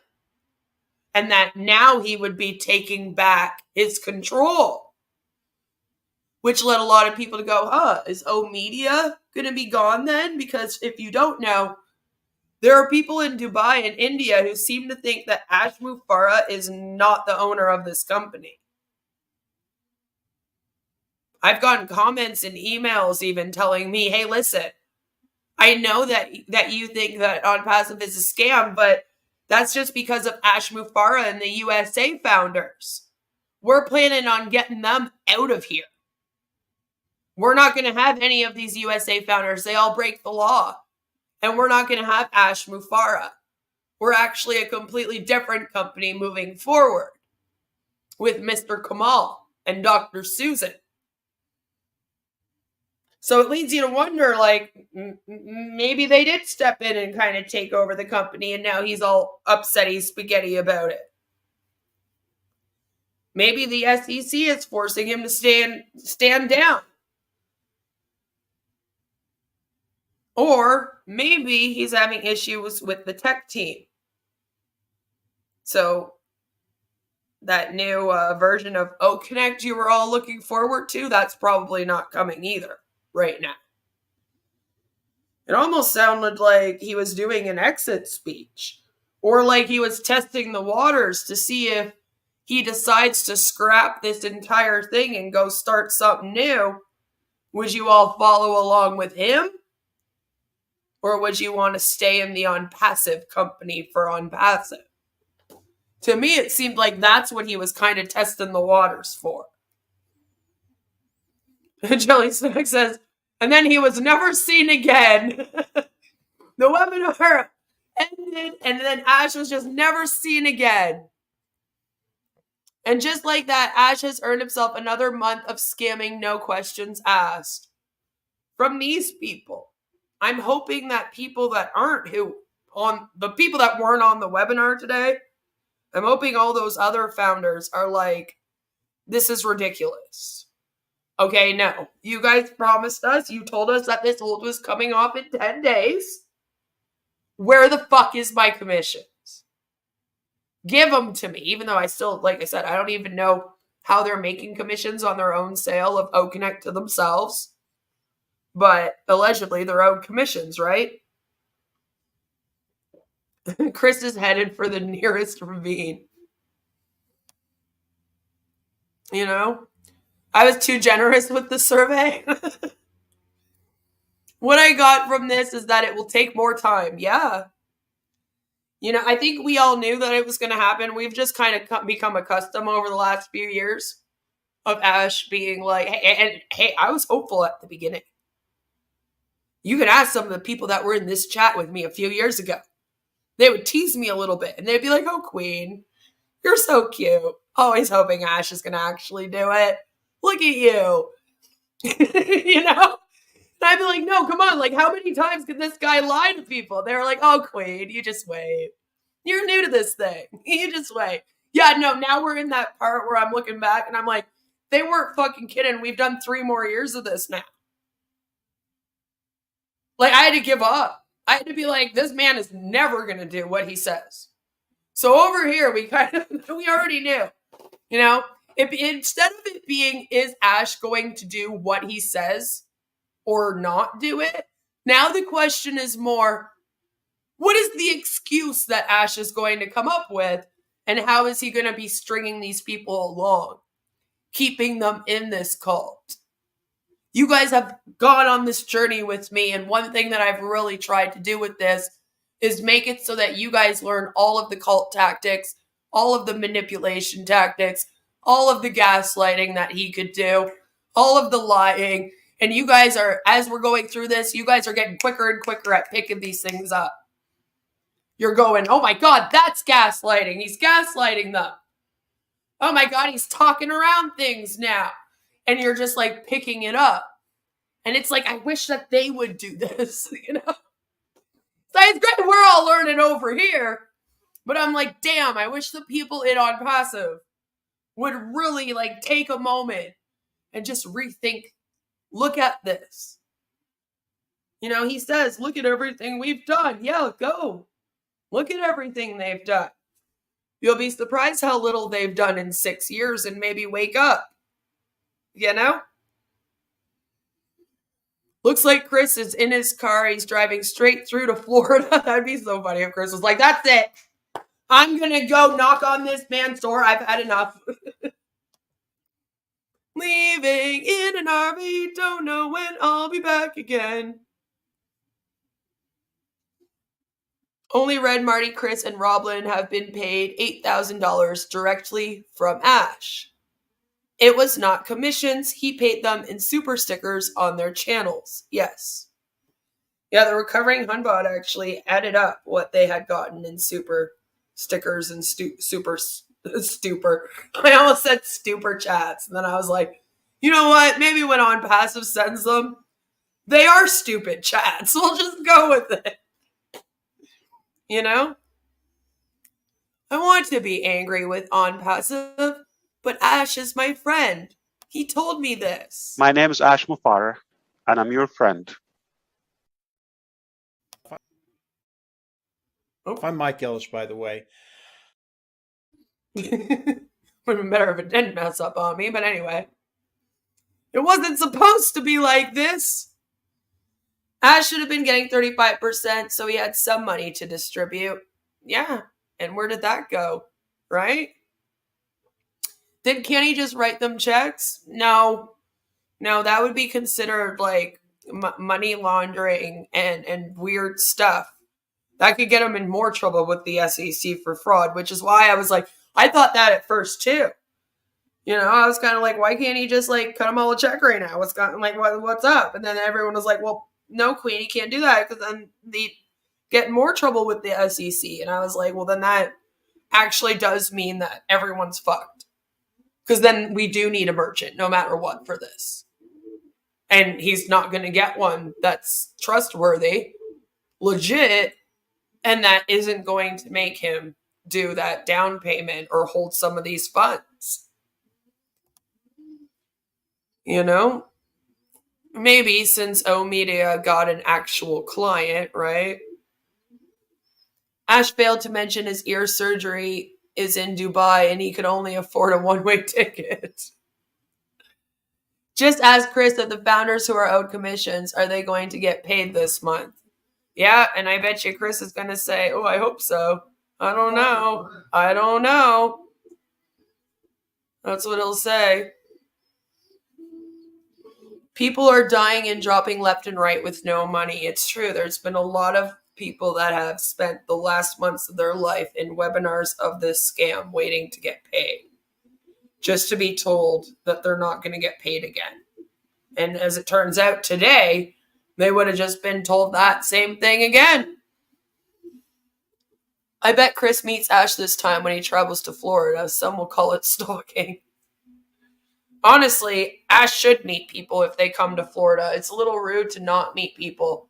And that now he would be taking back his control. Which led a lot of people to go, is O Media going to be gone then? Because if you don't know, there are people in Dubai and India who seem to think that Ash Mufareh is not the owner of this company. I've gotten comments and emails even telling me, hey, listen, I know that you think that ONPASSIVE is a scam, but that's just because of Ash Mufareh and the USA founders. We're planning on getting them out of here. We're not going to have any of these USA founders. They all break the law. And we're not going to have Ash Mufareh. We're actually a completely different company moving forward with Mr. Kamal and Dr. Susan. So it leads you to wonder, like, maybe they did step in and kind of take over the company and now he's all upsetty spaghetti about it. Maybe the SEC is forcing him to stand down. Or maybe he's having issues with the tech team. So that new version of OConnect you were all looking forward to, that's probably not coming either right now. It almost sounded like he was doing an exit speech. Or like he was testing the waters to see if he decides to scrap this entire thing and go start something new. Would you all follow along with him? Or would you want to stay in the ONPASSIVE company for ONPASSIVE? To me, it seemed like that's what he was kind of testing the waters for. Jelly Snack says, and then he was never seen again. The webinar ended, and then Ash was just never seen again. And just like that, Ash has earned himself another month of scamming, no questions asked. from these people. I'm hoping that people that aren't the people that weren't on the webinar today, I'm hoping all those other founders are like, this is ridiculous. Okay, no. You guys promised us, you told us that this hold was coming off in 10 days. Where the fuck is my commissions? Give them to me, even though I still, like I said, I don't even know how they're making commissions on their own sale of OConnect to themselves. But allegedly, their own commissions, right? Chris is headed for the nearest ravine. You know? I was too generous with the survey. What I got from this is that it will take more time. Yeah. You know, I think we all knew that it was going to happen. We've just kind of become accustomed over the last few years of Ash being like, hey, I was hopeful at the beginning. You can ask some of the people that were in this chat with me a few years ago. They would tease me a little bit and they'd be like, oh, Queen, you're so cute. Always hoping Ash is going to actually do it. Look at you. You know? And I'd be like, no, come on. Like, how many times can this guy lie to people? They were like, oh, Queen, you just wait. You're new to this thing. You just wait. Yeah, no, now we're in that part where I'm looking back and I'm like, they weren't fucking kidding. We've done 3 more years of this now. Like, I had to give up. I had to be like, this man is never going to do what he says. So over here, we already knew, you know, if instead of it being, is Ash going to do what he says or not do it? Now the question is more, what is the excuse that Ash is going to come up with? And how is he going to be stringing these people along, keeping them in this cult? You guys have gone on this journey with me. And one thing that I've really tried to do with this is make it so that you guys learn all of the cult tactics, all of the manipulation tactics, all of the gaslighting that he could do, all of the lying. And you guys are, as we're going through this, you guys are getting quicker and quicker at picking these things up. You're going, oh my God, that's gaslighting. He's gaslighting them. Oh my God, he's talking around things now. And you're just like picking it up. And it's like, I wish that they would do this, you know? So it's great, we're all learning over here. But I'm like, damn, I wish the people in ONPASSIVE would really like take a moment and just rethink, look at this. You know, he says, look at everything we've done. Yeah, go. Look at everything they've done. You'll be surprised how little they've done in 6 years and maybe wake up. You know? Looks like Chris is in his car. He's driving straight through to Florida. That'd be so funny if Chris was like, that's it. I'm going to go knock on this man's door. I've had enough. Leaving in an RV. Don't know when I'll be back again. Only Red, Marty, Chris, and Roblin have been paid $8,000 directly from Ash. It was not commissions. He paid them in super stickers on their channels. Yes. Yeah, the recovering Hunbot actually added up what they had gotten in super stickers and super stupor. I almost said stupor chats. And then I was like, you know what? Maybe when ONPASSIVE sends them, they are stupid chats. We'll just go with it. You know? I want to be angry with ONPASSIVE, but Ash is my friend. He told me this. My name is Ash Mufareh, and I'm your friend. I'm Mike Ellis, by the way. Would have been better if it didn't mess up on me, but anyway. It wasn't supposed to be like this. Ash should have been getting 35%, so he had some money to distribute. Yeah, and where did that go, right? Can't he just write them checks? No, that would be considered like money laundering and weird stuff. That could get him in more trouble with the SEC for fraud, which is why I was like, I thought that at first too. You know, I was kind of like, why can't he just like cut them all a check right now? What's up? And then everyone was like, well, no, Queen, you can't do that because then they get in more trouble with the SEC. And I was like, well, then that actually does mean that everyone's fucked. Because then we do need a merchant, no matter what, for this. and he's not going to get one that's trustworthy, legit, and that isn't going to make him do that down payment or hold some of these funds. You know? Maybe since O Media got an actual client, right? Ash failed to mention his ear surgery is in Dubai and he could only afford a one-way ticket. Just ask Chris if the founders who are owed commissions, are they going to get paid this month? Yeah, and I bet you Chris is going to say, oh, I hope so. I don't know. I don't know. That's what he'll say. People are dying and dropping left and right with no money. It's true. There's been a lot of people that have spent the last months of their life in webinars of this scam waiting to get paid, just to be told that they're not going to get paid again. And as it turns out today, they would have just been told that same thing again. I bet Chris meets Ash this time when he travels to Florida. Some will call it stalking. Honestly, Ash should meet people if they come to Florida. It's a little rude to not meet people,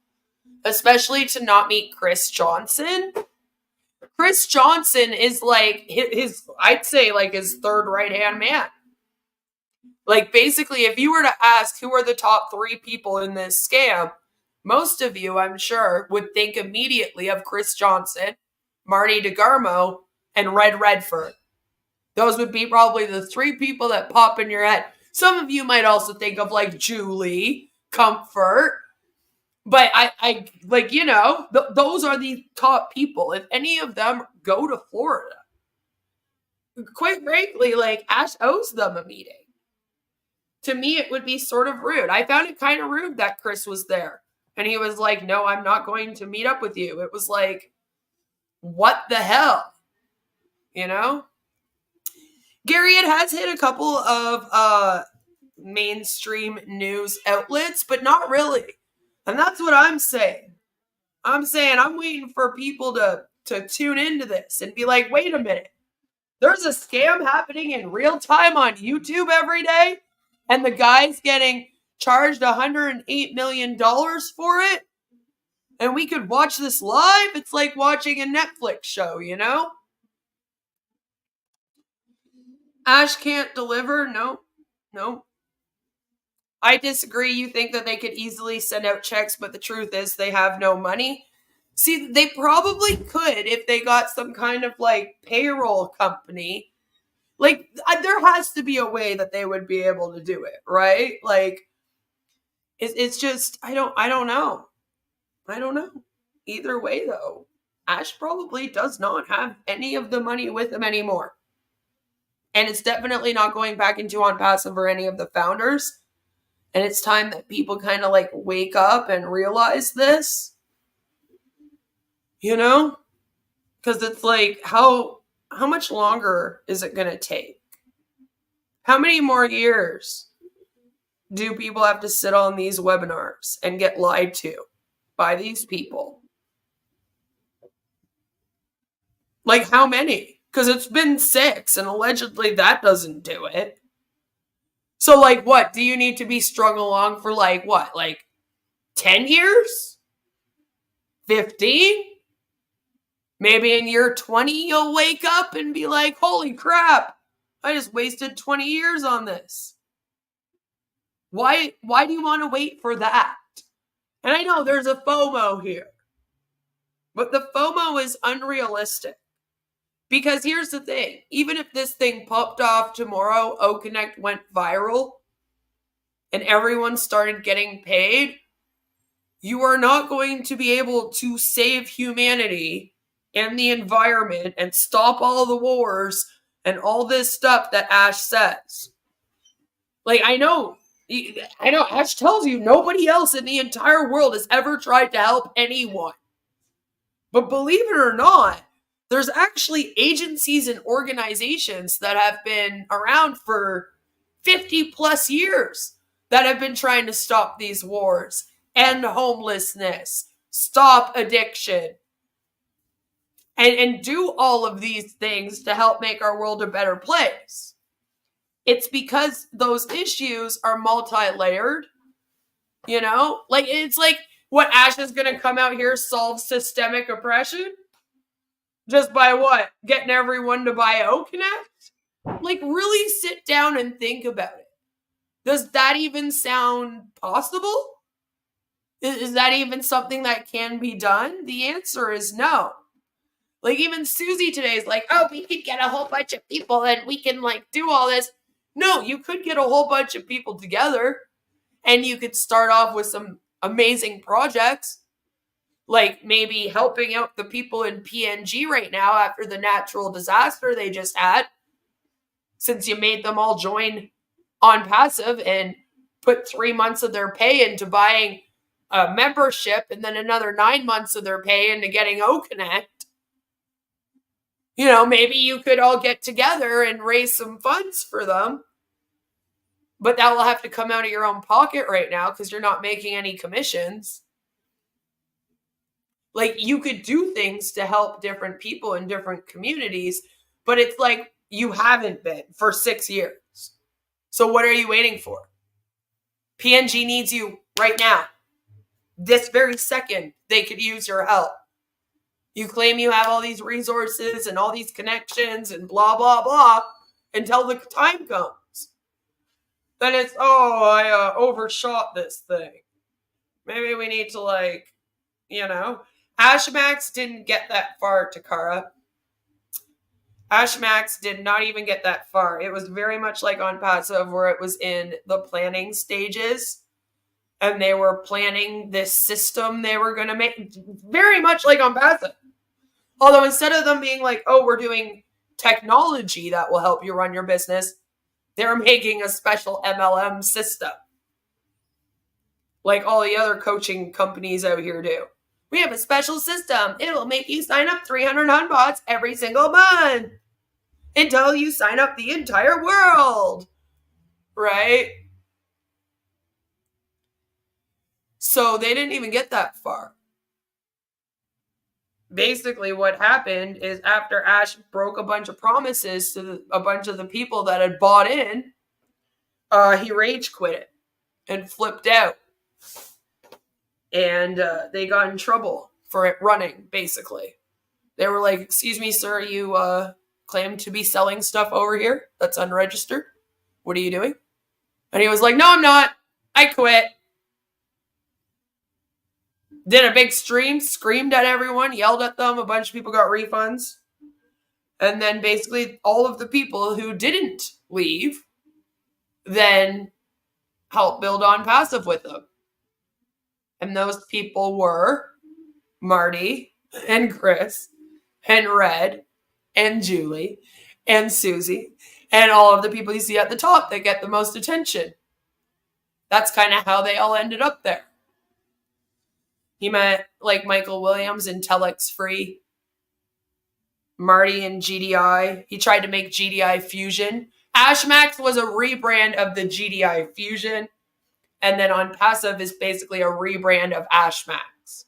especially to not meet Chris Johnson. Chris Johnson is like I'd say like his third right-hand man. Like basically, if you were to ask who are the top 3 people in this scam, most of you, I'm sure, would think immediately of Chris Johnson, Marty DeGarmo, and Red Redford. Those would be probably the 3 people that pop in your head. Some of you might also think of like Julie, Comfort. But I like, you know, those are the top people. If any of them go to Florida, quite frankly, like Ash owes them a meeting. To me, it would be sort of rude. I found it kind of rude that Chris was there. And he was like, no, I'm not going to meet up with you. It was like, what the hell? You know? Gary, it has hit a couple of mainstream news outlets, but not really. And that's what I'm saying. I'm saying I'm waiting for people to tune into this and be like, wait a minute. There's a scam happening in real time on YouTube every day, and the guy's getting charged $108 million for it, and we could watch this live. It's like watching a Netflix show, you know? Ash can't deliver? No. I disagree. You think that they could easily send out checks, but the truth is they have no money. See, they probably could if they got some kind of like payroll company. Like, there has to be a way that they would be able to do it, right? Like, it's just, I don't know. I don't know. Either way, though, Ash probably does not have any of the money with him anymore. And it's definitely not going back into ONPASSIVE or any of the founders. And it's time that people kind of like wake up and realize this. You know? Because it's like, how much longer is it going to take? How many more years do people have to sit on these webinars and get lied to by these people? Like, how many? Because it's been 6, and allegedly that doesn't do it. So, like, what? Do you need to be strung along for, like, what? Like, 10 years? 15? Maybe in year 20 you'll wake up and be like, holy crap, I just wasted 20 years on this. Why do you want to wait for that? And I know there's a FOMO here, but the FOMO is unrealistic. Because here's the thing, even if this thing popped off tomorrow, OConnect went viral, and everyone started getting paid, you are not going to be able to save humanity and the environment and stop all the wars and all this stuff that Ash says. Like, I know Ash tells you nobody else in the entire world has ever tried to help anyone. But believe it or not, there's actually agencies and organizations that have been around for 50 plus years that have been trying to stop these wars, end homelessness, stop addiction, and do all of these things to help make our world a better place. It's because those issues are multi-layered You know, like it's like what Ash is going to come out here solve systemic oppression just by what? Getting everyone to buy OConnect? Like really sit down and think about it. Does that even sound possible? Is that even something that can be done? The answer is no. Like even Susie today is like, oh, we could get a whole bunch of people and we can like do all this. No, you could get a whole bunch of people together and you could start off with some amazing projects. Like maybe helping out the people in PNG right now after the natural disaster they just had. Since you made them all join ONPASSIVE and put 3 months of their pay into buying a membership and then another 9 months of their pay into getting OConnect. You know, maybe you could all get together and raise some funds for them. But that will have to come out of your own pocket right now because you're not making any commissions. Like, you could do things to help different people in different communities, but it's like you haven't been for 6 years. So what are you waiting for? PNG needs you right now. This very second, they could use your help. You claim you have all these resources and all these connections and blah, blah, blah, until the time comes. Then it's, oh, I overshot this thing. Maybe we need to, like, you know. Ashmax didn't get that far, Takara. Ashmax did not even get that far. It was very much like ONPASSIVE, where it was in the planning stages. And they were planning this system they were going to make. Very much like ONPASSIVE. Although instead of them being like, oh, we're doing technology that will help you run your business, they're making a special MLM system. Like all the other coaching companies out here do. We have a special system. It will make you sign up 300 HunBots every single month until you sign up the entire world. Right? So they didn't even get that far. Basically what happened is after Ash broke a bunch of promises to a bunch of the people that had bought in, he rage quit it and flipped out. And they got in trouble for it running, basically. They were like, excuse me, sir, you claim to be selling stuff over here that's unregistered. What are you doing? And he was like, no, I'm not. I quit. Did a big stream, screamed at everyone, yelled at them. A bunch of people got refunds. And then basically all of the people who didn't leave then helped build ONPASSIVE with them. And those people were Marty and Chris and Red and Julie and Susie and all of the people you see at the top that get the most attention. That's kind of how they all ended up there. He met like Michael Williams and Telex Free, Marty and GDI. He tried to make GDI Fusion. Ashmax was a rebrand of the GDI Fusion. And then ONPASSIVE is basically a rebrand of Ashmax.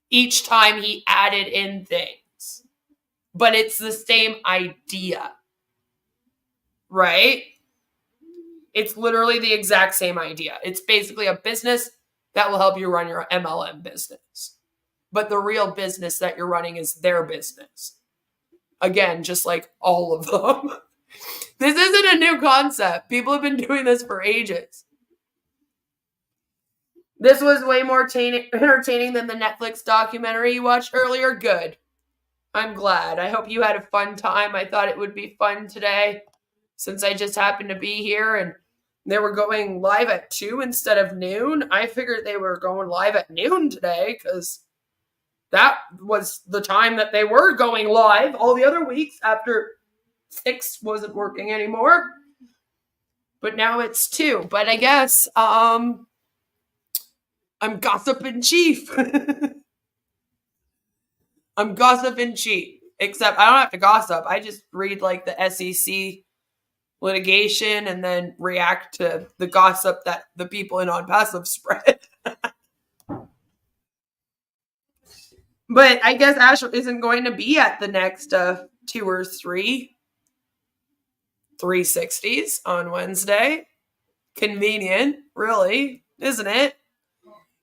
Each time he added in things. But it's the same idea. Right? It's literally the exact same idea. It's basically a business that will help you run your MLM business. But the real business that you're running is their business. Again, just like all of them. This isn't a new concept. People have been doing this for ages. This was way more entertaining than the Netflix documentary you watched earlier. Good. I'm glad. I hope you had a fun time. I thought it would be fun today since I just happened to be here and they were going live at 2 instead of noon. I figured they were going live at noon today because that was the time that they were going live all the other weeks after 6 wasn't working anymore. But now it's 2. But I guess I'm gossip in chief. I'm gossip in chief. Except I don't have to gossip. I just read like the SEC litigation and then react to the gossip that the people in ONPASSIVE spread. But I guess Ash isn't going to be at the next 2 or 3 360s on Wednesday. Convenient, really, isn't it?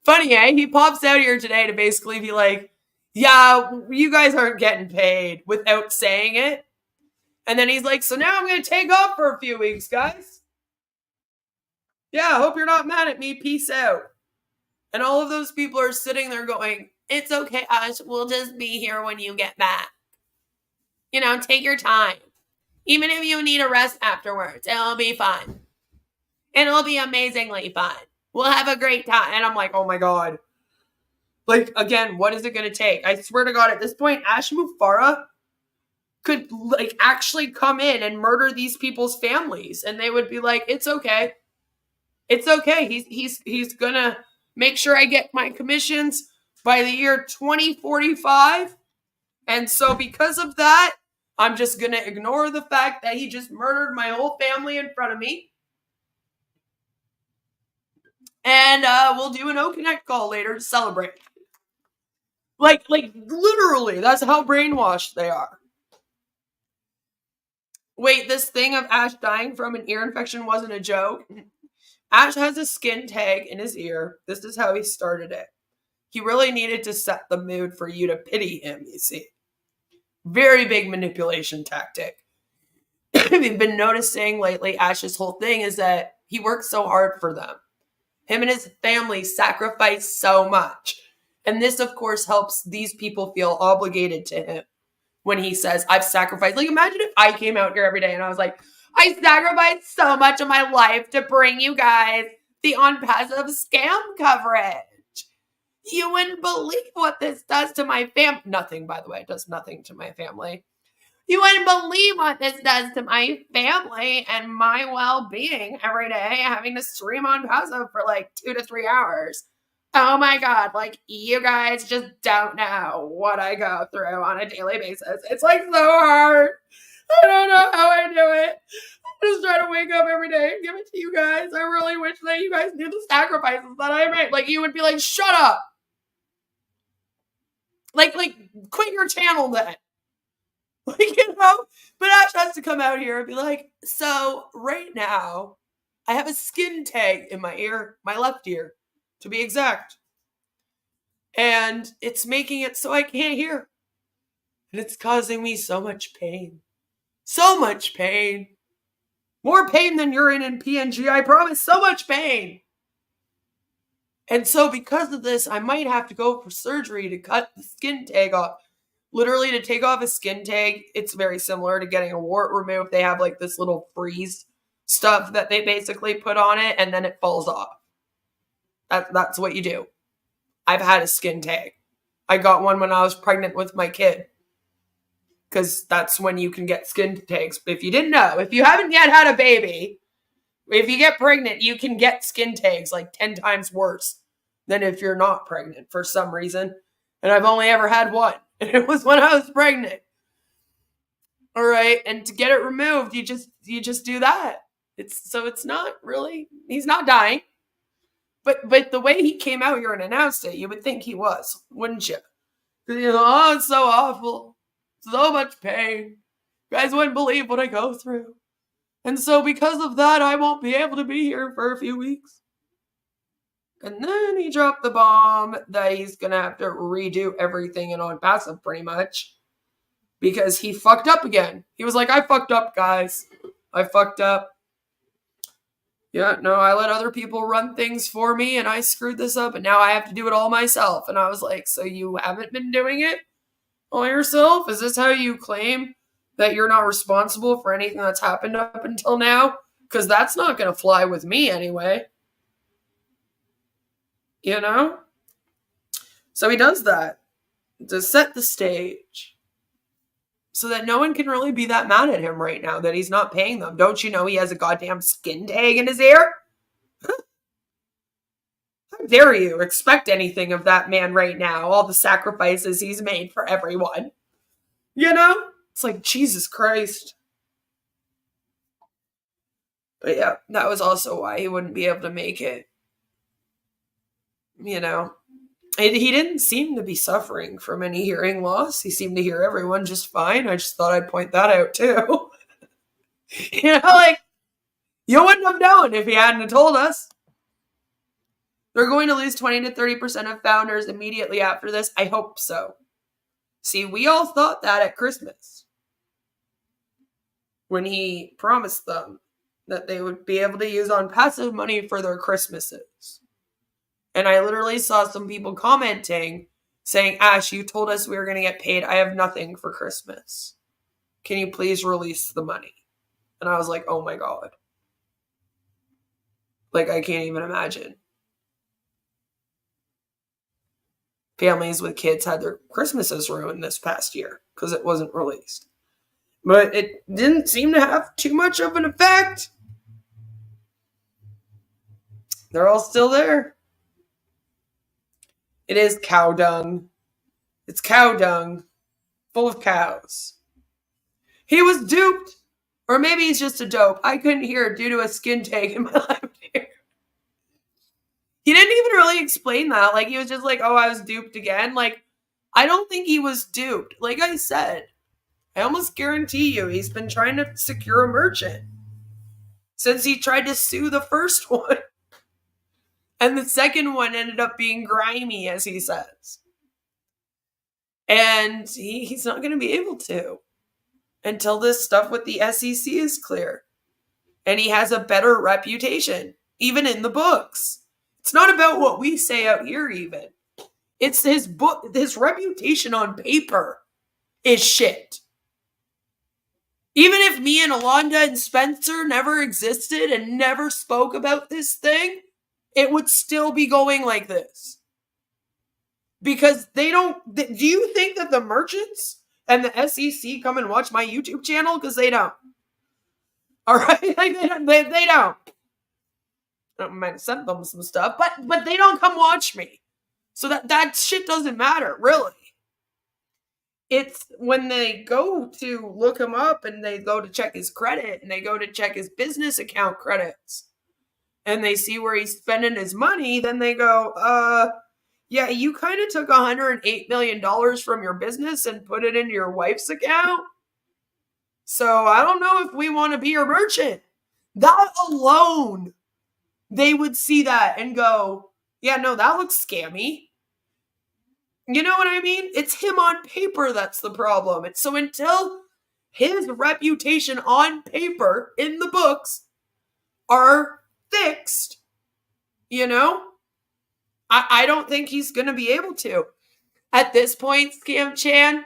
Funny, eh? He pops out here today to basically be like, yeah, you guys aren't getting paid without saying it. And then he's like, so now I'm going to take off for a few weeks, guys. Yeah, I hope you're not mad at me. Peace out. And all of those people are sitting there going, it's okay, Ash. We'll just be here when you get back. You know, take your time. Even if you need a rest afterwards, it'll be fun. It'll be amazingly fun. We'll have a great time. And I'm like, oh my God. Like, again, what is it going to take? I swear to God, at this point, Ash Mufareh could like actually come in and murder these people's families. And they would be like, it's okay. It's okay. He's going to make sure I get my commissions by the year 2045. And so because of that, I'm just going to ignore the fact that he just murdered my whole family in front of me. And we'll do an O-Connect call later to celebrate. Like literally, that's how brainwashed they are. Wait, this thing of Ash dying from an ear infection wasn't a joke? Ash has a skin tag in his ear. This is how he started it. He really needed to set the mood for you to pity him, you see. Very big manipulation tactic. We've been noticing lately, Ash's whole thing is that he works so hard for them. Him and his family sacrifice so much. And this, of course, helps these people feel obligated to him when he says, I've sacrificed. Like, imagine if I came out here every day and I was like, I sacrificed so much of my life to bring you guys the ONPASSIVE scam coverage. You wouldn't believe what this does to my family. Nothing, by the way. It does nothing to my family. You wouldn't believe what this does to my family and my well-being every day, having to stream ONPASSIVE for like 2 to 3 hours. Oh my God, like you guys just don't know what I go through on a daily basis. It's like so hard. I don't know how I do it. I just try to wake up every day and give it to you guys. I really wish that you guys knew the sacrifices that I made. Like you would be like, shut up. Like quit your channel then. Like, you know, but Ash has to come out here and be like, so right now I have a skin tag in my ear, my left ear, to be exact. And it's making it so I can't hear. And it's causing me so much pain. So much pain. More pain than you're in PNG, I promise. So much pain. And so because of this, I might have to go for surgery to cut the skin tag off. Literally, to take off a skin tag, it's very similar to getting a wart removed. They have like this little freeze stuff that they basically put on it, and then it falls off. That's what you do. I've had a skin tag. I got one when I was pregnant with my kid. Because that's when you can get skin tags. If you didn't know, if you haven't yet had a baby, if you get pregnant, you can get skin tags like 10 times worse than if you're not pregnant for some reason. And I've only ever had one. And it was when I was pregnant. All right. And to get it removed, you just do that. It's not really, he's not dying. But the way he came out here and announced it, you would think he was, wouldn't you? Because, you know, oh, it's so awful. So much pain. You guys wouldn't believe what I go through. And so because of that, I won't be able to be here for a few weeks. And then he dropped the bomb that he's going to have to redo everything in ONPASSIVE pretty much. Because he fucked up again. He was like, I fucked up, guys. I fucked up. Yeah, no, I let other people run things for me and I screwed this up and now I have to do it all myself. And I was like, so you haven't been doing it all yourself? Is this how you claim that you're not responsible for anything that's happened up until now? Because that's not going to fly with me anyway. You know? So he does that to set the stage so that no one can really be that mad at him right now that he's not paying them. Don't you know he has a goddamn skin tag in his ear? How dare you expect anything of that man right now? All the sacrifices he's made for everyone. You know? It's like, Jesus Christ. But yeah, that was also why he wouldn't be able to make it. You know? He didn't seem to be suffering from any hearing loss. He seemed to hear everyone just fine. I just thought I'd point that out too. You know, like, you wouldn't have known if he hadn't told us. They're going to lose 20 to 30% of founders immediately after this. I hope so. See, we all thought that at Christmas when he promised them that they would be able to use ONPASSIVE money for their Christmases. And I literally saw some people commenting saying, Ash, you told us we were going to get paid. I have nothing for Christmas. Can you please release the money? And I was like, oh my God. Like, I can't even imagine. Families with kids had their Christmases ruined this past year because it wasn't released. But it didn't seem to have too much of an effect. They're all still there. It is cow dung. It's cow dung full of cows. He was duped. Or maybe he's just a dope. I couldn't hear due to a skin tag in my left ear. He didn't even really explain that. Like, he was just like, oh, I was duped again. Like, I don't think he was duped. Like I said, I almost guarantee you he's been trying to secure a merchant since he tried to sue the first one. And the second one ended up being grimy, as he says. And he's not going to be able to until this stuff with the SEC is clear. And he has a better reputation, even in the books. It's not about what we say out here, even. It's his book, his reputation on paper is shit. Even if me and Alonda and Spencer never existed and never spoke about this thing, it would still be going like this. Because they don't... Do you think that the merchants and the SEC come and watch my YouTube channel? Because they don't. All right? Like, they don't. I might have sent them some stuff, but they don't come watch me. So that shit doesn't matter, really. It's when they go to look him up and they go to check his credit and they go to check his business account credits and they see where he's spending his money, then they go, yeah, you kind of took $108 million from your business and put it into your wife's account. So I don't know if we want to be your merchant. That alone, they would see that and go, yeah, no, that looks scammy. You know what I mean? It's him on paper that's the problem. And so until his reputation on paper in the books are fixed, you know, I don't think he's going to be able to. At this point, Scam Chan,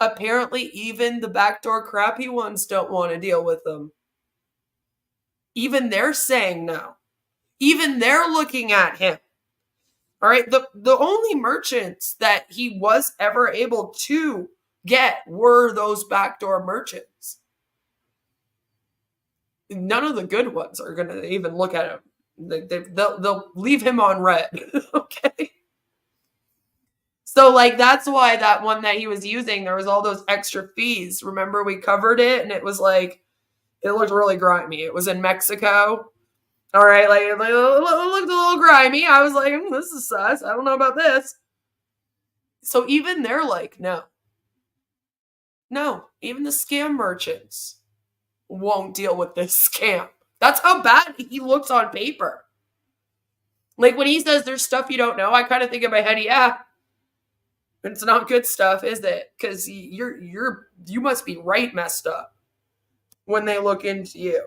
apparently even the backdoor crappy ones don't want to deal with them. Even they're saying no. Even they're looking at him. All right, the only merchants that he was ever able to get were those backdoor merchants. None of the good ones are going to even look at him. They'll leave him on red. Okay. So, like, that's why that one that he was using, there was all those extra fees. Remember, we covered it, and it was like, it looked really grimy. It was in Mexico. All right, like it looked a little grimy. I was like, this is sus. I don't know about this. So even they're like, no. No, even the scam merchants won't deal with this scam. That's how bad he looks on paper. Like when he says there's stuff you don't know, I kind of think in my head, yeah, it's not good stuff, is it? Because you must be right messed up when they look into you.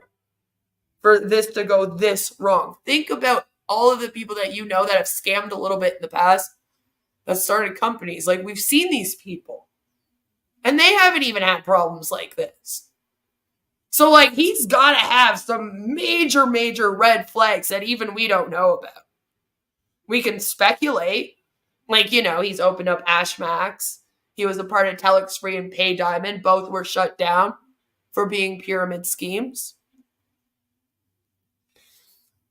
For this to go this wrong. Think about all of the people that you know that have scammed a little bit in the past that started companies. Like, we've seen these people. And they haven't even had problems like this. So, like, he's got to have some major, major red flags that even we don't know about. We can speculate. Like, you know, he's opened up Ash Max. He was a part of Telex Free and Pay Diamond. Both were shut down for being pyramid schemes.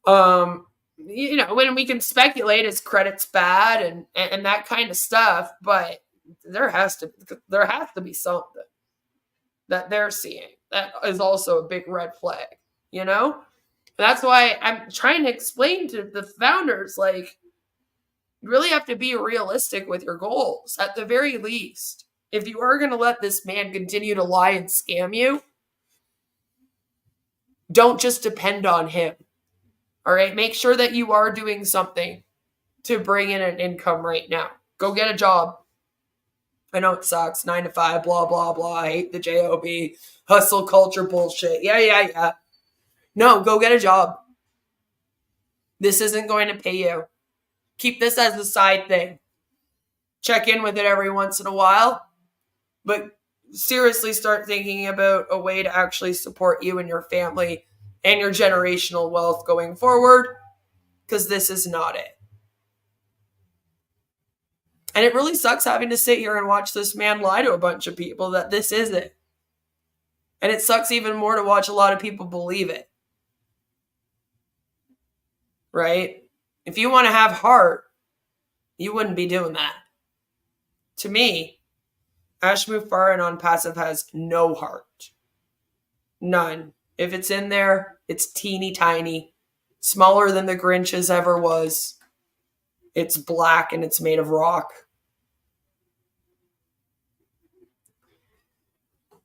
You know, when we can speculate his credit's bad and that kind of stuff, but there has to be something that they're seeing that is also a big red flag, you know? That's why I'm trying to explain to the founders, like, you really have to be realistic with your goals at the very least. If you are going to let this man continue to lie and scam you, don't just depend on him. All right, make sure that you are doing something to bring in an income right now. Go get a job. I know it sucks. 9 to 5, blah, blah, blah. I hate the job, hustle culture bullshit. Yeah. No, go get a job. This isn't going to pay you. Keep this as a side thing. Check in with it every once in a while. But seriously start thinking about a way to actually support you and your family and your generational wealth going forward. Because this is not it. And it really sucks having to sit here and watch this man lie to a bunch of people that this is it. And it sucks even more to watch a lot of people believe it. Right? If you want to have heart, you wouldn't be doing that. To me, Ash Mufareh and ONPASSIVE has no heart. None. If it's in there, it's teeny tiny. Smaller than the Grinch's ever was. It's black and it's made of rock.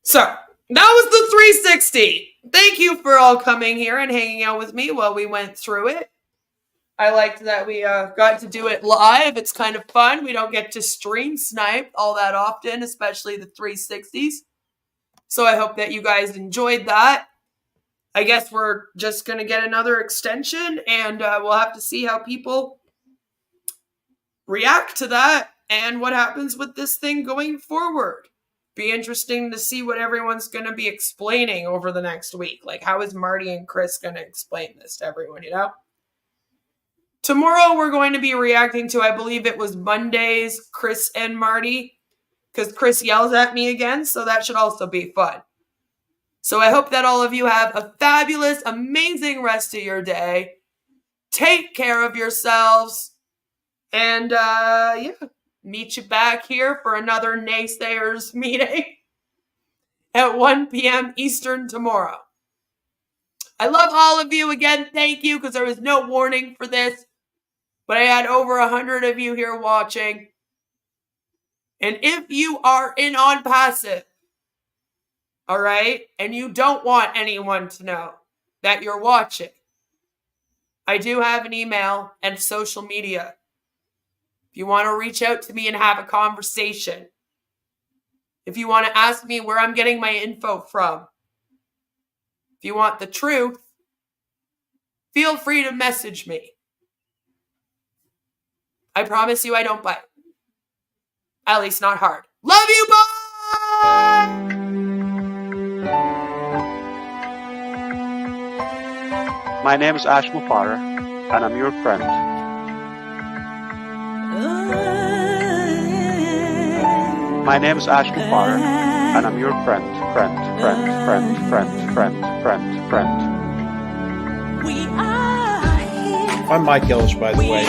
So, that was the 360. Thank you for all coming here and hanging out with me while we went through it. I liked that we got to do it live. It's kind of fun. We don't get to stream snipe all that often, especially the 360s. So I hope that you guys enjoyed that. I guess we're just going to get another extension and we'll have to see how people react to that and what happens with this thing going forward. Be interesting to see what everyone's going to be explaining over the next week. Like, how is Marty and Chris going to explain this to everyone, you know? Tomorrow we're going to be reacting to, I believe it was Monday's Chris and Marty, because Chris yells at me again, so that should also be fun. So I hope that all of you have a fabulous, amazing rest of your day. Take care of yourselves. And, meet you back here for another Naysayers meeting at 1 p.m. Eastern tomorrow. I love all of you again. Thank you, because there was no warning for this. But I had over 100 of you here watching. And if you are in ONPASSIVE, all right, and you don't want anyone to know that you're watching, I do have an email and social media. If you want to reach out to me and have a conversation, if you want to ask me where I'm getting my info from, if you want the truth, feel free to message me. I promise you I don't bite. At least not hard. Love you, bye! My name is Ash Mufareh, and I'm your friend. My name is Ash Mufareh, and I'm your friend. I'm Mike Ellis, by the way.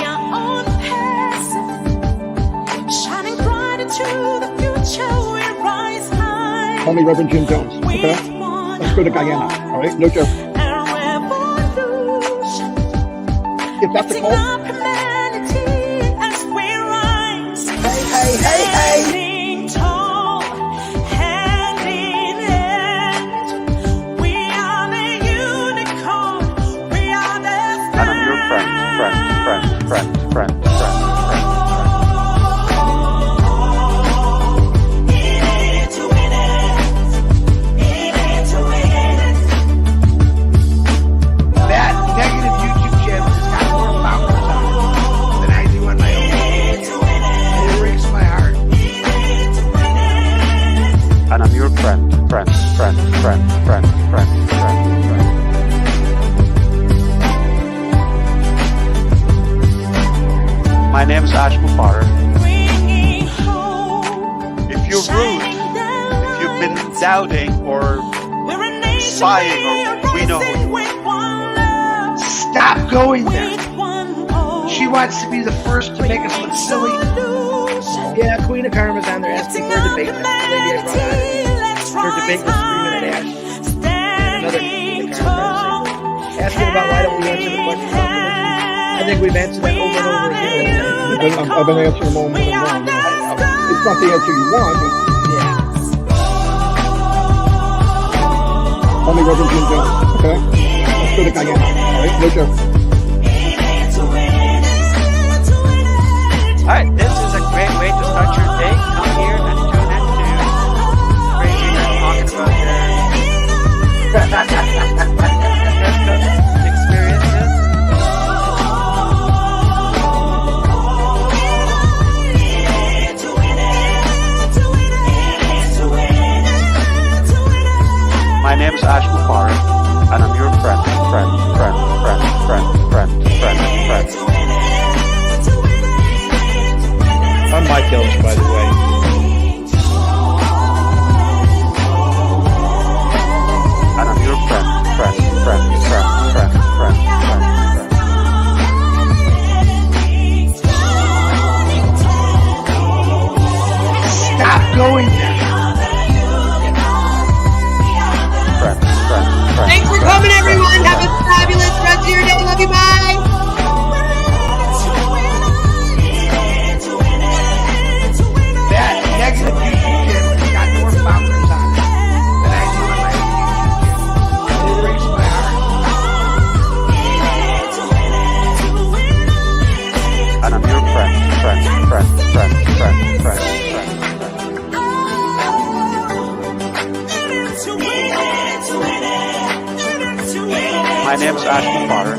Call me Reverend Jim Jones, okay? Let's go to Guyana, all right? No joke. If that's a call. Hey. And I'm your friend. That negative YouTube channel has got more followers on it than I do on my own. And it breaks my heart. And I'm your friend. My name is Ash Mufareh. If you're rude, if you've been doubting or spying, or we know who you are. Stop going there. She wants to be the first to make us look silly. Yeah, Queen of Karma's on there asking for a debate. That's the lady I brought on. Her debate was screaming at Ash. And another Queen of Karma asking about why don't we answer the questions on religion. I think we've answered that over and over again. I've been answering them all morning long. It's not the answer you want, but Yeah. call me Reverend Jim Jones, okay? Let's go to Guyana, all right? No joke. right, this is a great way to start your day. Come here and tune into crazy men talking about their experiences. My name is Ash Mufareh, and I'm your friend. I'm Mike Ellis, by the way. And I'm your friend. Stop going there. Thanks for coming, everyone. Have a fabulous rest of your day. Love you. Bye. That negative YouTube channel has got more followers on it than I do in my YouTube channel. It breaks my heart. And I'm your friend. My name is Ash Mufareh.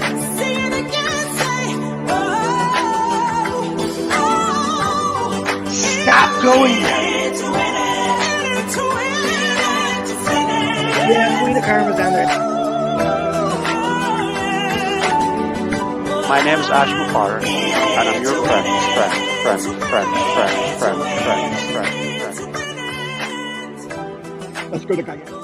Stop going there. Yeah, Queen of Karma's on there. My name is Ash Mufareh, and I'm your friend. Let's go to Guyana.